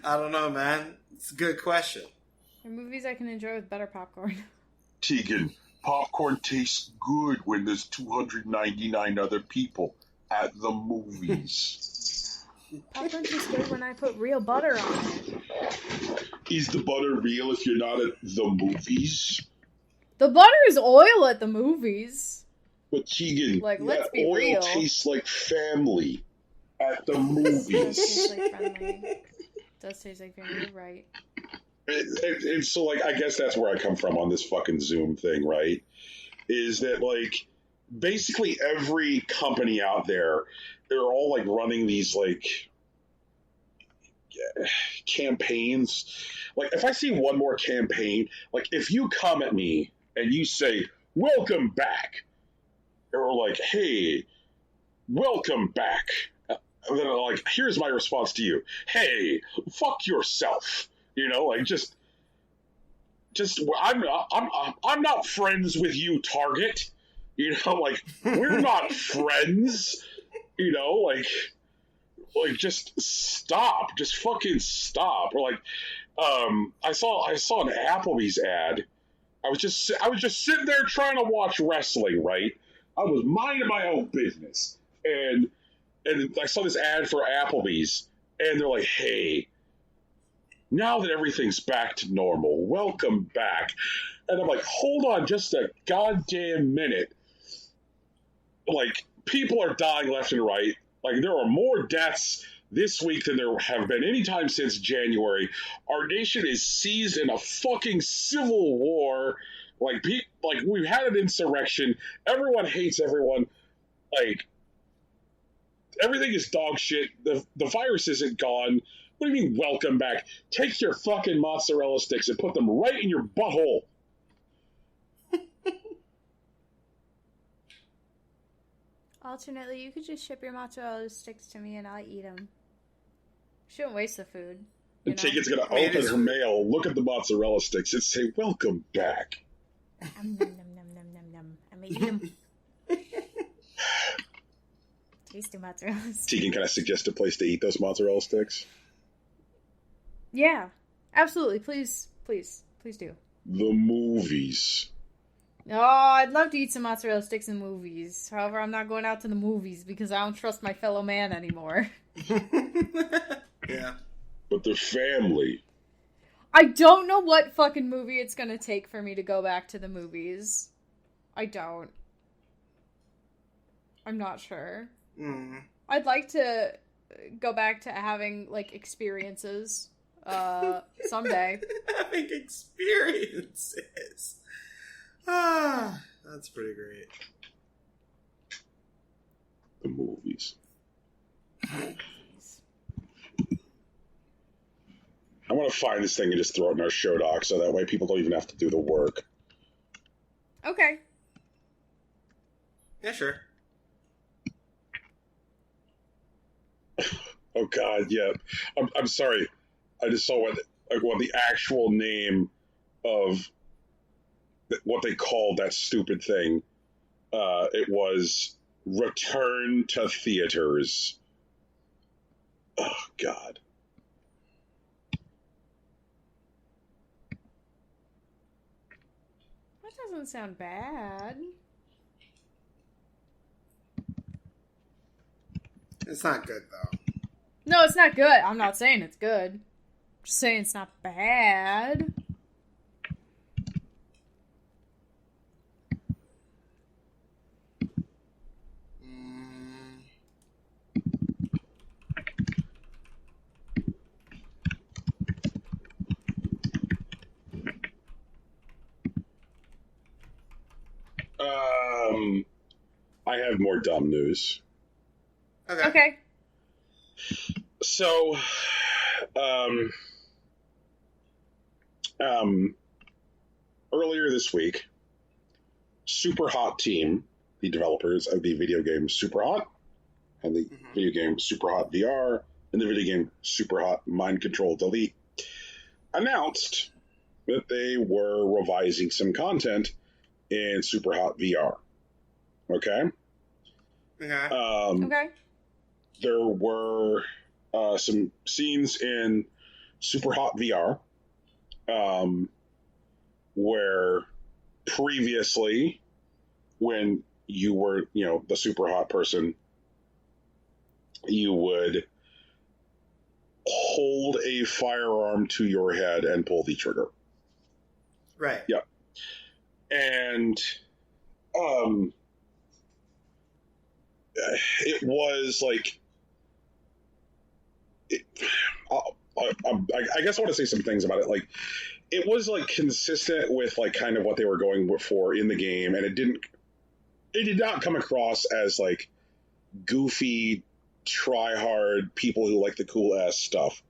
I don't know, man. It's a good question. They're movies I can enjoy with better popcorn. Tegan, popcorn tastes good when there's 299 other people at the movies. Popcorn tastes good when I put real butter on it. Is the butter real if you're not at the movies? The butter is oil at the movies. But Tegan, Like, let's be oil real. tastes like family at the Does movies. taste like friendly. Does taste like family, you're right. And so, like, I guess that's where I come from on this fucking Zoom thing, right? Is that, like, basically every company out there, they're all, like, running these, like, campaigns. Like, if I see one more campaign, like, if you come at me and you say, welcome back, or, like, hey, welcome back, and then, like, here's my response to you. Hey, fuck yourself. You know, like, just I'm not friends with you, Target. You know, like, we're not friends. You know, like just stop, just fucking stop. Or like, I saw an Applebee's ad. I was just sitting there trying to watch wrestling. Right, I was minding my own business, and I saw this ad for Applebee's, and they're like, hey, now that everything's back to normal, welcome back. And I'm like, hold on just a goddamn minute. Like, people are dying left and right. Like, there are more deaths this week than there have been any time since January. Our nation is seized in a fucking civil war. Like we've had an insurrection. Everyone hates everyone. Like, everything is dog shit. The virus isn't gone. What do you mean, welcome back? Take your fucking mozzarella sticks and put them right in your butthole. Alternately, you could just ship your mozzarella sticks to me and I'll eat them. Shouldn't waste the food. And Tegan's gonna open her mail, look at the mozzarella sticks, and say, welcome back. Nom, nom, nom, nom, nom, nom. I'm gonna eat them. Tasty mozzarella sticks. Tegan, can I suggest a place to eat those mozzarella sticks? Yeah, absolutely. Please do. The movies. Oh, I'd love to eat some mozzarella sticks in movies. However, I'm not going out to the movies because I don't trust my fellow man anymore. Yeah. But they're family. I don't know what fucking movie it's gonna take for me to go back to the movies. I don't. I'm not sure. I'd like to go back to having, like, experiences someday. Having experiences. Ah, that's pretty great. The movies. I want to find this thing and just throw it in our show doc so that way people don't even have to do the work. Okay. Yeah, sure. Oh God, yeah. I'm sorry. I just saw one. what the actual name of what they called that stupid thing. It was Return to Theaters. Oh, God. That doesn't sound bad. It's not good, though. No, it's not good. I'm not saying it's good. I'm just saying it's not bad. I have more dumb news. Okay. So, earlier this week, Superhot team, the developers of the video game Superhot, and the video game Superhot VR, and the video game Superhot Mind Control Delete, announced that they were revising some content in Superhot VR. Okay? Okay. There were some scenes in Superhot VR where previously, when you were, the Superhot person, you would hold a firearm to your head and pull the trigger. Right. Yeah. And it was like, I guess I want to say some things about it. Like, it was like consistent with like kind of what they were going for in the game, and it did not come across as like goofy, try hard people who like the cool ass stuff.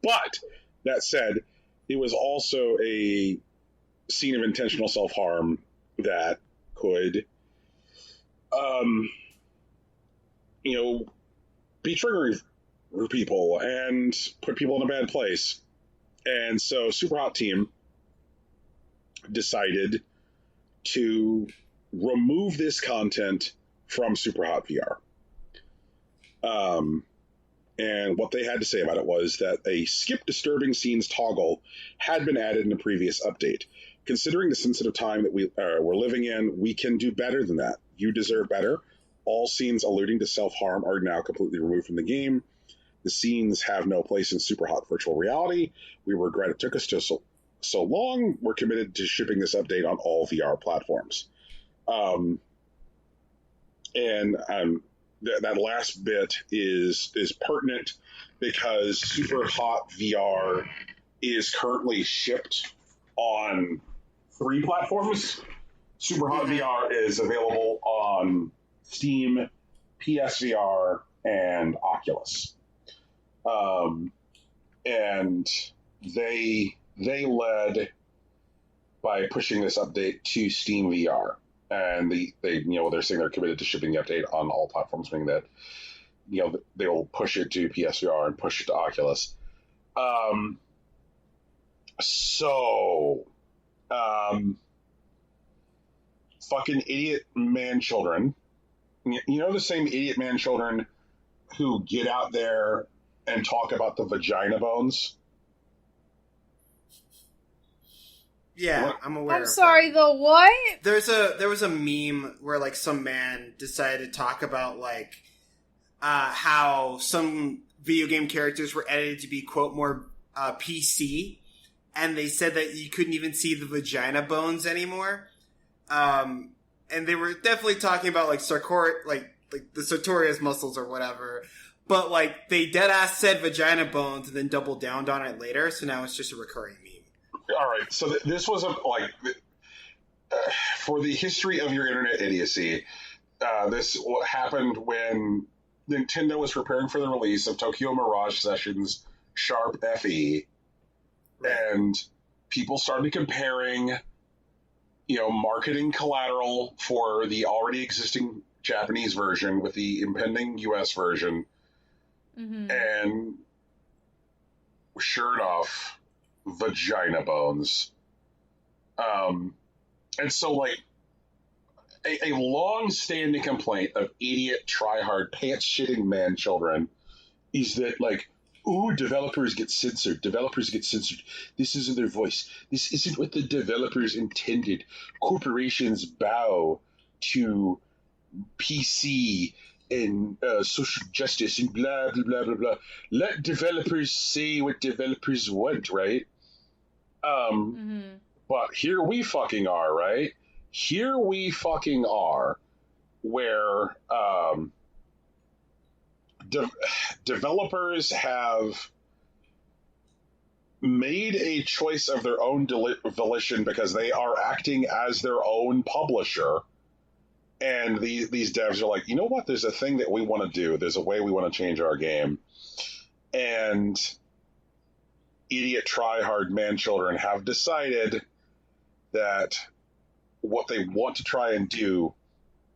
But that said, it was also a scene of intentional self-harm that could be triggering for people and put people in a bad place. And so Superhot team decided to remove this content from Superhot VR. And what they had to say about it was that a skip disturbing scenes toggle had been added in a previous update. Considering the sensitive time that we're living in, we can do better than that. You deserve better. All scenes alluding to self-harm are now completely removed from the game. The scenes have no place in Superhot virtual reality. We regret it took us so long. We're committed to shipping this update on all VR platforms. That last bit is pertinent because Superhot VR is currently shipped on 3 platforms. Superhot VR is available on Steam, PSVR, and Oculus. And they led by pushing this update to Steam VR. And they're saying they're committed to shipping the update on all platforms, meaning that they will push it to PSVR and push it to Oculus. Fucking idiot man children. The same idiot man children who get out there and talk about the vagina bones? Yeah, What? I'm aware. I'm sorry, the what? There was a meme where like some man decided to talk about like how some video game characters were edited to be quote more PC, and they said that you couldn't even see the vagina bones anymore. And they were definitely talking about like the sartorius muscles or whatever. But like they dead ass said vagina bones and then doubled down on it later, so now it's just a recurring meme. All right, so this was for the history of your internet idiocy. This happened when Nintendo was preparing for the release of Tokyo Mirage Sessions Sharp FE, and people started comparing, marketing collateral for the already existing Japanese version with the impending US version, and sure enough, vagina bones. And so, like, a long-standing complaint of idiot, try-hard, pants-shitting man-children is that, like, ooh, developers get censored. Developers get censored. This isn't their voice. This isn't what the developers intended. Corporations bow to PC and social justice and blah, blah, blah, blah, blah. Let developers say what developers want, right? But here we fucking are, right? Here we fucking are, where developers have made a choice of their own volition because they are acting as their own publisher. And these devs are like, you know what? There's a thing that we want to do. There's a way we want to change our game. And idiot try-hard man-children have decided that what they want to try and do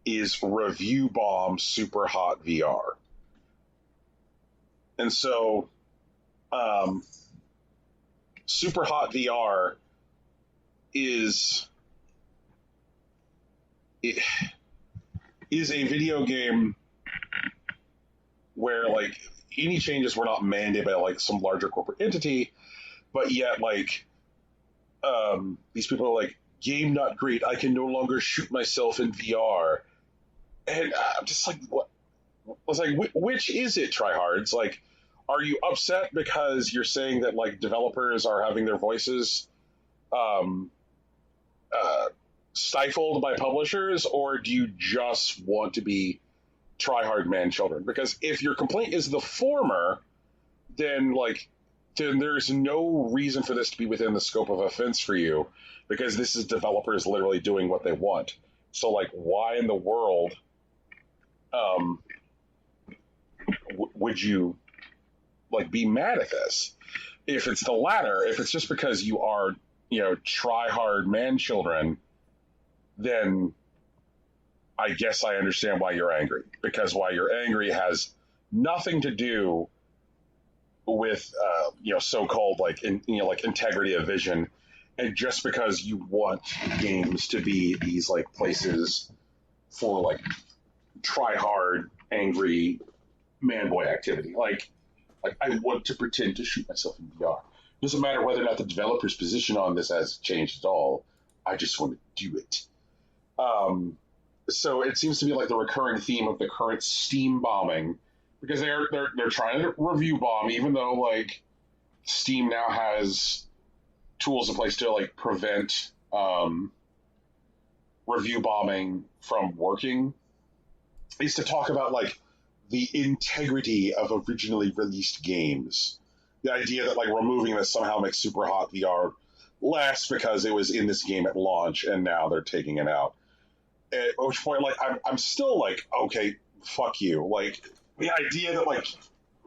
is review bomb Super Hot VR. And so, Super Hot VR is a video game where, like, any changes were not mandated by, like, some larger corporate entity, but yet, like, these people are like, game not great, I can no longer shoot myself in VR. And I'm just like, what? I was like, which is it, tryhards? Like, are you upset because you're saying that, like, developers are having their voices stifled by publishers, or do you just want to be tryhard man-children? Because if your complaint is the former, then there's no reason for this to be within the scope of offense for you, because this is developers literally doing what they want. So, like, why in the world would you, like, be mad at this? If it's the latter, if it's just because you are, try-hard man-children, then I guess I understand why you're angry. Because why you're angry has nothing to do with so-called like integrity of vision, and just because you want games to be these, like, places for, like, try hard angry man boy activity, like I want to pretend to shoot myself in VR. Doesn't matter whether or not the developer's position on this has changed at all. I just want to do it. So it seems to be like the recurring theme of the current Steam bombing, because they're trying to review bomb, even though, like, Steam now has tools in place to, like, prevent review bombing from working. They used to talk about, like, the integrity of originally released games. The idea that, like, removing this somehow makes Super Hot VR less because it was in this game at launch and now they're taking it out. At which point, like, I'm still like, okay, fuck you. Like, the idea that, like,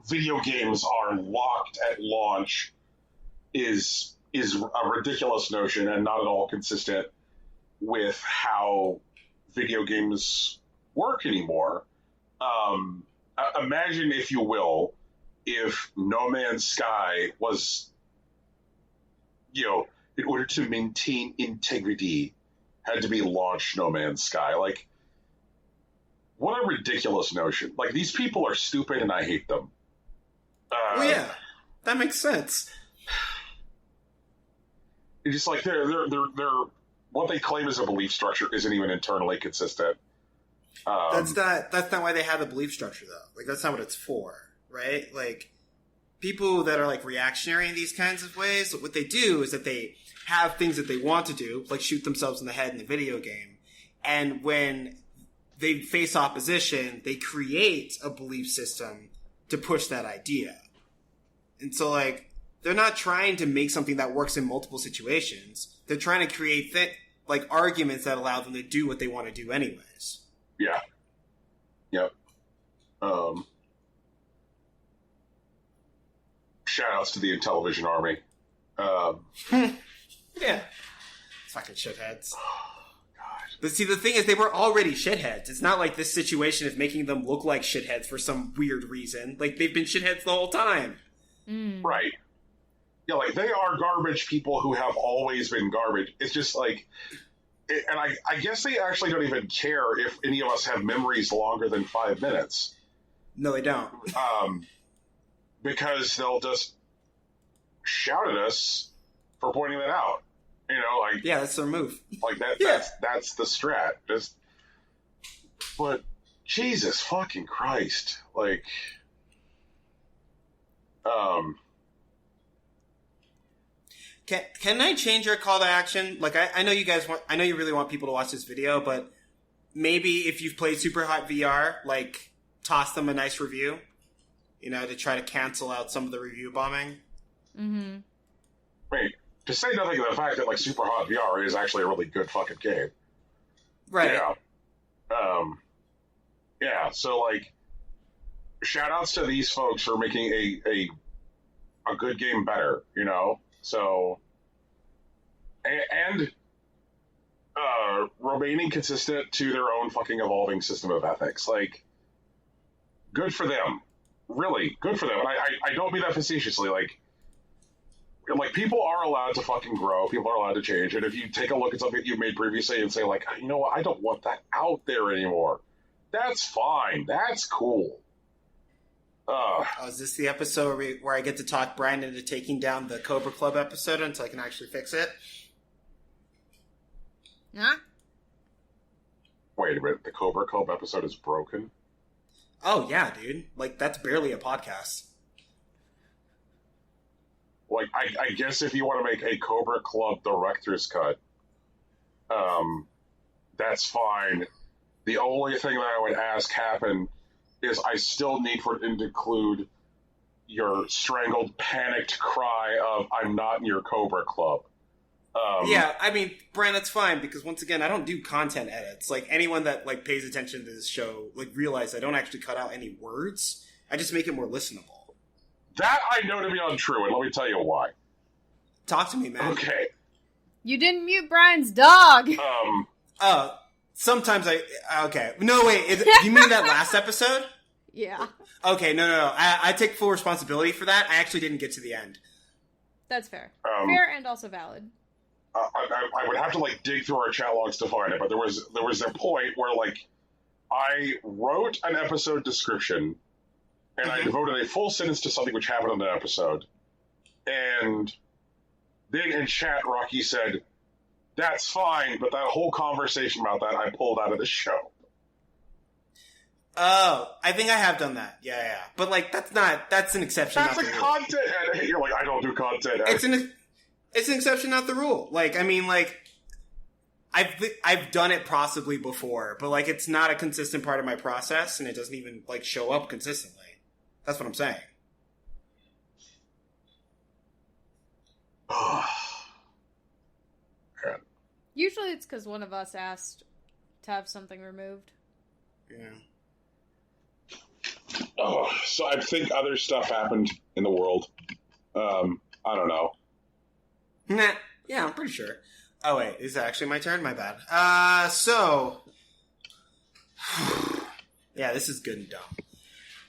video games are locked at launch is a ridiculous notion and not at all consistent with how video games work anymore. Imagine, if you will, if No Man's Sky was, in order to maintain integrity, had to be launched No Man's Sky. Like, what a ridiculous notion. Like, these people are stupid and I hate them. Well, yeah, that makes sense. It's just like they're what they claim as a belief structure isn't even internally consistent. That's not why they have the belief structure, though. Like, that's not what it's for, right? Like, people that are, like, reactionary in these kinds of ways, what they do is that they have things that they want to do, like shoot themselves in the head in the video game. And when they face opposition, they create a belief system to push that idea. And so, like, they're not trying to make something that works in multiple situations. They're trying to create arguments that allow them to do what they want to do anyways. Yeah. Yep. Shout outs to the Intellivision Army. Yeah. Fucking shitheads. But see, the thing is, they were already shitheads. It's not like this situation is making them look like shitheads for some weird reason. Like, they've been shitheads the whole time. Right. Yeah, like, they are garbage people who have always been garbage. It's just like, and I guess they actually don't even care if any of us have memories longer than 5 minutes. No, they don't. Because they'll just shout at us for pointing that out. You know, like, Yeah, that's their move. like that. Yeah. That's the strat. But Jesus fucking Christ, like, Can I change your call to action? Like, I know you guys want, I know you really want people to watch this video, but maybe if you've played Super Hot VR, like, toss them a nice review, you know, to try to cancel out some of the review bombing. Mm-hmm. wait, to say nothing of the fact that, like, Super Hot VR is actually a really good fucking game. Right. Yeah. Yeah, so, like, shout outs to these folks for making a good game better, you know? So, and remaining consistent to their own fucking evolving system of ethics. Like, good for them. Really, good for them. And I don't mean that facetiously. Like, people are allowed to fucking grow. People are allowed to change. And if you take a look at something that you've made previously and say, like, you know what, I don't want that out there anymore, that's fine. That's cool. Oh, is this the episode where I get to talk Brian into taking down the Cobra Club episode until I can actually fix it? Huh? Wait a minute. The Cobra Club episode is broken? Oh, yeah, dude. Like, that's barely a podcast. Like, I guess if you want to make a Cobra Club director's cut, that's fine. The only thing that I would ask happen is I still need for it to include your strangled, panicked cry of, I'm not in your Cobra Club. Yeah, I mean, Brian, that's fine, because once again, I don't do content edits. Like, anyone that, like, pays attention to this show, like, realize I don't actually cut out any words. I just make it more listenable. That I know to be untrue, and let me tell you why. Talk to me, man. Okay. You didn't mute Brian's dog. Sometimes okay. No, wait, you mean that last episode? Yeah. Okay, no. I take full responsibility for that. I actually didn't get to the end. That's fair. Fair and also valid. I would have to, like, dig through our chat logs to find it, but there was a point where, like, I wrote an episode description, and I devoted a full sentence to something which happened in the episode, and then in chat, Rocky said, that's fine, but that whole conversation about that I pulled out of the show. Oh, I think I have done that. Yeah. But, like, that's an exception. That's a content edit. You're like, I don't do content edit. It's an exception, not the rule. Like, I mean, like, I've done it possibly before, but, like, it's not a consistent part of my process, and it doesn't even, like, show up consistently. That's what I'm saying. Usually it's because one of us asked to have something removed. Yeah. Oh, so I think other stuff happened in the world. I don't know. Nah. Yeah, I'm pretty sure. Oh, wait. Is it actually my turn? My bad. So... yeah, this is good and dumb.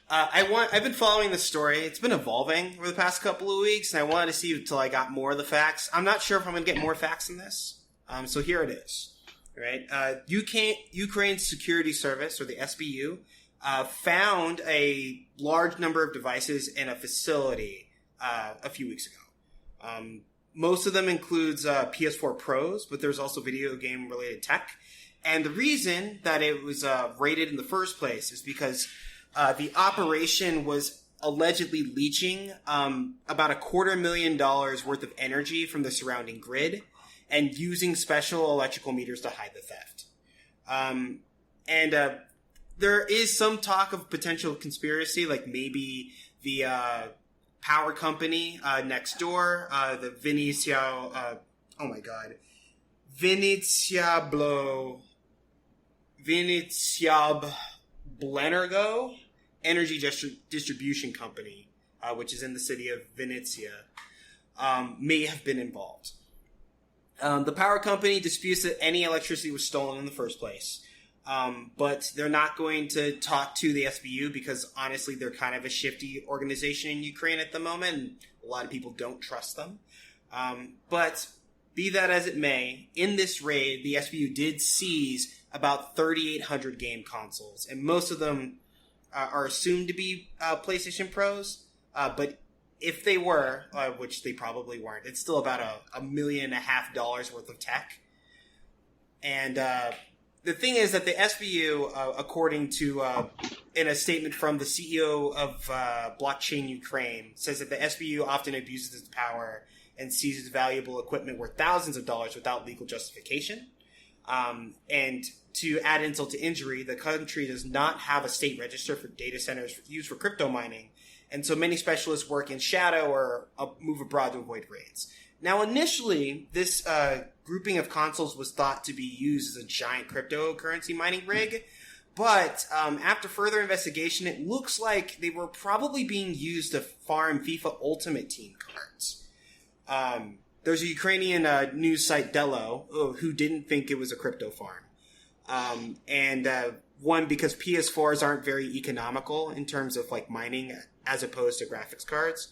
I've been following this story. It's been evolving over the past couple of weeks, and I wanted to see until I got more of the facts. I'm not sure if I'm going to get more facts in this. So here it is. Right? Ukraine's security service, or the SBU, found a large number of devices in a facility a few weeks ago. Most of them includes PS4 Pros, but there's also video game related tech. And the reason that it was raided in the first place is because the operation was allegedly leaching about $250,000 worth of energy from the surrounding grid and using special electrical meters to hide the theft. And there is some talk of potential conspiracy, like maybe the power company next door, the Viniciab Blenergo energy distribution company, which is in the city of Venezia, may have been involved. The power company disputes that any electricity was stolen in the first place. But they're not going to talk to the SBU because, honestly, they're kind of a shifty organization in Ukraine at the moment, and a lot of people don't trust them. But be that as it may, in this raid, the SBU did seize about 3,800 game consoles, and most of them are assumed to be PlayStation Pros, but if they were, which they probably weren't, it's still about $1.5 million worth of tech. And the thing is that the SBU, according to in a statement from the CEO of Blockchain Ukraine, says that the SBU often abuses its power and seizes valuable equipment worth thousands of dollars without legal justification. And to add insult to injury, the country does not have a state register for data centers used for crypto mining, and so many specialists work in shadow or move abroad to avoid raids. Now, initially, this grouping of consoles was thought to be used as a giant cryptocurrency mining rig, but after further investigation, it looks like they were probably being used to farm FIFA Ultimate Team cards. There's a Ukrainian news site, Delo, who didn't think it was a crypto farm. One, because PS4s aren't very economical in terms of like mining as opposed to graphics cards.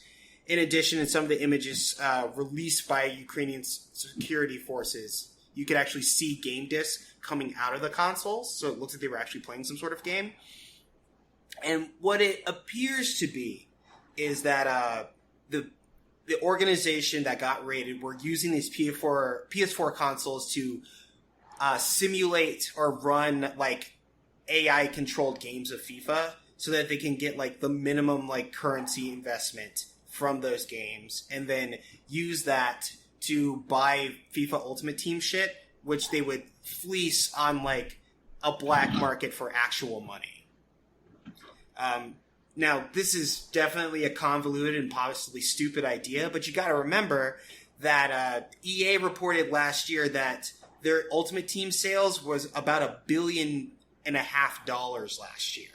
In addition, in some of the images released by Ukrainian security forces, you could actually see game discs coming out of the consoles, so it looks like they were actually playing some sort of game. And what it appears to be is that the organization that got raided were using these PS4 consoles to simulate or run like AI-controlled games of FIFA, so that they can get like the minimum like currency investment from those games, and then use that to buy FIFA Ultimate Team shit, which they would fleece on like a black market for actual money. Now, this is definitely a convoluted and possibly stupid idea, but you got to remember that EA reported last year that their Ultimate Team sales was about $1.5 billion last year.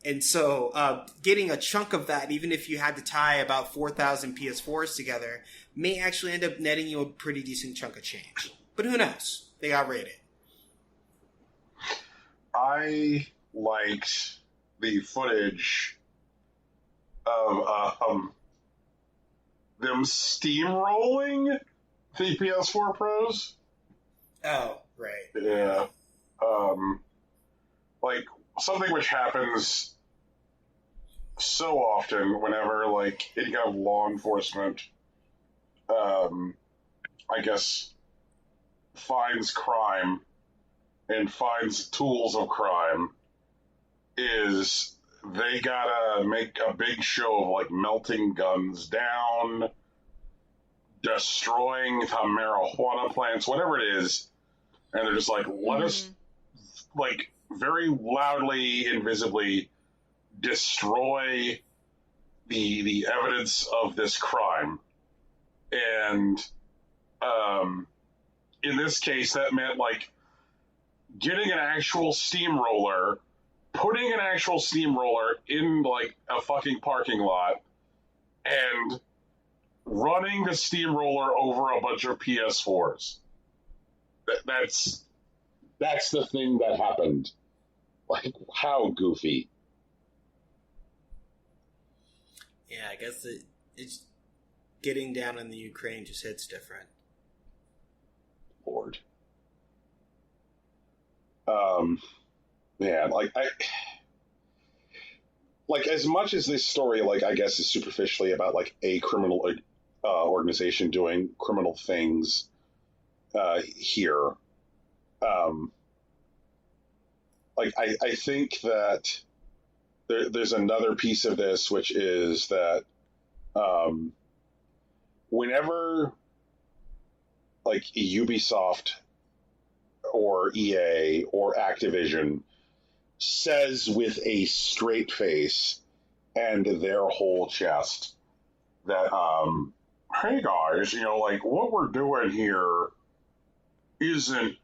And so getting a chunk of that, even if you had to tie about 4,000 PS4s together, may actually end up netting you a pretty decent chunk of change. But who knows? They got raided. I liked the footage of them steamrolling the PS4 Pros. Oh, right. Yeah. Like, something which happens so often whenever, like, any kind of law enforcement, I guess, finds crime and finds tools of crime, is they gotta make a big show of, like, melting guns down, destroying the marijuana plants, whatever it is, and they're just like, let us, like, very loudly and visibly destroy the evidence of this crime. And in this case, that meant, like, getting an actual steamroller, putting an actual steamroller in, like, a fucking parking lot, and running the steamroller over a bunch of PS4s. That's the thing that happened. Like, how goofy. Yeah, I guess it's getting down in the Ukraine just hits different. Lord. Man, like, as much as this story, like, I guess is superficially about, like, a criminal organization doing criminal things here, like, I think that there's another piece of this, which is that whenever, like, Ubisoft or EA or Activision says with a straight face and their whole chest that, hey guys, you know, like, what we're doing here isn't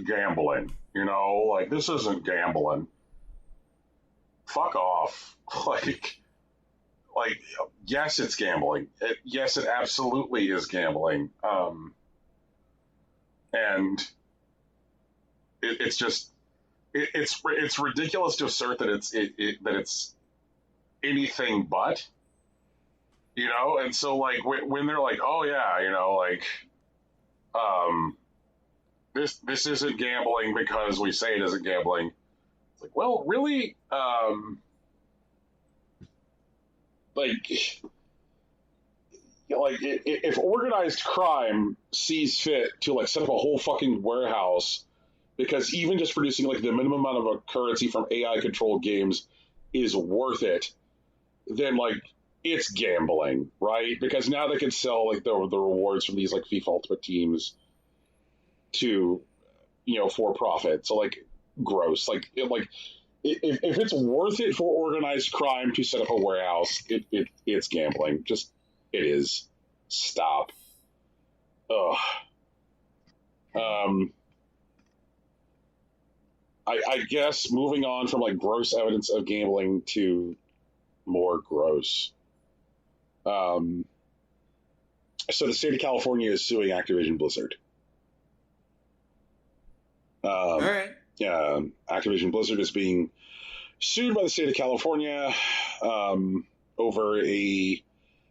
gambling, you know, like, this isn't gambling. Fuck off. Like, yes, it's gambling. Yes, it absolutely is gambling. And it's just it's ridiculous to assert that it's anything but, and so like when they're like, oh yeah, this isn't gambling because we say it isn't gambling. It's like, well, really, like. Like, if organized crime sees fit to like set up a whole fucking warehouse, because even just producing like the minimum amount of a currency from AI controlled games is worth it, then like it's gambling, right? Because now they can sell like the rewards from these like FIFA Ultimate Teams to for profit. So like gross, like if it's worth it for organized crime to set up a warehouse, it's gambling. Just it is. Stop. Ugh. I guess moving on from like gross evidence of gambling to more gross. So the state of California is suing Activision Blizzard. All right. Yeah, Activision Blizzard is being sued by the state of California over a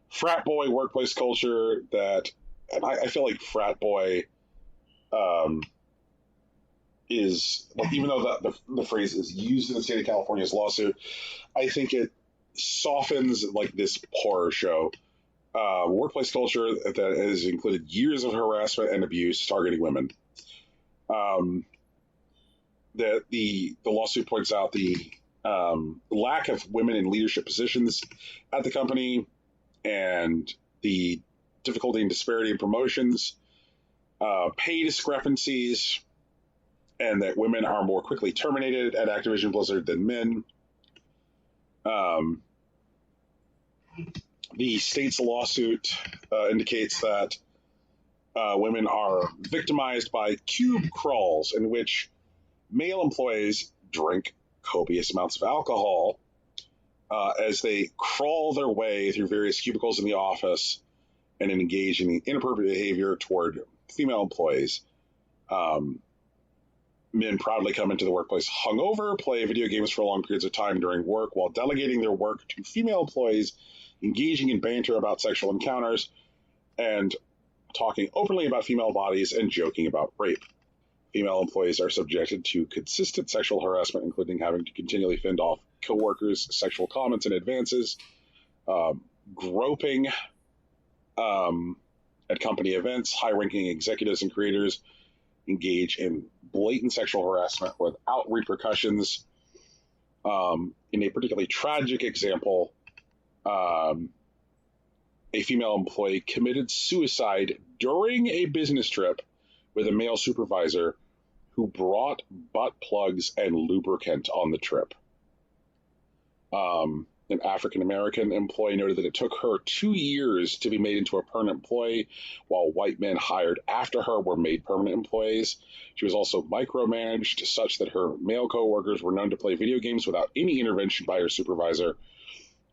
frat boy workplace culture that, and I feel like frat boy is, like, even though the phrase is used in the state of California's lawsuit, I think it softens like this horror show. Workplace culture that has included years of harassment and abuse targeting women. That the lawsuit points out the lack of women in leadership positions at the company, and the difficulty and disparity in promotions, pay discrepancies, and that women are more quickly terminated at Activision Blizzard than men. The state's lawsuit indicates that women are victimized by cube crawls in which male employees drink copious amounts of alcohol as they crawl their way through various cubicles in the office and engage in inappropriate behavior toward female employees. Men proudly come into the workplace hungover, play video games for long periods of time during work while delegating their work to female employees, engaging in banter about sexual encounters, and talking openly about female bodies and joking about rape. Female employees are subjected to consistent sexual harassment, including having to continually fend off coworkers' sexual comments and advances, groping at company events. High-ranking executives and creators engage in blatant sexual harassment without repercussions. In a particularly tragic example, a female employee committed suicide during a business trip with a male supervisor who brought butt plugs and lubricant on the trip. An African-American employee noted that it took her 2 years to be made into a permanent employee, while white men hired after her were made permanent employees. She was also micromanaged such that her male coworkers were known to play video games without any intervention by her supervisor.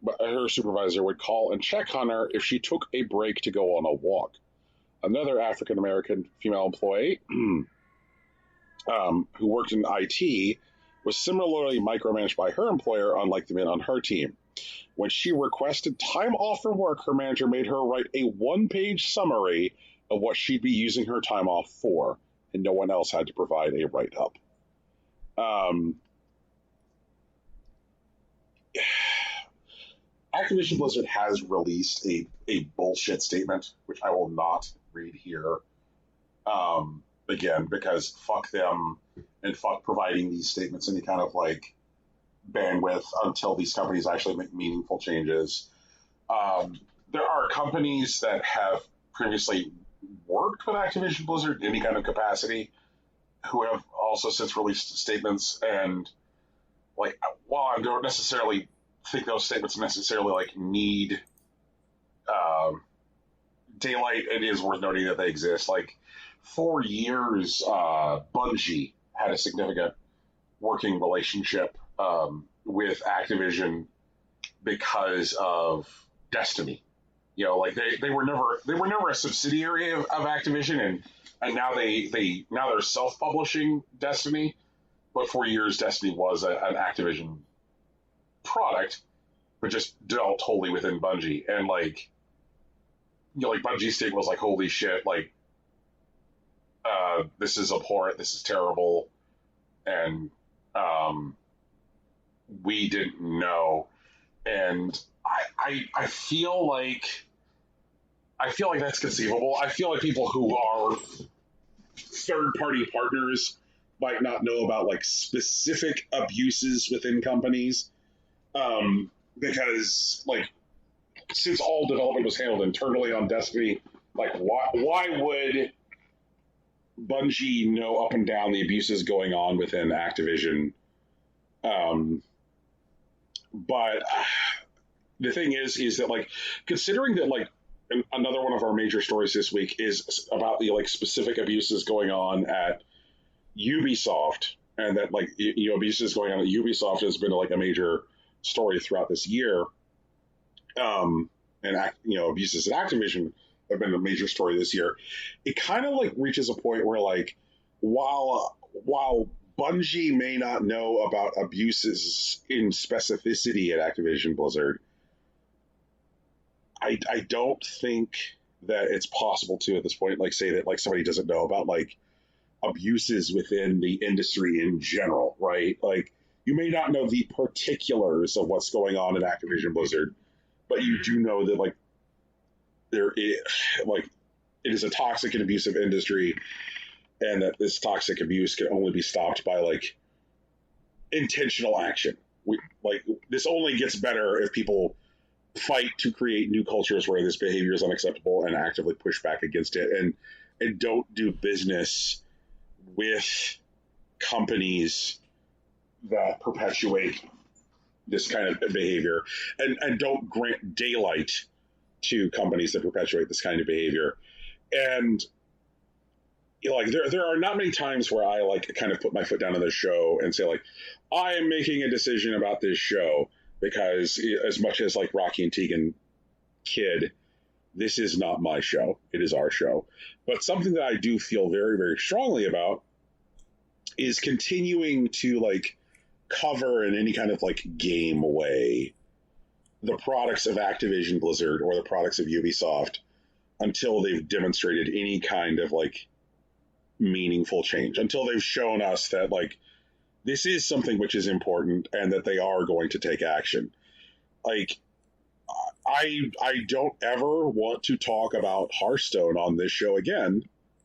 But her supervisor would call and check on her if she took a break to go on a walk. Another African-American female employee who worked in IT was similarly micromanaged by her employer, unlike the men on her team. When she requested time off from work, her manager made her write a one-page summary of what she'd be using her time off for, and no one else had to provide a write-up. Activision Blizzard has released a bullshit statement, which I will not read here. Again, because fuck them and fuck providing these statements any kind of like bandwidth until these companies actually make meaningful changes. There are companies that have previously worked with Activision Blizzard in any kind of capacity who have also since released statements, and like, while I don't necessarily think those statements necessarily like need daylight, it is worth noting that they exist. Like, for years, Bungie had a significant working relationship with Activision because of Destiny. You know, like they were never a subsidiary of Activision, and now they're self-publishing Destiny, but for years Destiny was an Activision product, but just dealt totally within Bungie. And like, you know, like Bungie's take was like, holy shit, like this is abhorrent, this is terrible, and we didn't know. And I feel like that's conceivable. I feel like people who are third-party partners might not know about like specific abuses within companies, because like since all development was handled internally on Destiny, like why would Bungie know up and down the abuses going on within Activision? But the thing is that like considering that like another one of our major stories this week is about the like specific abuses going on at Ubisoft, and that like you know abuses going on at Ubisoft has been like a major story throughout this year, and you know abuses at Activision have been a major story this year. It kind of like reaches a point where like while Bungie may not know about abuses in specificity at Activision Blizzard, I don't think that it's possible to at this point like say that like somebody doesn't know about like abuses within the industry in general, right? Like you may not know the particulars of what's going on in Activision Blizzard, but you do know that like there is like it is a toxic and abusive industry, and that this toxic abuse can only be stopped by like intentional action. This only gets better if people fight to create new cultures where this behavior is unacceptable and actively push back against it, and don't do business with companies that perpetuate this kind of behavior, and don't grant daylight to companies that perpetuate this kind of behavior. And you know, like there are not many times where I like kind of put my foot down on this show and say like I am making a decision about this show, because as much as like Rocky and Tegan kid, this is not my show, it is our show. But something that I do feel very, very strongly about is continuing to like cover in any kind of like game way the products of Activision Blizzard or the products of Ubisoft until they've demonstrated any kind of like meaningful change, until they've shown us that like this is something which is important and that they are going to take action. Like I don't ever want to talk about Hearthstone on this show again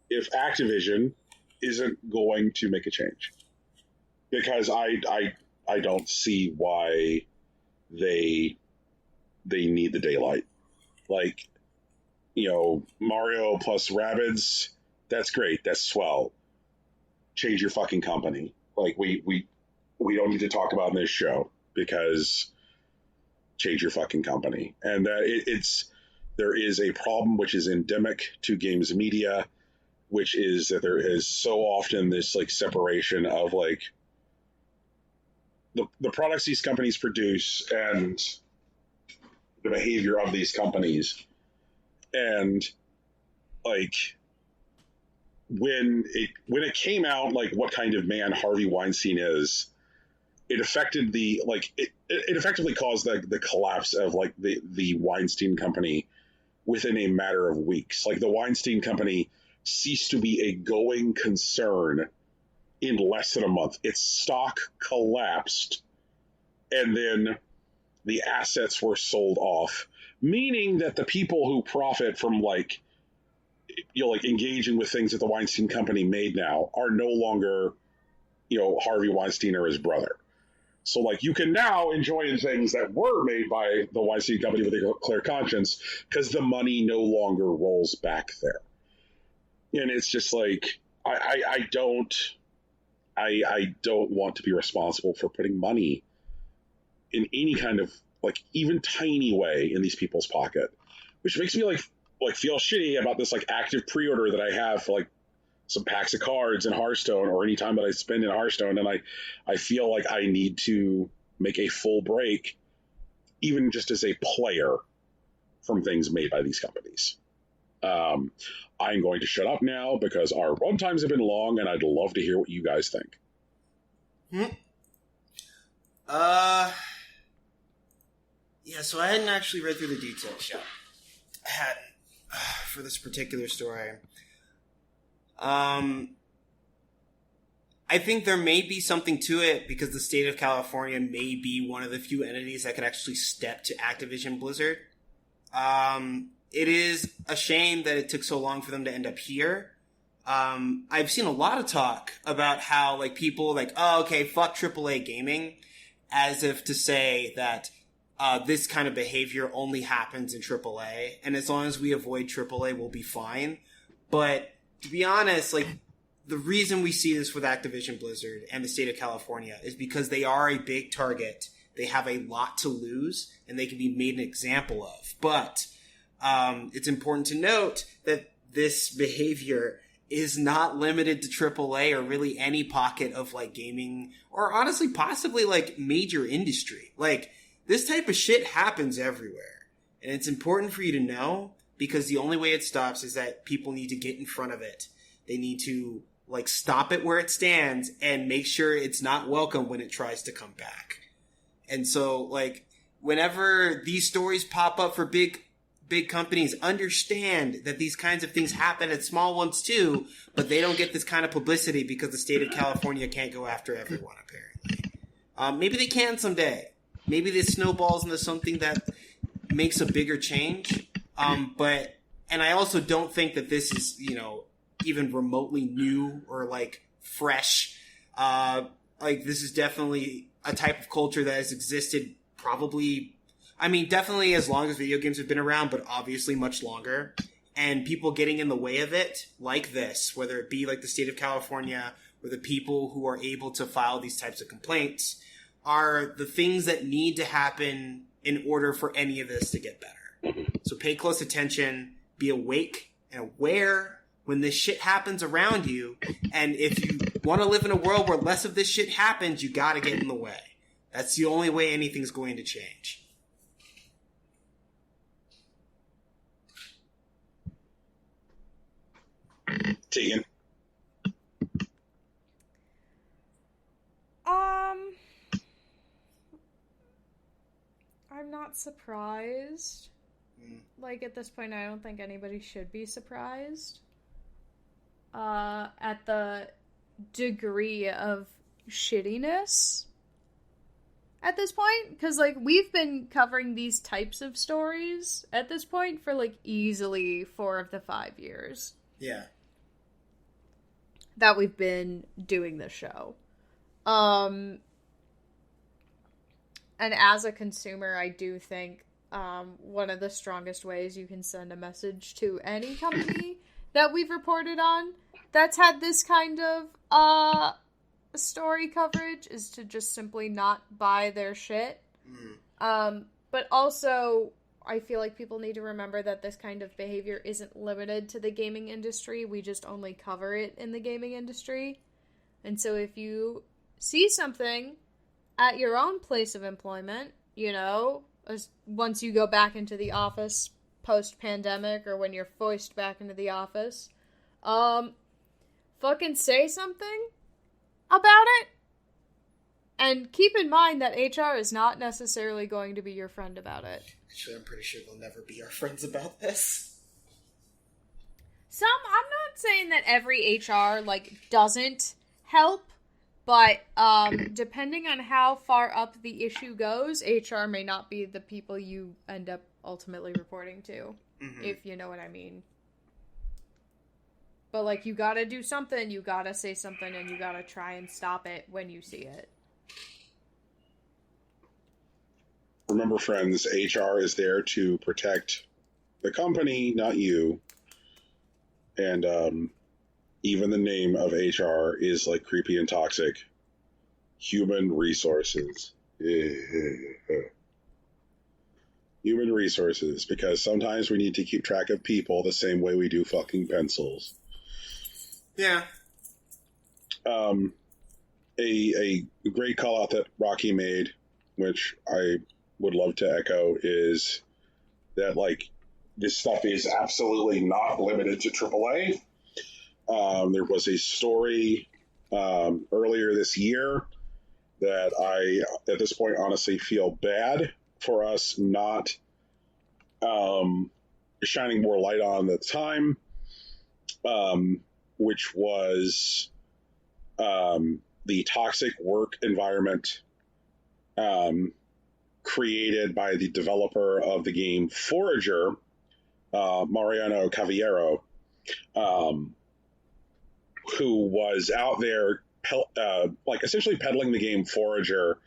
if Activision isn't going to make a change, because I don't see why they need the daylight. Like, you know, Mario plus Rabbids, that's great, that's swell. Change your fucking company. Like we don't need to talk about in this show, because change your fucking company. And that there is a problem which is endemic to games media, which is that there is so often this like separation of like the products these companies produce and the behavior of these companies. And like when it came out, like what kind of man Harvey Weinstein is, it affected it effectively caused the collapse of like the Weinstein Company within a matter of weeks. Like the Weinstein Company ceased to be a going concern in less than a month. Its stock collapsed, and then the assets were sold off, meaning that the people who profit from like, you know, like engaging with things that the Weinstein Company made now are no longer, you know, Harvey Weinstein or his brother. So like you can now enjoy things that were made by the Weinstein Company with a clear conscience, because the money no longer rolls back there. And it's just like I don't want to be responsible for putting money in any kind of like even tiny way in these people's pocket, which makes me like feel shitty about this like active pre-order that I have for like some packs of cards in Hearthstone, or any time that I spend in Hearthstone. And I feel like I need to make a full break, even just as a player, from things made by these companies. I'm going to shut up now because our run times have been long, and I'd love to hear what you guys think. Yeah, so I hadn't actually read through the details yet. I hadn't for this particular story. I think there may be something to it because the state of California may be one of the few entities that could actually step to Activision Blizzard. It is a shame that it took so long for them to end up here. I've seen a lot of talk about how like people like, oh, okay, fuck AAA gaming, as if to say that this kind of behavior only happens in AAA, and as long as we avoid AAA, we'll be fine. But to be honest, like, the reason we see this with Activision Blizzard and the state of California is because they are a big target. They have a lot to lose, and they can be made an example of. But it's important to note that this behavior is not limited to AAA or really any pocket of, like, gaming or honestly possibly, like, major industry. Like, this type of shit happens everywhere. And it's important for you to know because the only way it stops is that people need to get in front of it. They need to, like, stop it where it stands and make sure it's not welcome when it tries to come back. And so, like, whenever these stories pop up for big companies, understand that these kinds of things happen at small ones too, but they don't get this kind of publicity because the state of California can't go after everyone, apparently. Maybe they can someday. Maybe this snowballs into something that makes a bigger change. And I also don't think that this is, you know, even remotely new or, like, fresh. Like, this is definitely a type of culture that has existed probably, I mean, definitely as long as video games have been around, but obviously much longer. And people getting in the way of it, like this, whether it be like the state of California or the people who are able to file these types of complaints, are the things that need to happen in order for any of this to get better. So pay close attention, be awake and aware when this shit happens around you. And if you want to live in a world where less of this shit happens, you got to get in the way. That's the only way anything's going to change. Tegan. I'm not surprised. Like, at this point, I don't think anybody should be surprised. At the degree of shittiness at this point. Because, like, we've been covering these types of stories at this point for, like, easily 4 of the 5 years. Yeah. That we've been doing this show. And as a consumer, I do think one of the strongest ways you can send a message to any company that we've reported on that's had this kind of story coverage is to just simply not buy their shit. But also, I feel like people need to remember that this kind of behavior isn't limited to the gaming industry. We just only cover it in the gaming industry. And so if you see something at your own place of employment, you know, once you go back into the office post-pandemic or when you're forced back into the office, fucking say something about it. And keep in mind that HR is not necessarily going to be your friend about it. Actually, I'm pretty sure they'll never be our friends about this. I'm not saying that every HR, like, doesn't help, but depending on how far up the issue goes, HR may not be the people you end up ultimately reporting to, if you know what I mean. But, like, you gotta do something, you gotta say something, and you gotta try and stop it when you see it. Remember, friends, HR is there to protect the company, not you. And even the name of HR is, like, creepy and toxic. Human resources. Human resources, because sometimes we need to keep track of people the same way we do fucking pencils. Yeah. A great call out that Rocky made, which I would love to echo, is that like this stuff is absolutely not limited to AAA. There was a story earlier this year that I, at this point, honestly feel bad for us not shining more light on at the time, which was the toxic work environment created by the developer of the game Forager, Mariano Cavallero, who was out there like essentially peddling the game Forager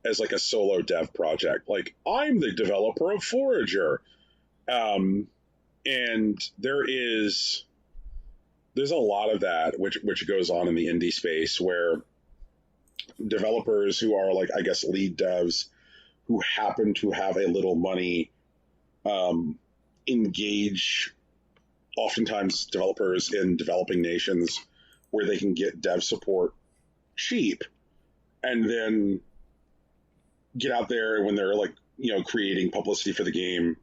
as like a solo dev project. Like, I'm the developer of Forager. And there's a lot of that which goes on in the indie space, where developers who are like, I guess, lead devs who happen to have a little money engage oftentimes developers in developing nations where they can get dev support cheap, and then get out there when they're like, creating publicity for the game,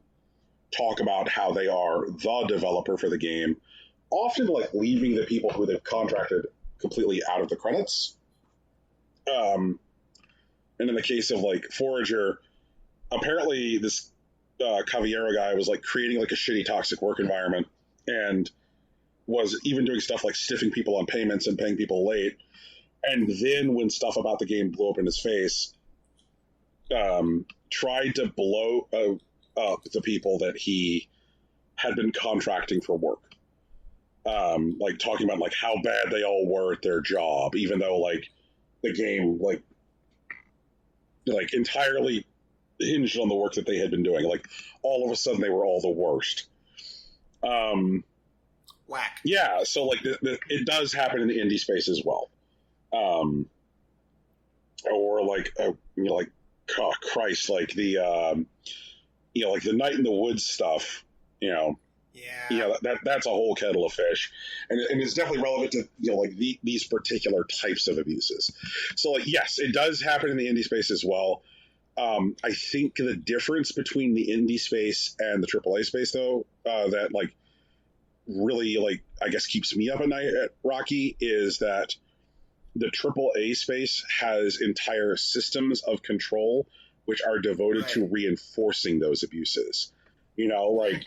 talk about how they are the developer for the game, often like leaving the people who they've contracted completely out of the credits. And in the case of like Forager, apparently this Cavallero guy was like creating like a shitty toxic work environment, and was even doing stuff like stiffing people on payments and paying people late. And then when stuff about the game blew up in his face, tried to blow up the people that he had been contracting for work. Like talking about like how bad they all were at their job, even though like the game like entirely hinged on the work that they had been doing. Like all of a sudden they were all the worst. Whack. Yeah, so like it does happen in the indie space as well. Or like Christ, like the like the Night in the Woods stuff, Yeah. That's a whole kettle of fish, and it's definitely relevant to like these particular types of abuses. So like, yes, it does happen in the indie space as well. I think the difference between the indie space and the AAA space, though, that like really like I guess keeps me up at night at Rocky, is that the AAA space has entire systems of control which are devoted to reinforcing those abuses. Like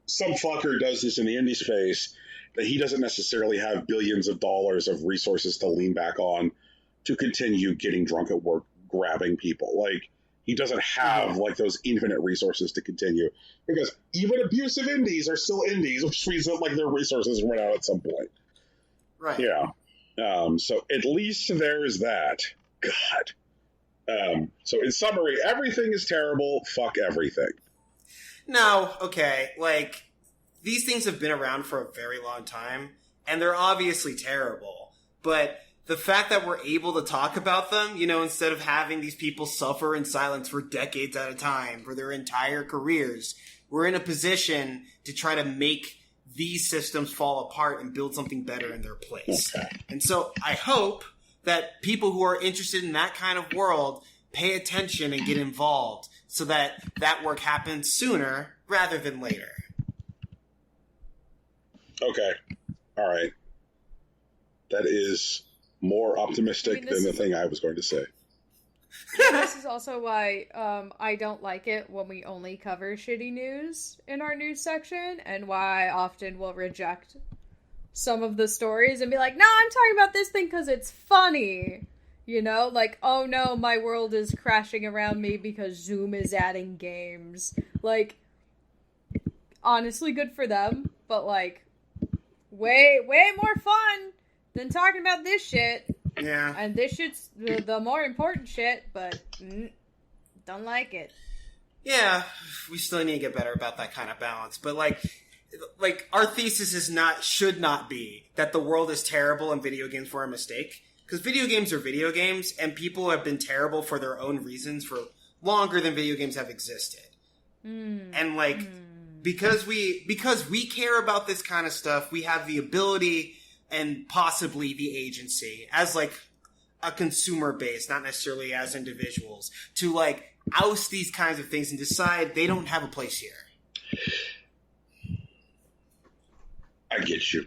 some fucker does this in the indie space that he doesn't necessarily have billions of dollars of resources to lean back on to continue getting drunk at work, grabbing people. Like he doesn't have like those infinite resources to continue, because even abusive indies are still indies, which means that like their resources run out at some point. Right. Yeah. So at least there is that. God. So in summary, everything is terrible. Fuck everything. No, okay. Like, these things have been around for a very long time, and they're obviously terrible. But the fact that we're able to talk about them, instead of having these people suffer in silence for decades at a time, for their entire careers, we're in a position to try to make these systems fall apart and build something better in their place. Okay. And so I hope that people who are interested in that kind of world pay attention and get involved so that that work happens sooner rather than later. Okay. All right. That is more optimistic than the thing I was going to say. This is also why I don't like it when we only cover shitty news in our news section, and why I often will reject some of the stories and be like, no, I'm talking about this thing because it's funny. Like, oh no, my world is crashing around me because Zoom is adding games. Like, honestly, good for them, but like, way more fun than talking about this shit. Yeah. And this shit's the more important shit, but don't like it. Yeah, we still need to get better about that kind of balance. But like our thesis should not be that the world is terrible and video games were a mistake. Because video games are video games, and people have been terrible for their own reasons for longer than video games have existed. And like, because we care about this kind of stuff, we have the ability and possibly the agency as like a consumer base, not necessarily as individuals, to like oust these kinds of things and decide they don't have a place here. I get you.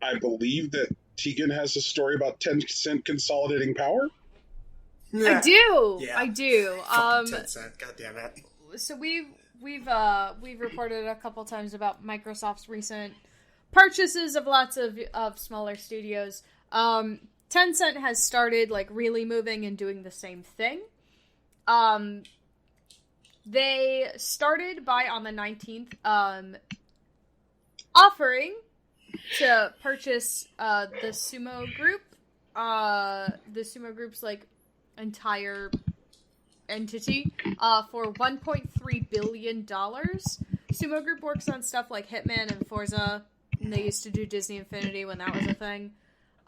I believe that Tegan has a story about 10% consolidating power. I do. Yeah. I do. Fucking 10 cent. God damn it. So we've reported a couple times about Microsoft's recent purchases of lots of smaller studios. Tencent has started like really moving and doing the same thing. They started by on the 19th offering to purchase the Sumo Group. The Sumo Group's like entire entity for $1.3 billion. Sumo Group works on stuff like Hitman and Forza, and they used to do Disney Infinity when that was a thing.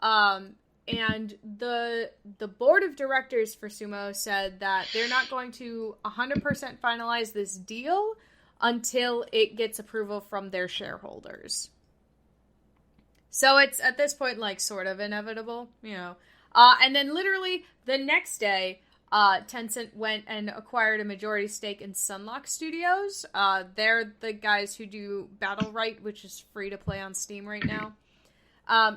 And the board of directors for Sumo said that they're not going to 100% finalize this deal until it gets approval from their shareholders. So it's, at this point, like, sort of inevitable, you know. And then literally the next day, Tencent went and acquired a majority stake in Sunlock Studios. They're the guys who do Battle Right, which is free to play on Steam right now.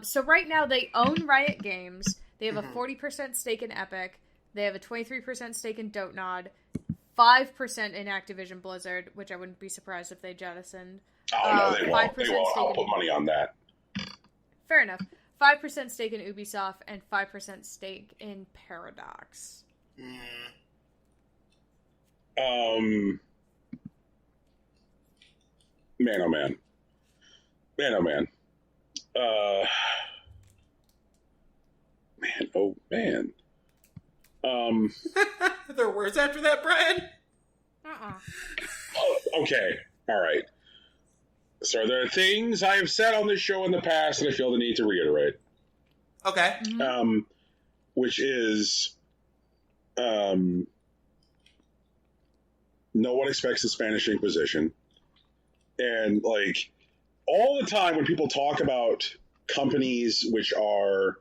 So right now they own Riot Games. They have a 40% stake in Epic. They have a 23% stake in Dotenod. 5% in Activision Blizzard, which I wouldn't be surprised if they jettisoned. Oh, no, they won't. 5% I'll put money on that. Fair enough. 5% stake in Ubisoft and 5% stake in Paradox. Man, oh man. Man, oh man. Man, oh man. Are there words after that, Brian? Okay, all right. So there are things I have said on this show in the past that I feel the need to reiterate. Okay. Which is, no one expects the Spanish Inquisition. And, like, all the time when people talk about companies which are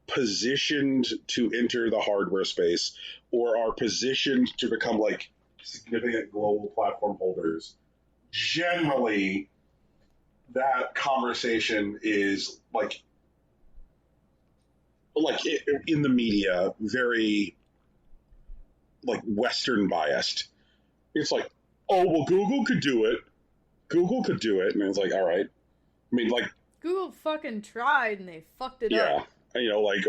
positioned to enter the hardware space or are positioned to become, like, significant global platform holders, generally that conversation is, like in the media, very, like, Western biased. It's like, oh, well, Google could do it. And it's like, all right. I mean, like, Google fucking tried and they fucked it up. Yeah. You know, like,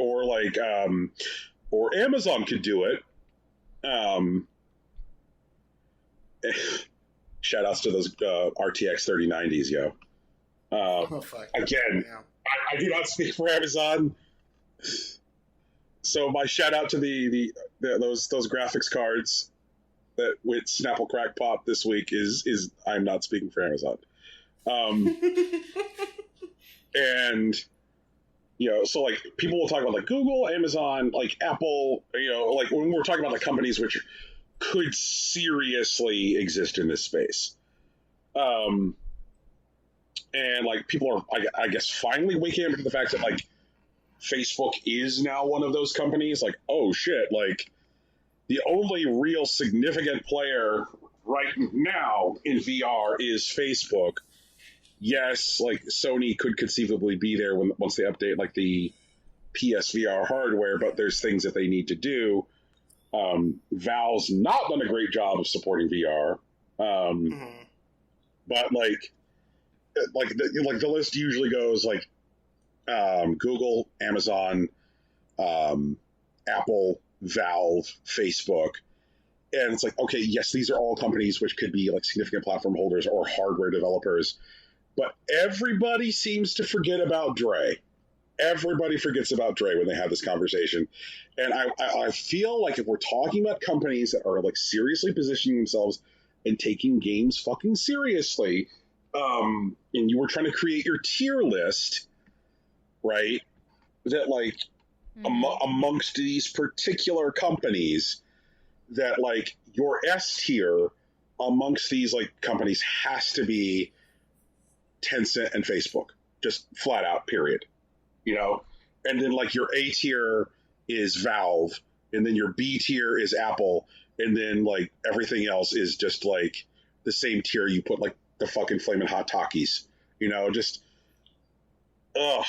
or Amazon could do it. Shout outs to those RTX 3090s, yo. Fuck. Again, Yeah. I do not speak for Amazon. So my shout out to those graphics cards that with Snapple Crack Pop this week is I'm not speaking for Amazon. And, you know, so, like, people will talk about, like, Google, Amazon, like, Apple, you know, like, when we're talking about the companies which could seriously exist in this space. And, like, people are, I guess, finally waking up to the fact that, like, Facebook is now one of those companies. Like, oh, shit, like, the only real significant player right now in VR is Facebook. Yes, like, Sony could conceivably be there once they update, like, the PSVR hardware, but there's things that they need to do. Valve's not done a great job of supporting VR. But, like the list usually goes, like, Google, Amazon, Apple, Valve, Facebook. And it's like, okay, yes, these are all companies which could be, like, significant platform holders or hardware developers. But everybody seems to forget about Dre. Everybody forgets about Dre when they have this conversation. And I feel like if we're talking about companies that are, like, seriously positioning themselves and taking games fucking seriously, and you were trying to create your tier list, right, that, like, amongst these particular companies, that, like, your S tier amongst these, like, companies has to be Tencent and Facebook. just flat out, period. And then like your A tier is Valve, and then your B tier is Apple, and then like everything else is just like the same tier you put like the fucking flaming hot Takis. Just ugh.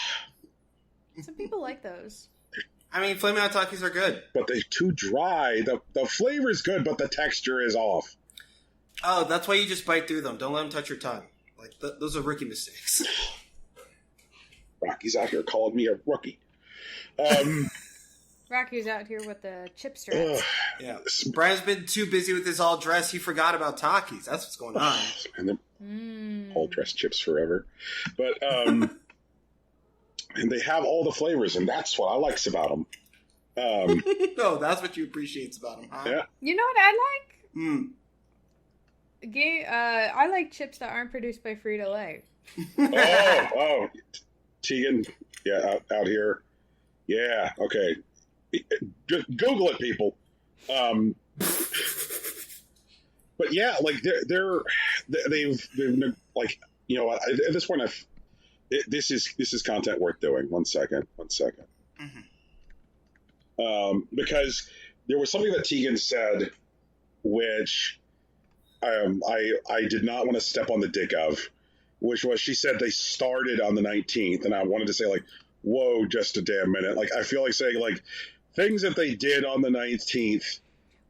Some people like those. I mean, flaming hot Takis are good, but they're too dry. The flavor's good, but the texture is off. Oh, that's why you just bite through them. Don't let them touch your tongue. Like those are rookie mistakes. Rocky's out here calling me a rookie. Rocky's out here with the chip strips. Yeah, Brian's been too busy with his all dress. He forgot about Takis. That's what's going on. And all dress chips forever, but and they have all the flavors, and that's what I likes about them. No, that's what you appreciates about them, huh? Yeah. You know what I like? I like chips that aren't produced by Frito-Lay. oh, Tegan, yeah, out here, yeah, okay. Just Google it, people. But yeah, like they've like at this point this is content worth doing. One second. Mm-hmm. Because there was something that Tegan said, which I did not want to step on the dick of, which was she said they started on the 19th, and I wanted to say like, whoa, just a damn minute. Like I feel like saying like things that they did on the 19th.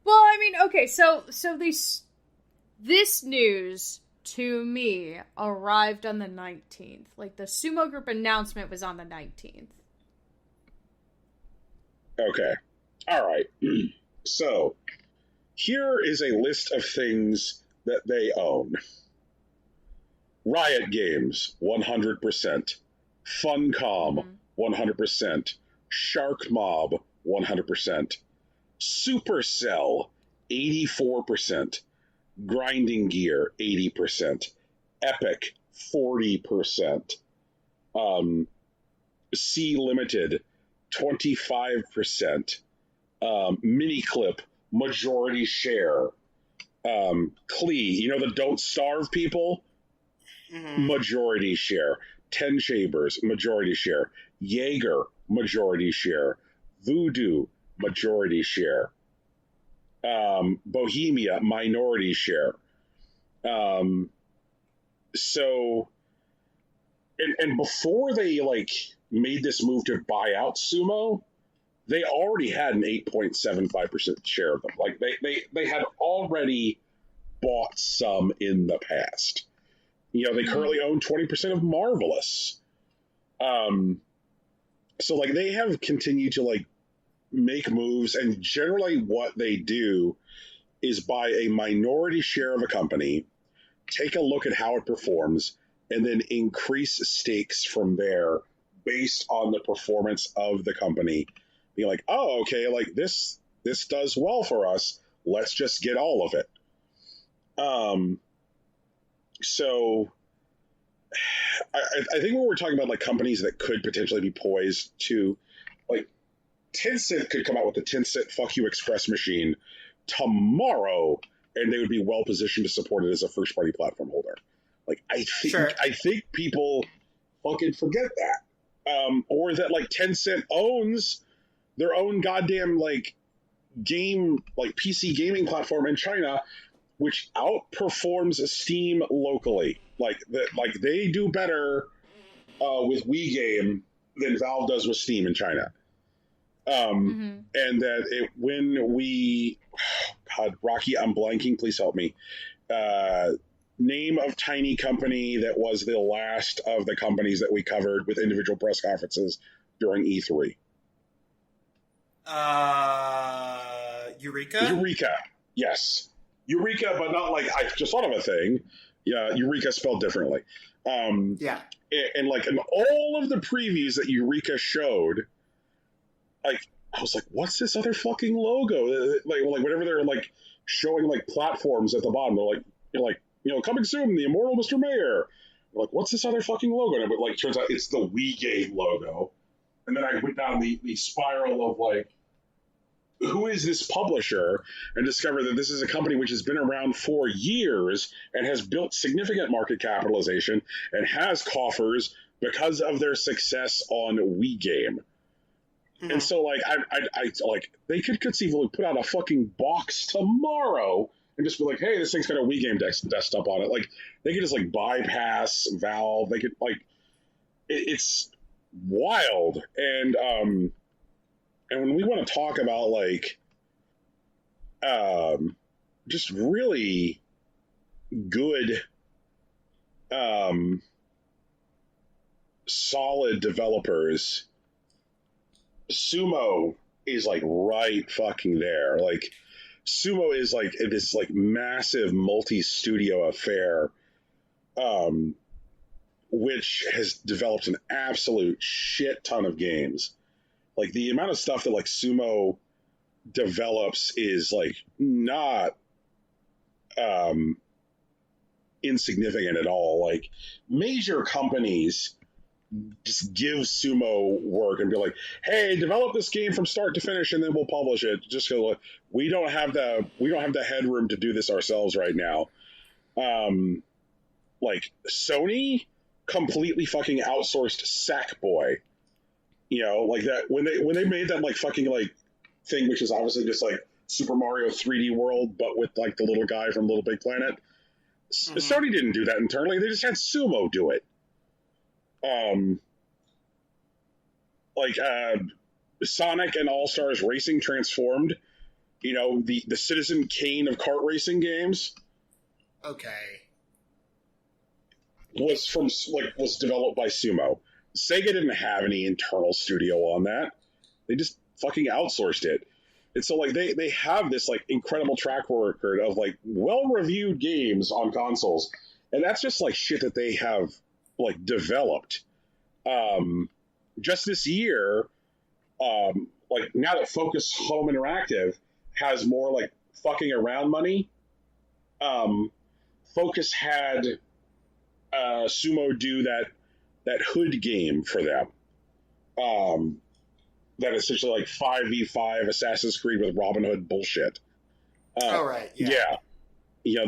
Well, I mean, okay, so this news to me arrived on the 19th. Like the Sumo Group announcement was on the 19th. Okay. All right. So here is a list of things that they own. Riot Games, 100%. Funcom, 100%. Shark Mob, 100%. Supercell, 84%. Grinding Gear, 80%. Epic, 40%. C Limited, 25%. Miniclip, majority share. Klee, the Don't Starve people? Mm-hmm. Majority share. 10 Chambers, majority share. Jaeger, majority share. Voodoo, majority share. Bohemia, minority share. So, and before they made this move to buy out Sumo, they already had an 8.75% share of them. Like they had already bought some in the past. They currently own 20% of Marvelous. So they have continued to make moves, and generally what they do is buy a minority share of a company, take a look at how it performs, and then increase stakes from there based on the performance of the company. Being like, oh, okay, this does well for us. Let's just get all of it. So I think when we're talking about companies that could potentially be poised to, Tencent could come out with the Tencent Fuck You Express machine tomorrow, and they would be well positioned to support it as a first party platform holder. I think people fucking forget that, or that Tencent owns their own goddamn game PC gaming platform in China, which outperforms Steam locally. They do better with Wii Game than Valve does with Steam in China. And that God, Rocky, I'm blanking. Please help me. Name of tiny company that was the last of the companies that we covered with individual press conferences during E3. Eureka? Eureka, yes. Eureka, but not I just thought of a thing. Yeah, Eureka spelled differently. Yeah. And in all of the previews that Eureka showed, I was like, what's this other fucking logo? Whenever they're showing platforms at the bottom, they're coming soon, the immortal Mr. Mayor. They're what's this other fucking logo? But turns out it's the Wii Game logo. And then I went down the spiral of who is this publisher, and discovered that this is a company which has been around for years and has built significant market capitalization and has coffers because of their success on Wii Game. Mhm. And so, like, I like they could conceivably put out a fucking box tomorrow and just be like, "Hey, this thing's got a Wii Game desktop on it." Like, they could just like bypass Valve. They could like, it's wild. And when we want to talk about like, just really good, solid developers, Sumo is like right fucking there. Like, Sumo is like this like massive multi-studio affair, which has developed an absolute shit ton of games. Like, the amount of stuff that like Sumo develops is like not insignificant at all. Like, major companies just give Sumo work and be like, "Hey, develop this game from start to finish, and then we'll publish it." Just go, like, we don't have the headroom to do this ourselves right now. Like, Sony completely fucking outsourced Sackboy. You know, like that when they made that like fucking like thing, which is obviously just like Super Mario 3D World, but with like the little guy from Little Big Planet. Mhm. Sony didn't do that internally; they just had Sumo do it. Like Sonic and All Stars Racing Transformed, you know, the Citizen Kane of kart racing games Okay. was developed by Sumo. Sega didn't have any internal studio on that; they just fucking outsourced it. And so like they have this like incredible track record of like well reviewed games on consoles, and that's just like shit that they have like developed. Just this year, like now that Focus Home Interactive has more like fucking around money, Focus had Sumo do that Hood game for them. That essentially like 5v5 Assassin's Creed with Robin Hood bullshit. Oh, right. Yeah. Yeah. You know,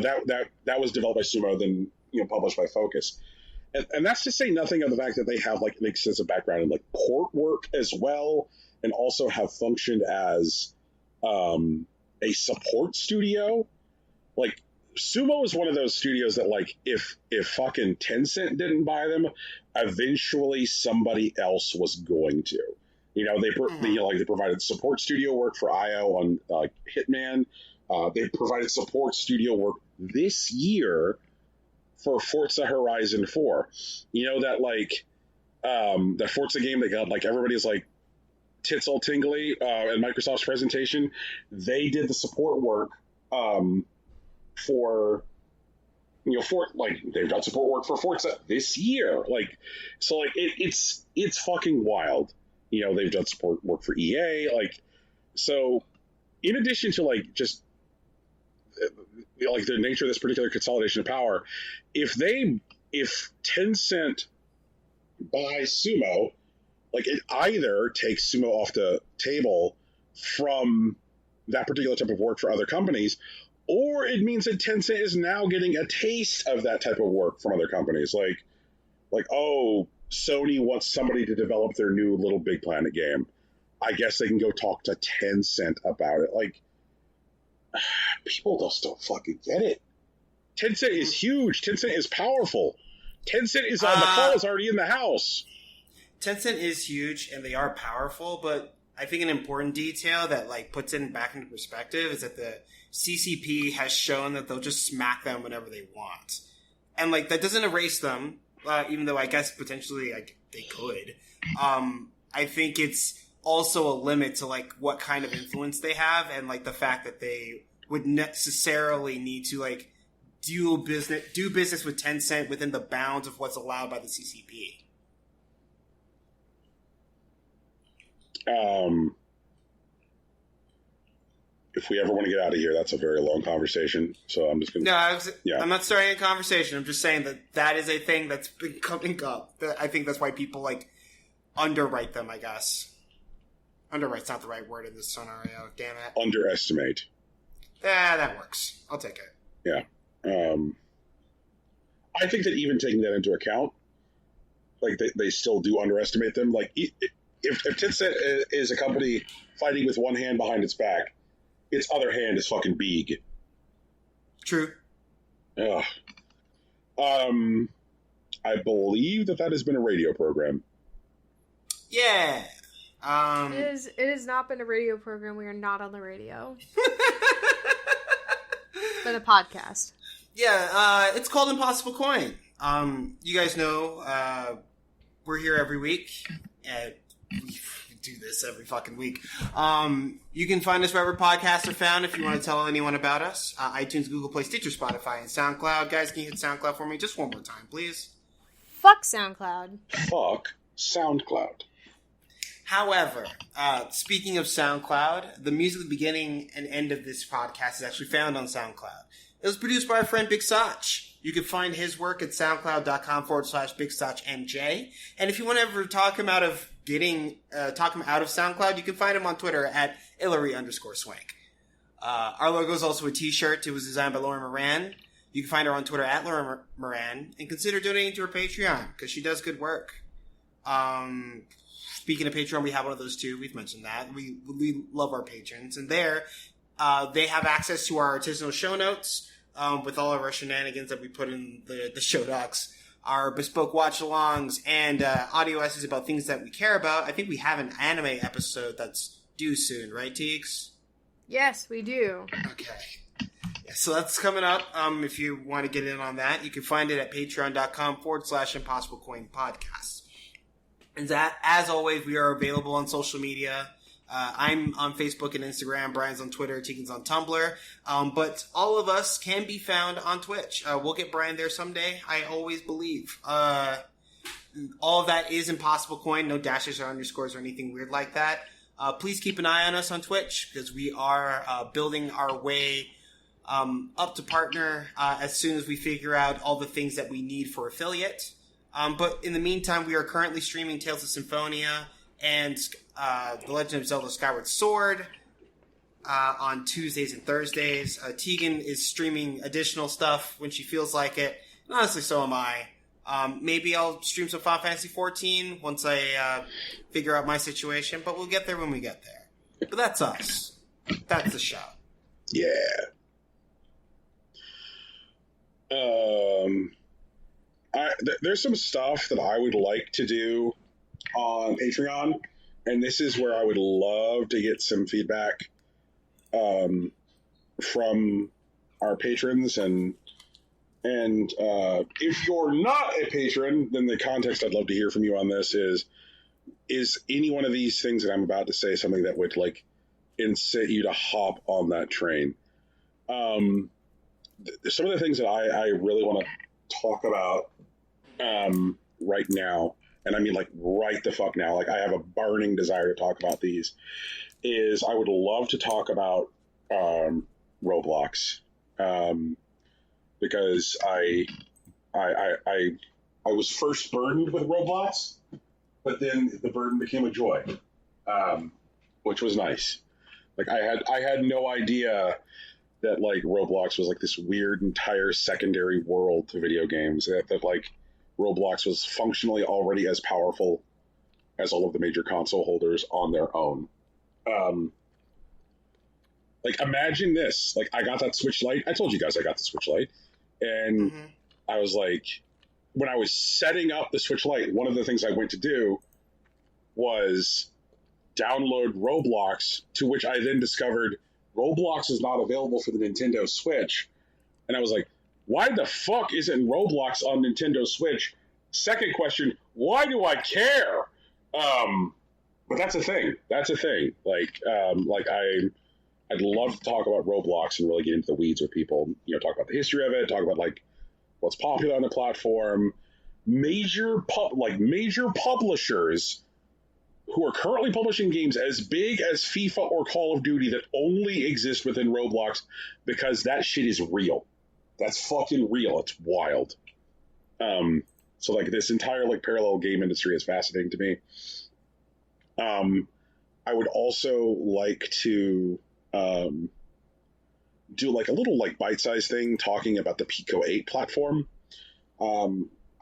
that was developed by Sumo, then, you know, published by Focus. And that's to say nothing of the fact that they have like an extensive background in like port work as well, and also have functioned as a support studio. Like, Sumo is one of those studios that like if fucking Tencent didn't buy them, eventually somebody else was going to. You know, they provided support studio work for IO on Hitman. They provided support studio work this year for Forza Horizon 4. You know, that like that Forza game that got like everybody's like tits all tingly at Microsoft's presentation. They did the support work for, you know, for like they've done support work for Forza this year. Like, so like it's fucking wild. You know, they've done support work for EA. Like, so in addition to like just like the nature of this particular consolidation of power, if Tencent buys Sumo, like it either takes Sumo off the table from that particular type of work for other companies, or it means that Tencent is now getting a taste of that type of work from other companies. Like, oh, Sony wants somebody to develop their new Little Big Planet game. I guess they can go talk to Tencent about it. Like, people just don't fucking get it. Tencent is huge. Tencent is powerful. Tencent is the call is already in the house. Tencent is huge and they are powerful, but I think an important detail that like puts it back into perspective is that the CCP has shown that they'll just smack them whenever they want, and like that doesn't erase them. Even though I guess potentially they could. I think it's also a limit to like what kind of influence they have, and like the fact that they would necessarily need to like do business with Tencent within the bounds of what's allowed by the CCP. If we ever want to get out of here, that's a very long conversation. So I'm just going to... I'm not starting a conversation. I'm just saying that is a thing that's been coming up. I think that's why people, like, underwrite them, I guess. Underwrite's not the right word in this scenario. Damn it. Underestimate. That works. I'll take it. Yeah. I think that even taking that into account, like they still do underestimate them. Like if Titset is a company fighting with one hand behind its back, its other hand is fucking big. True. Ugh. I believe that has been a radio program. Yeah. It has not been a radio program. We are not on the radio. But a podcast. Yeah, it's called Impossible Coin. You guys know we're here every week. We do this every fucking week. You can find us wherever podcasts are found if you want to tell anyone about us. iTunes, Google Play, Stitcher, Spotify, and SoundCloud. Guys, can you hit SoundCloud for me just one more time, please? Fuck SoundCloud. Fuck SoundCloud. However, speaking of SoundCloud, the music at the beginning and end of this podcast is actually found on SoundCloud. It was produced by our friend Big Sach. You can find his work at soundcloud.com/BigSachMJ. And if you want to ever talk him out of SoundCloud, you can find him on Twitter at Hillary_Swank. Our logo is also a t-shirt. It was designed by Lauren Moran. You can find her on Twitter at Lauren Moran. And consider donating to her Patreon, because she does good work. Speaking of Patreon, we have one of those too. We've mentioned that. We love our patrons. And there, they have access to our artisanal show notes with all of our shenanigans that we put in the show docs, our bespoke watch-alongs, and audio essays about things that we care about. I think we have an anime episode that's due soon, right, Teeks? Yes, we do. Okay. Yeah, so that's coming up. If you want to get in on that, you can find it at patreon.com/ImpossibleCoinPodcast. And that, as always, we are available on social media. I'm on Facebook and Instagram. Brian's on Twitter. Tegan's on Tumblr. But all of us can be found on Twitch. We'll get Brian there someday. I always believe. All of that is Impossible Coin. No dashes or underscores or anything weird like that. Please keep an eye on us on Twitch because we are building our way up to partner as soon as we figure out all the things that we need for affiliate. But in the meantime, we are currently streaming Tales of Symphonia and The Legend of Zelda Skyward Sword on Tuesdays and Thursdays. Tegan is streaming additional stuff when she feels like it. And honestly, so am I. Maybe I'll stream some Final Fantasy XIV once I figure out my situation, but we'll get there when we get there. But that's us. That's the show. Yeah. There's some stuff that I would like to do on Patreon, and this is where I would love to get some feedback from our patrons. And if you're not a patron, then the context I'd love to hear from you on this is any one of these things that I'm about to say something that would like incite you to hop on that train? Some of the things that I really want to talk about right now, and I mean like right the fuck now, like I have a burning desire to talk about these, is I would love to talk about Roblox, because I was first burdened with Roblox, but then the burden became a joy, which was nice. Like I had no idea that like Roblox was like this weird entire secondary world to video games, that like Roblox was functionally already as powerful as all of the major console holders on their own. Like imagine this, like I got that Switch Lite. I told you guys I got the Switch Lite, and I was like, when I was setting up the Switch Lite, one of the things I went to do was download Roblox, to which I then discovered Roblox is not available for the Nintendo Switch. And I was like, why the fuck isn't Roblox on Nintendo Switch? Second question, why do I care? But that's a thing. That's a thing. Like I'd love to talk about Roblox and really get into the weeds with people. You know, talk about the history of it, talk about like what's popular on the platform, major publishers who are currently publishing games as big as FIFA or Call of Duty that only exist within Roblox because that shit is real. That's fucking real. It's wild. So like this entire like parallel game industry is fascinating to me. I would also like to do like a little like bite-sized thing talking about the Pico 8 platform.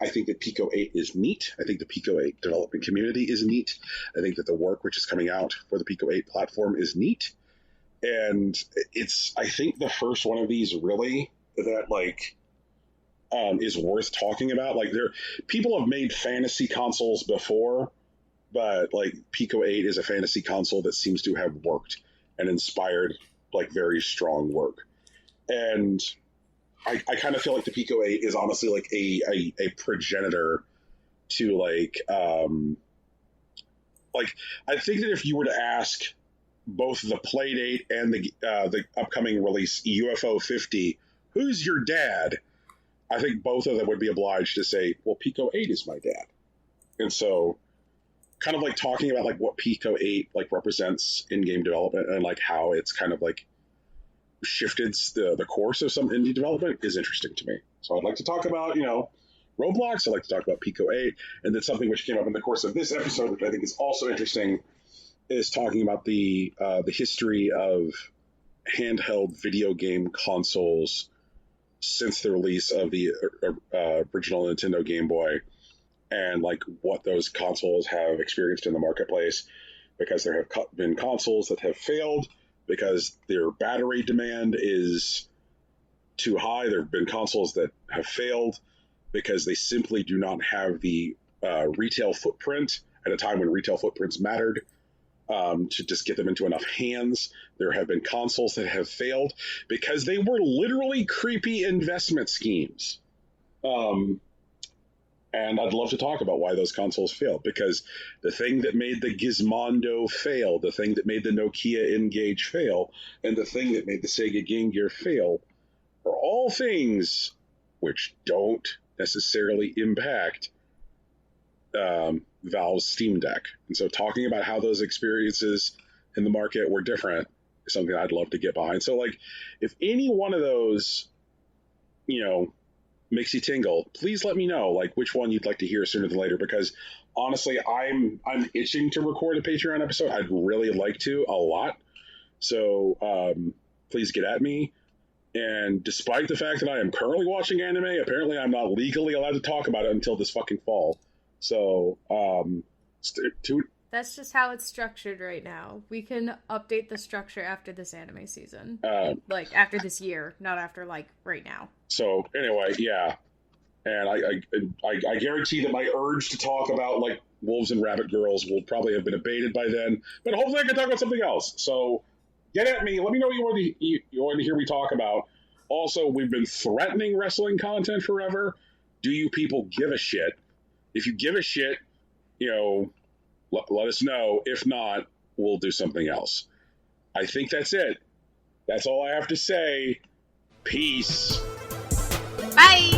I think that Pico 8 is neat. I think the Pico 8 development community is neat. I think that the work which is coming out for the Pico 8 platform is neat. And it's, I think, the first one of these really that, like, is worth talking about. Like, people have made fantasy consoles before, but, like, Pico 8 is a fantasy console that seems to have worked and inspired, like, very strong work. And I kind of feel like the Pico 8 is honestly like a progenitor to like I think that if you were to ask both the Playdate and the upcoming release UFO 50, who's your dad? I think both of them would be obliged to say, well, Pico 8 is my dad. And so kind of like talking about like what Pico 8 like represents in game development and like how it's kind of like shifted the course of some indie development is interesting to me. So I'd like to talk about, Roblox. I'd like to talk about Pico 8. And then something which came up in the course of this episode, which I think is also interesting, is talking about the history of handheld video game consoles since the release of the original Nintendo Game Boy, and like what those consoles have experienced in the marketplace, because there have been consoles that have failed because their battery demand is too high. There have been consoles that have failed because they simply do not have the retail footprint at a time when retail footprints mattered to just get them into enough hands. There have been consoles that have failed because they were literally creepy investment schemes. And I'd love to talk about why those consoles failed, because the thing that made the Gizmondo fail, the thing that made the Nokia N-Gage fail, and the thing that made the Sega Game Gear fail are all things which don't necessarily impact Valve's Steam Deck. And so talking about how those experiences in the market were different is something I'd love to get behind. So, like, if any one of those, makes you tingle, please let me know like which one you'd like to hear sooner than later, because honestly I'm itching to record a Patreon episode. I'd really like to a lot. So please get at me. And despite the fact that I am currently watching anime, apparently I'm not legally allowed to talk about it until this fucking fall. So that's just how it's structured right now. We can update the structure after this anime season. Like, after this year, not after, like, right now. So, anyway, yeah. And I guarantee that my urge to talk about, like, Wolves and Rabbit Girls will probably have been abated by then. But hopefully I can talk about something else. So, get at me. Let me know what you want to hear me talk about. Also, we've been threatening wrestling content forever. Do you people give a shit? If you give a shit, let us know. If not, we'll do something else. I think that's it. That's all I have to say. Peace. Bye.